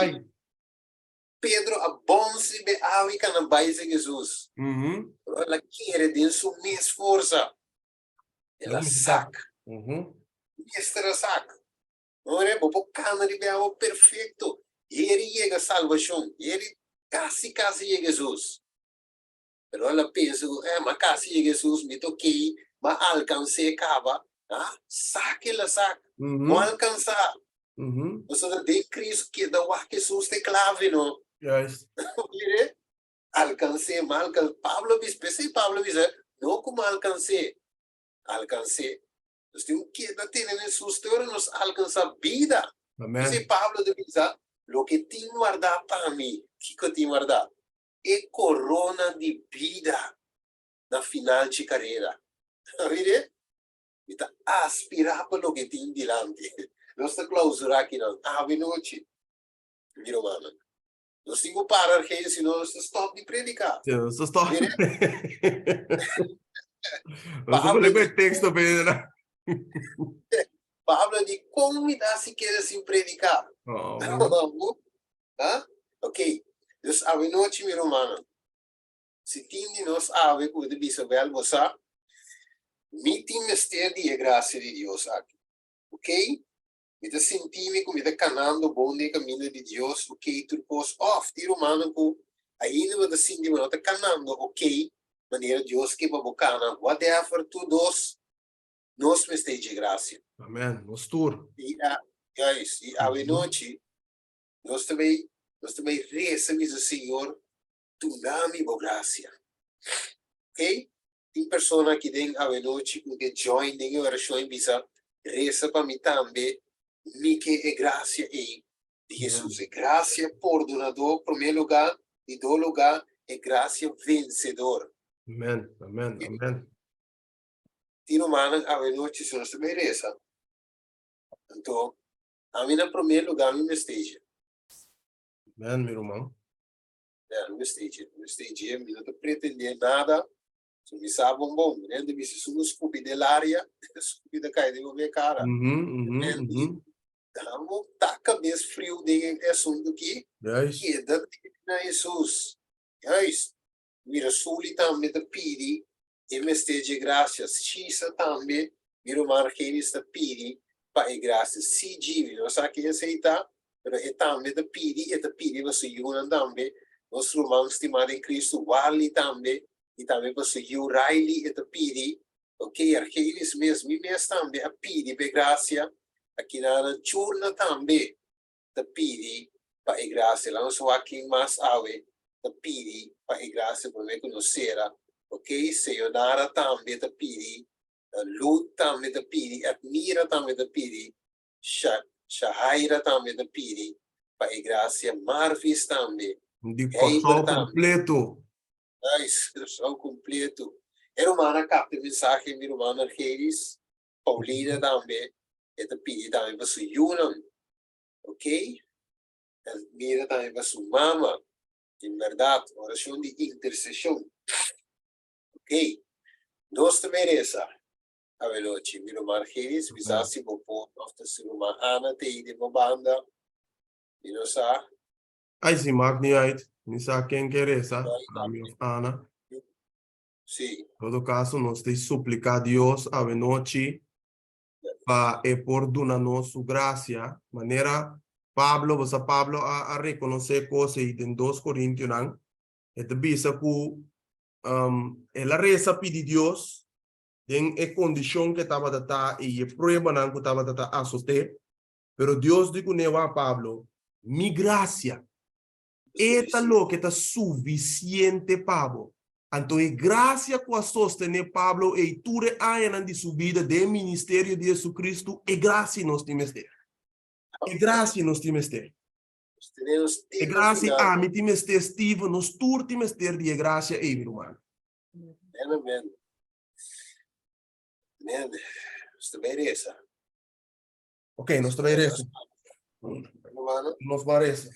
Pedro abonse be avi kana baise Jesus. Ela quer de su mes força. Ela saca. Mestra saca. Ora, bobo kana de beavo perfeito. Ele chega salvação. Ele quase chega Jesus. Pero ela pensa, mas quase chega Jesus, me toquei, mas alcancei acaba. Saque ela saca. Não alcançar. Você de Cristo que dá o Jesus te clave, não? Yes. Alcancei, mal Pablo diz, Pablo diz, não como alcancei. Nós temos que dar Jesus, nos alcançar vida. Diz Pablo diz, o que tem guardado para mim, que eu tenho guardado, é corona de vida na final de carreira. Vire? Então, aspirar para o que tem diante. Nós estamos clausurar aqui, não. Noite. Mira, mano. Nós temos que parar aqui, senão nós stop de predicar. Nós stop. Nós vamos ler texto, Pedro. Pablo diz, como me dá se quer assim predicar? Ok. Nós ave noite, meu irmão. Se tem de nós ave, pode bisabel, você, me tem mistério de graça de Deus aqui. Ok? Mita sentimi como mita canando bom de caminho de Deus, ok, turcos off, tiro mano com ainda mita senti mano tá canando, ok, maneira Deus que babocana, whatever tu dos, nós me esteja de graça. Amen. Nostur. E a noite, nós também recebemos o Senhor, tu dá-me boa graça. Ok? Tem pessoa que tem a noite que join em oração em bisa, reza para mim também, me que é graça em Jesus. É graça perdonador, em primeiro lugar, e do lugar, é graça vencedor. Amen. Amen. Amen. Tino mana a noite se nós também reza. Então, a mim, em primeiro lugar, me esteja. Amen, meu irmão. Não esteja, me não pretender nada. Se me sabe bom, né? De me se sumo escupi dell'aria, escupi da cair de minha cara. Damo tá cabeça frio de assunto aqui. Yes. E da na Jesus. Yes. Mira soli também da pidi, e me esteja graças. Xisa também, mira marquei esta pidi, para e graças. Si givi, não sabe que aceitar, mas é também da pidi você yuna também. Nosso irmão estimado em Cristo, Wally também. E também você o Riley e a pidi, ok? Aqueles mesmo também a pidi para graça, aqui na churna também a pidi para a graça, lá não aqui mais ave, a pidi para a graça para me conhecer, ok? Sayonara também a pidi, Lut também a pidi, Admira também a pidi, Shahaira também a pidi para a graça, Marvis também, De coçol completo. Inscrição completo. Era uma capta mensagem, minha irmã Arqueires, Paulina também, e pedi também para sua Yunam, ok? Mira também para sua mama, em verdade, oração de intercessão, ok? Nós também reza, a veloce, minha irmã Arqueires, visasi bopo, after sua irmã Ana, te de banda, e não sabe? Aí se magni uit. Nisa quem quer essa? Nome of Ana. Sim. Em todo caso, nós temos que suplicar a Deus a noite para perdonar-nos sua graça. Maneira, Pablo a reconhecer coisas em 2 Coríntios, e bisa que ela reza pedir Deus em a condição que estava data e a prueba que estava data a soster, pero Deus dijo a Pablo, mi gracia esta lo que está suficiente, Pablo. Entonces, gracias por sostener Pablo y tú ayan de su vida del ministerio de Jesucristo, y gracias nos timester. Y gracias nos timester. Y gracias a mi timester, Steve, nos tur timester de gracia, mi hermano. Amém. Amém. Nos merece. Ok, nos merece. Nos merece.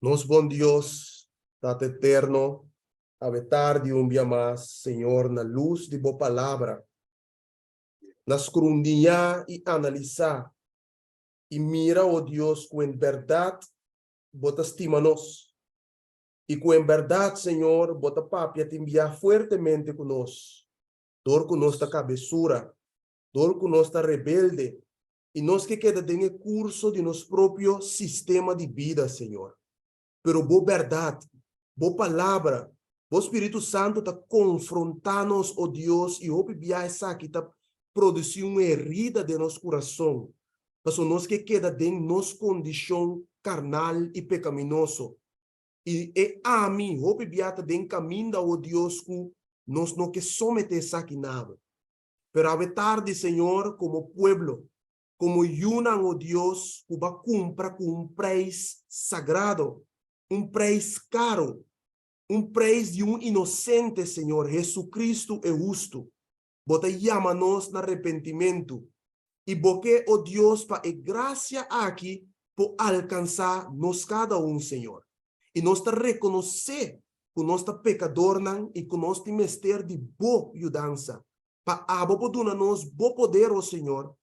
Nos bom Dios, Tata eterno, a tarde día más, Señor, na luz de boa palavra, na escrudinhar e analisar, e mira, oh Dios, que en verdad, bota estima-nos, e que en verdad, Señor, bota papia te enviar fuertemente conosco, dor com nossa cabeçura, dor com nossa rebelde, e nós que queda em curso de nosso próprio sistema de vida, Senhor. Pero boa verdade, boa palavra, o Espírito Santo está confrontando-nos, oh Deus, e o essa aqui está produzindo uma herida de nosso coração. Mas nós que queda em nossa condição carnal e pecaminoso. E a mim, o está em caminho, oh Deus, que nós não que someter essa aqui nada. Pero a tarde, Senhor, como pueblo, como una, oh Deus, que vai comprar com preço sagrado, preço caro, preço de inocente, Senhor. Jesucristo é justo. Bota llama-nos no arrependimento. E porque, oh Deus, para a graça aqui, por alcançar nos cada Senhor. E nós te reconhecer que nós te pecador e que nós te mester de boa ajudança. Para abodonar-nos bom poder, oh Senhor,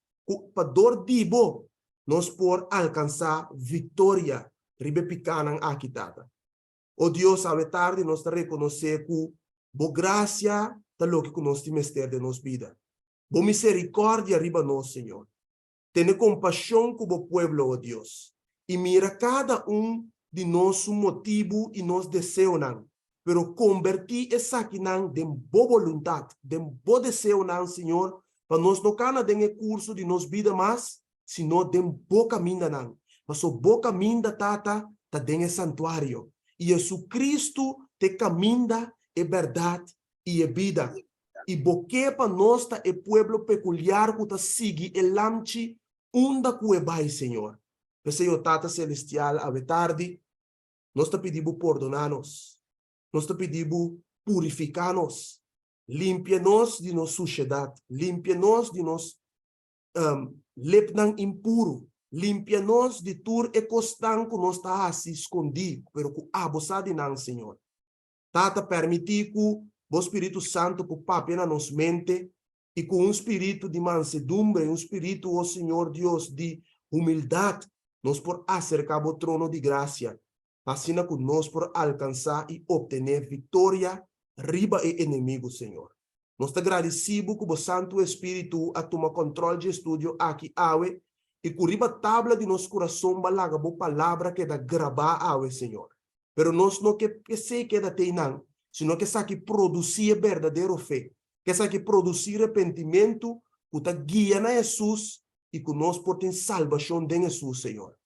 para dor de bo, nós por alcançar vitória. Ribe picanan aqui, Tata. Oh Deus, a tarde nós te reconhecer que boa graça lo que conosce mister de nos vida. Bo misericordia arriba nos, Señor. Tiene compasión con el pueblo, oh Dios. Y mira cada de nos su motivo y nos deseo, pero convertir esa que de boa voluntad, de bom deseo, Señor, para nos no cana den el curso de nos vida más, sino de boa caminho, para su boa caminho, tata, ta den el santuario. Y Jesucristo te camina é verdade e é vida. E boque para nós é pueblo peculiar que sigue el lamchi unda cuebai, Senhor. Senhor Tata Celestial, a tarde, nós te pedimos perdonar-nos. Nós te pedimos purificar-nos. Limpia-nos de nossa suciedade. Limpia-nos de nos lepnan impuro. Limpia-nos de tur e costan que nós está assim escondido, pero que abusado não, Senhor. Tata permitir que o Espírito Santo que pape na nossa mente e com espírito de mansedumbre, espírito, oh Senhor Deus, de humildade, nós por acercar ao trono de graça, assim que nós por alcançar e obter vitória riba e inimigo, Senhor. Nós te agradecemos que o Santo Espírito a tomar controle de estúdio aqui, awe, e que riba tabla de nosso coração balaga a palavra que da gravar, awe, Senhor. Pero nós não que se queda teinan, sino que sabe produzir verdadeiro fé, que sabe produzir arrependimento, que ta guia na Jesus e que nós por ter salvação de Jesus, Senhor.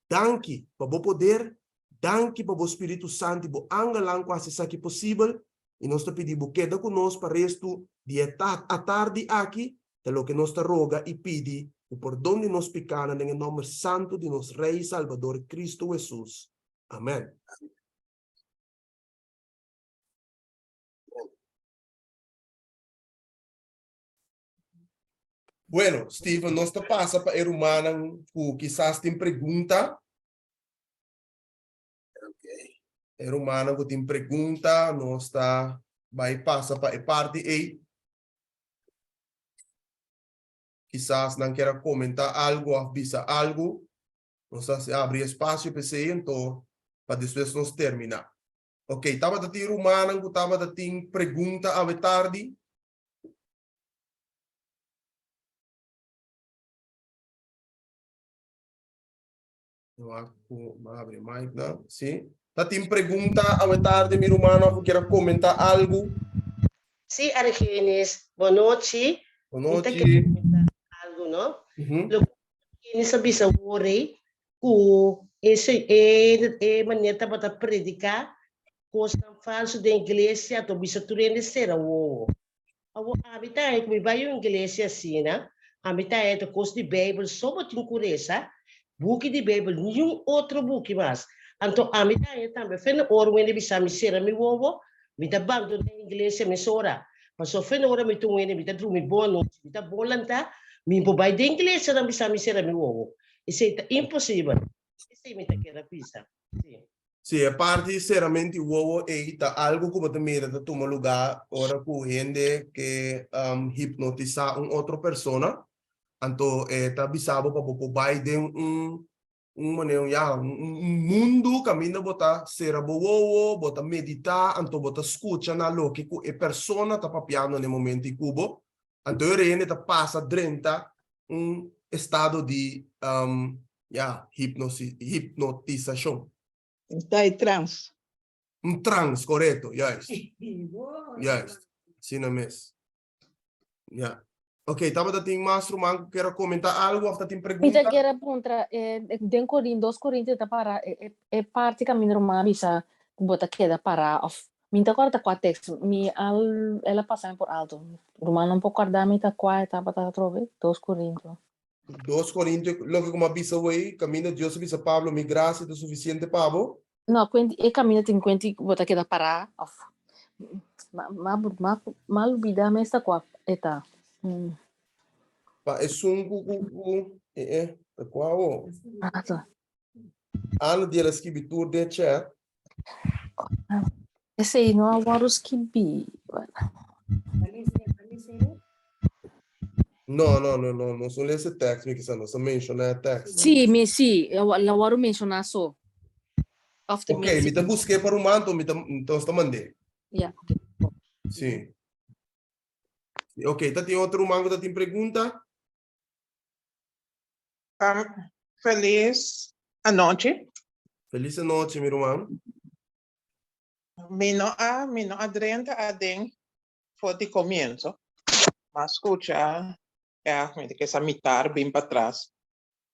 Danke para o poder, danke para o Espírito Santo, para angalang quase sabe possível, e nós te pedimos queda conosco para o resto de a tarde aqui, de lo que nós te roga e pede, o perdão de nós pecados, em nome santo de nosso Rei e Salvador, Cristo Jesus. Amém. Bueno, Steven, nós te passa para a humana que quizás tem pergunta. Okay. A humana que tem pergunta, nós tá vai passar para a parte aí. Quizás não queira comentar algo, avisar algo. Nós abre espaço para você, então, para depois nós terminar. Ok, estava a ter humana que estava a ter pergunta à tarde. Abre mais, não? Sim. Tá tem pergunta à tarde, meu irmão, que queira comentar algo. Sim, Argenis, boa noite. Boa noite. Algo, não? Uhum. Ini sabi sa worry, ku e maneta bata predicar, costa falso da igreja, to bisa turene sera wo. Awo habita é que vai a igreja assim, né? Habita é to costa de Bible, só botin curesa, book de Bible, nenhum outro book mais. Então, habita é também, fena ora when bisa mi sera mi wo, mi ta bando da igreja mi sora. Mas só fena ora mi tu when mi ta dru mi bono, mi ta bolanta, mi po vai da igreja na bisa mi sera mi wo. Isso é impossível. Isso é mi ta quer pisa. Sim. Sim, a parte, sinceramente, o é algo como também está tomando lugar agora com gente que hipnotiza outra pessoa. Então, está bisado para o pai de mundo caminho botar ser boa, botar meditar, então botar escuta na lo que a pessoa está papiando no momento em cubo. Então, ele está passa dentro estado de hipnotização. Está em trans. Trans, correto, yes. Yes, sim mesmo. Yeah. Ok, estava a ter mais Romano, quer comentar algo, ou tem pergunta? Mita quer perguntar, den Corinto, 2 Coríntios está para, parte caminho Romano, bisa, bota queda para, minta corta com a texto, ela passa por alto. Romano um pouco guardar, minta qua, estava a trover, 2 Coríntios. 2 Coríntios, logo como avisa aí, caminho de Deus, avisa Pablo, mi graça é suficiente, Pablo? Não, e caminho tem quanti, bota queda para, mal vida, mas está qua, eta. Pa é qual? Ano de elas que bitur de chat. Esse aí não é o Arus que bi. Não são esse texto que são, só mencionar texto. Sim, mas sim, eu vou mencionar só. Ok, me busquei para o manto, então está mandei. Yeah. Sim. Ok, tem outro irmão que tem pergunta? Feliz anoche. Feliz noite, meu irmão. Mino adrenta adem for de comienzo. Mas escucha, me que esa mitad bien para atrás.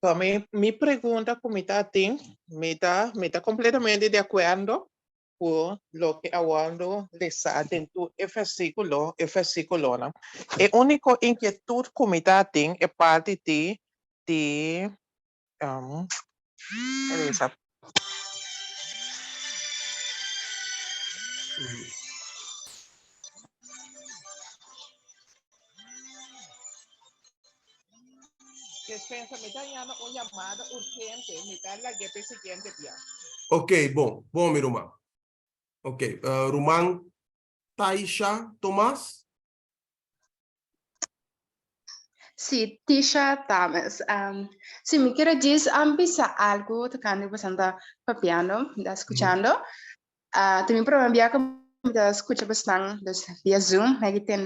Então, mi pregunta como me está completamente de acuerdo con lo que hablando lesa dentro del versículo, ¿no? La única inquietud como está es parte de esa. Que pensa, me está llamando una llamada urgente, me está la que siguiente día. Ok, bom, meu irmão. Ok, Román Taisha Tomás. Sí, Tisha Thomas. Si me quiere decir, bisa algo tocando bastante papiano, da escuchando. Também para enviar como da escucha bastante via Zoom, né, que tem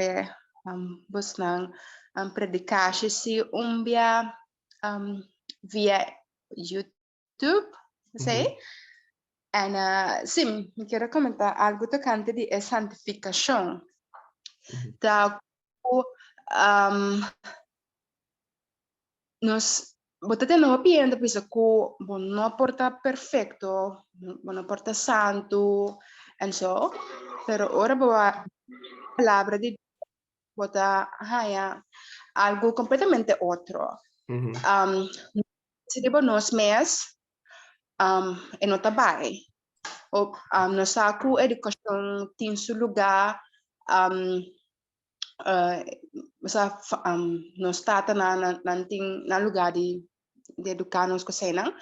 bastante predicar se via YouTube, sei. E sim, me quero comentar algo tocante de santificação. Da nos botate no piende pensa que não porta perfeito, não porta santo, and so, pero ora boa palavra de bota algo completamente outro. Se debo nos mes e não trabalho. O no saco educação tem seu lugar no stata na lugar de educar-nos cosena,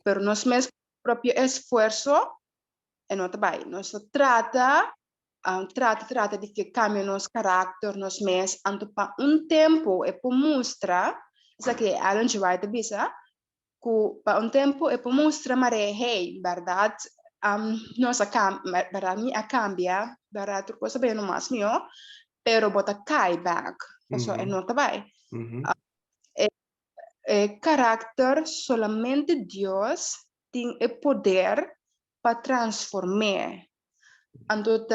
pero nos mes propio esforço e não trabalho. Nos trata de que cambie nos carácter, nos mes, anto pa tempo e por mostrar, isso que Alan G. White bisa, que pa tempo e por mostrar, mas hey, verdade, nossa verdade, minha cambia, verdade, tu coisa bem no mais meu, pero bota cai back, isso é não trabalho. Carácter, solamente Deus tem o poder para transformar. Então,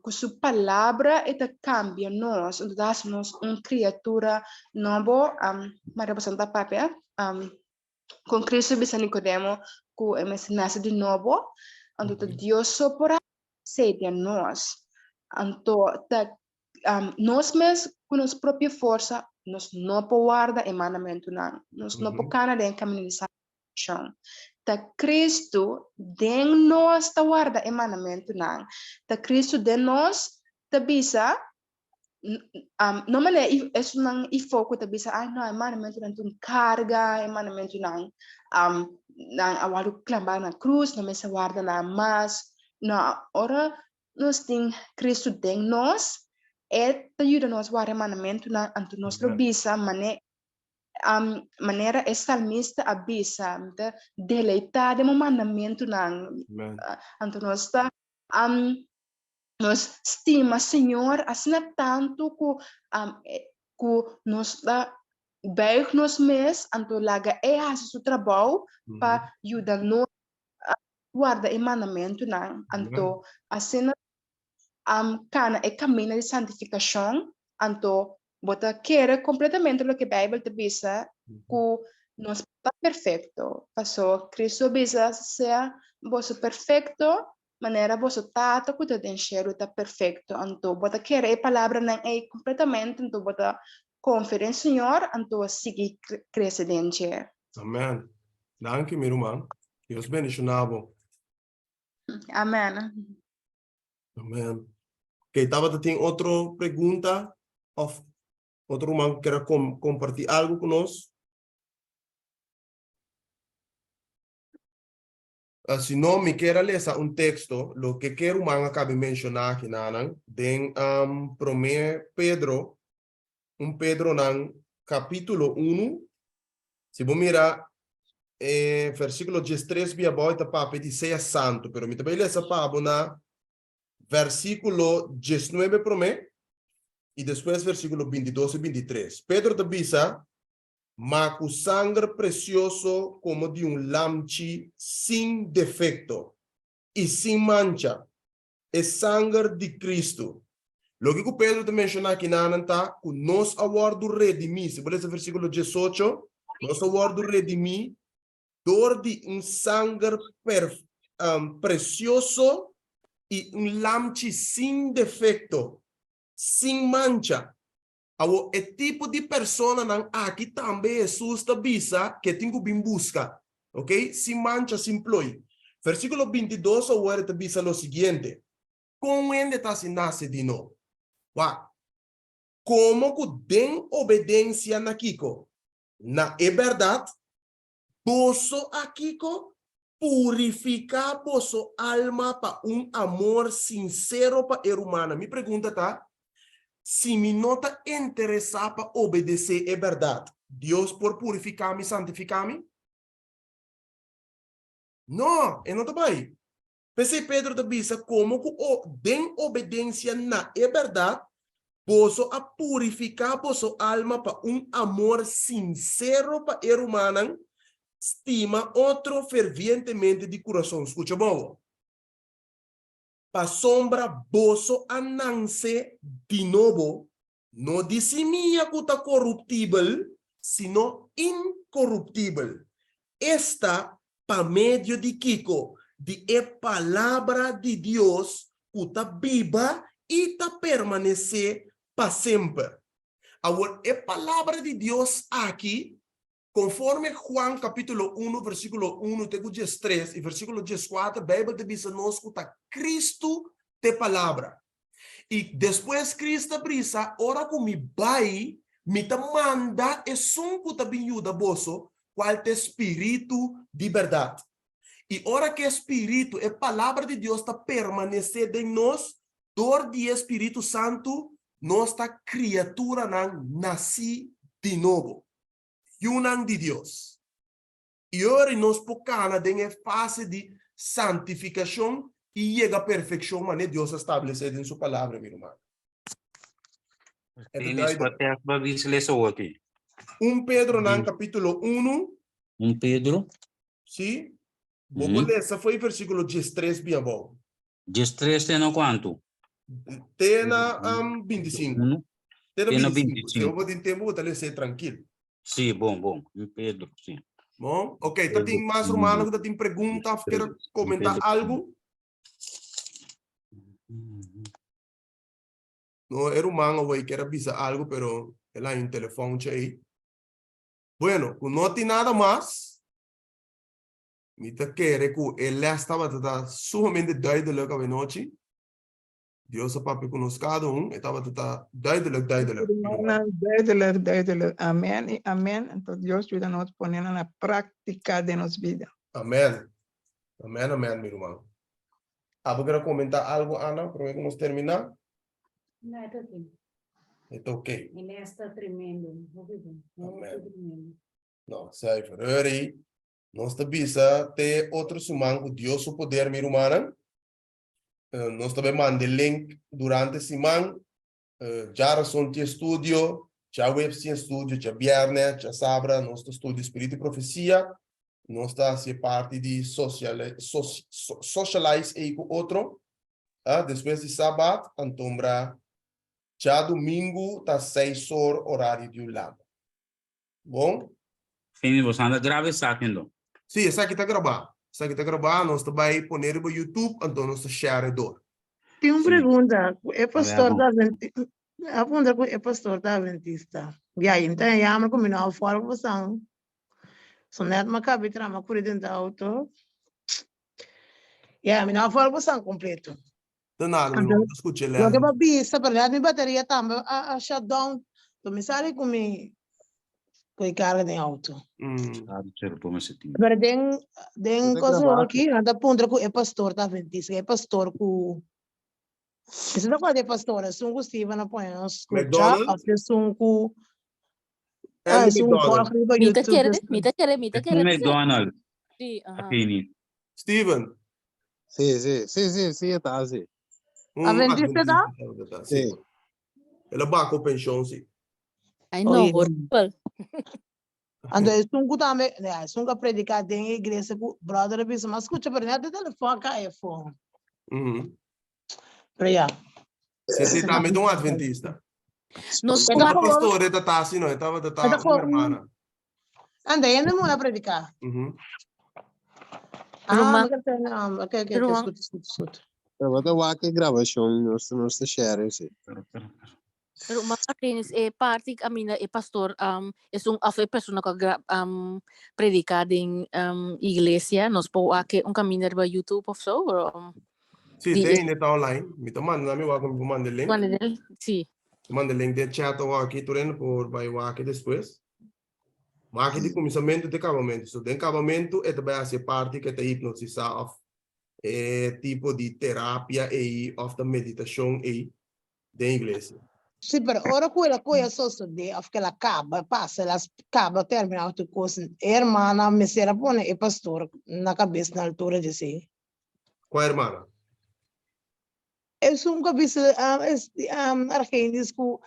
com sua palavra, ela cambia nós. Então, dá-nos uma criatura nova, mas representa papel. Com Cristo, bisa Nicodemo, que nasce de novo. Então, Deus só para ser de nós. Então, nós mesmos, com nossa própria força, nós não podemos guardar o mandamento, nós não podemos caminhar em caminho de salvação. Ta Cristo de nós ta guarda o mandamento, ta Cristo de nós ta bisa, não mané isso não e foco ta bisa, não o mandamento não tem carga, o mandamento não awalo clamar na cruz, não me se guarda na mas, não ora nós tem Cristo de nós e ta ajuda nós guardar o mandamento não, anto nós lo bisa mané maneira é salmista abisa deleitar de mandamento anto nós está nós estima Senhor assim tanto que nós está bem nos mês anto laga o trabalho para ajudar nós guarda o mandamento anto assim cana é caminho de santificação anto bota querer completamente lo que a Bíblia te bisa que não está perfeito. Passou Cristo bisa ser você perfeito, maneira você tata que te enxerga está perfeito. Então bota querer a palavra não é completamente, então bota confiar em Senhor, então seguir crescente. Amém. Danke, meu irmão. Deus bendicionado. Amém. Amém. Ok, Tabata tem outra pergunta? Outro irmão que quer compartilhar algo conosco? Se não me quer ler texto, lo que quero irmão acaba de mencionar aqui, den Pedro, Pedro nan capítulo 1, se você mirar, versículo 13, via boita papo, diz seja santo, pero me também ler essa papo na versículo 19, y después versículos 22 y 23. Pedro te dice, mas con sangre precioso como de un lamchi sin defecto y sin mancha, es sangre de Cristo. Lo que Pedro te menciona aquí nanta, que nos aguardo redimir, se puede ese versículo 18, nos aguardo redimir, door de un sangre precioso y un lamchi sin defecto, sin mancha. O tipo de persona nan aqui também Jesus te avisa que tem que buscar, ok? Sem mancha, sem ploi. Versículo 22 agora te avisa o seguinte: com ele está se nasce de novo. Como que den obediência na Kiko? Na é verdade, posso a Kiko purificar posso alma para amor sincero para o humano. Me pergunta, tá? Se me nota interessar para obedecer é verdade, Deus por purificar-me, santificar-me? Não, não está bem. Pensei Pedro te disse como que den obediência na é verdade, posso a purificar posso alma para amor sincero para o humano, estima outro fervientemente de coração. Escuta bom. Pa sombra boso ananse de novo, no disimia kuta corruptível, sino incorruptível. Esta pa medio de Kiko, de é palavra de Deus, kuta viva e ta permanecer para sempre. Agora, é palavra de Deus aqui, conforme Juan capítulo 1, versículo 1, tego 3 e versículo 4, a Bíblia te diz nos que Cristo te palavra. E depois Cristo brisa, ora com mi bai, me te manda e som que te vinhuda boso, qual te espírito de verdade. E ora que espírito, é palavra de Deus está permanecer em nós, dor de Espírito Santo, nossa criatura não nasce de novo. Yunan de Deus. E ora nós pocana em fase de santificação e chega à perfeição, mas Deus estabelecido em sua palavra, meu irmão. Pedro, no capítulo 1. Pedro. Sim. Vou ler, essa foi o versículo 13, bem bom. 13 tem no quanto? Tem na 25. Tem na 25. Se eu vou ter tempo, vou ler tranquilo. Sim, bom. Pedro, sim. Bom, ok. Então tem mais romano que tem pergunta, quer comentar algo? Não é romano, vai quer avisar algo, pero ela em telefone aí. Bueno, não tem nada mais. Me te quer que ele estava sumamente duidelijk a noite. Deus é papi conosco, estava duidelijk. Duidelijk. Amén. Entonces Dios ayuda a nos poner en la práctica de nuestra vida. Amém, meu irmão. Vou querer comentar algo, Ana, para que nós terminar? Não, está aqui. Está ok. Ele está tremendo. Amém. Não, sai, Ferrari. Nós também ter outro semana, Deus o poder, meu irmão. Nós também mandamos link durante a semana. Já são de estúdio, já website estúdio, já viernes, já sábado, nosso estúdio Espírito e Profecia. Nós está a ser parte de socialize aí com outro. Depois de sábado, então, já domingo, está 6 horas, horário de Ulamba. Bom? Sim, você anda grave, sabe, não? Sim, essa aqui está gravando. Nós também pôr no YouTube, então nós share dor. Tem uma pergunta, é pastor da Adventista. A pergunta é pastor da Adventista. E aí, então, eu como não fora você. So net uma capitra, uma cura dentro da auto. E aí, não fora você completo. Danado, não escute ele. Eu que babi, sabe, minha bateria também a shutdown. Então, me sai comigo. Com carga de auto. Mas tem coisa aqui, nada ponto que é pastor da Adventista, é pastor que isso não pode ser pastor, é um Stephen apoiamos, McDonald's, é um que Mita querer. McDonald's. Sim, Steven. Sì, está, sì. Adventista da? Sì. Ela bako pensão, sim. I know, yeah. horrible. Ando sungu também, né? Sunga predicar dentro da igreja com brother bisa, mas escuta para nada telefone cá é fone. Para já. Você também é um adventista. Nos Ela Uma falou, pastora está assim, não? Estava ela uma irmã. falou, anda, eu não vou predicar. Ah, Rumah, mas não, ok, rumah. escuta. Wat een wakker gravação nós share sim. Pero makakinis parte kamina pastor es un afe persona que predica en iglesia nos po ake un camino ba YouTube of so or Sim, tem, está online. Me está mandando, me vai mandar o link. cuando sí Manda o link de chat ou aqui, turendo por vai aqui depois. Mas aqui de começamento de acabamento. So, de acabamento, é também a parte que te hipnotizar of tipo de terapia e of the meditação e de igreja. Sì, però ora quella cosa sono di che la caba passa, la caba termina tutto così. Hermana mi si pone e pastore na cabeça na altura di sì. Qual irmã? E sono cabeça argentinos com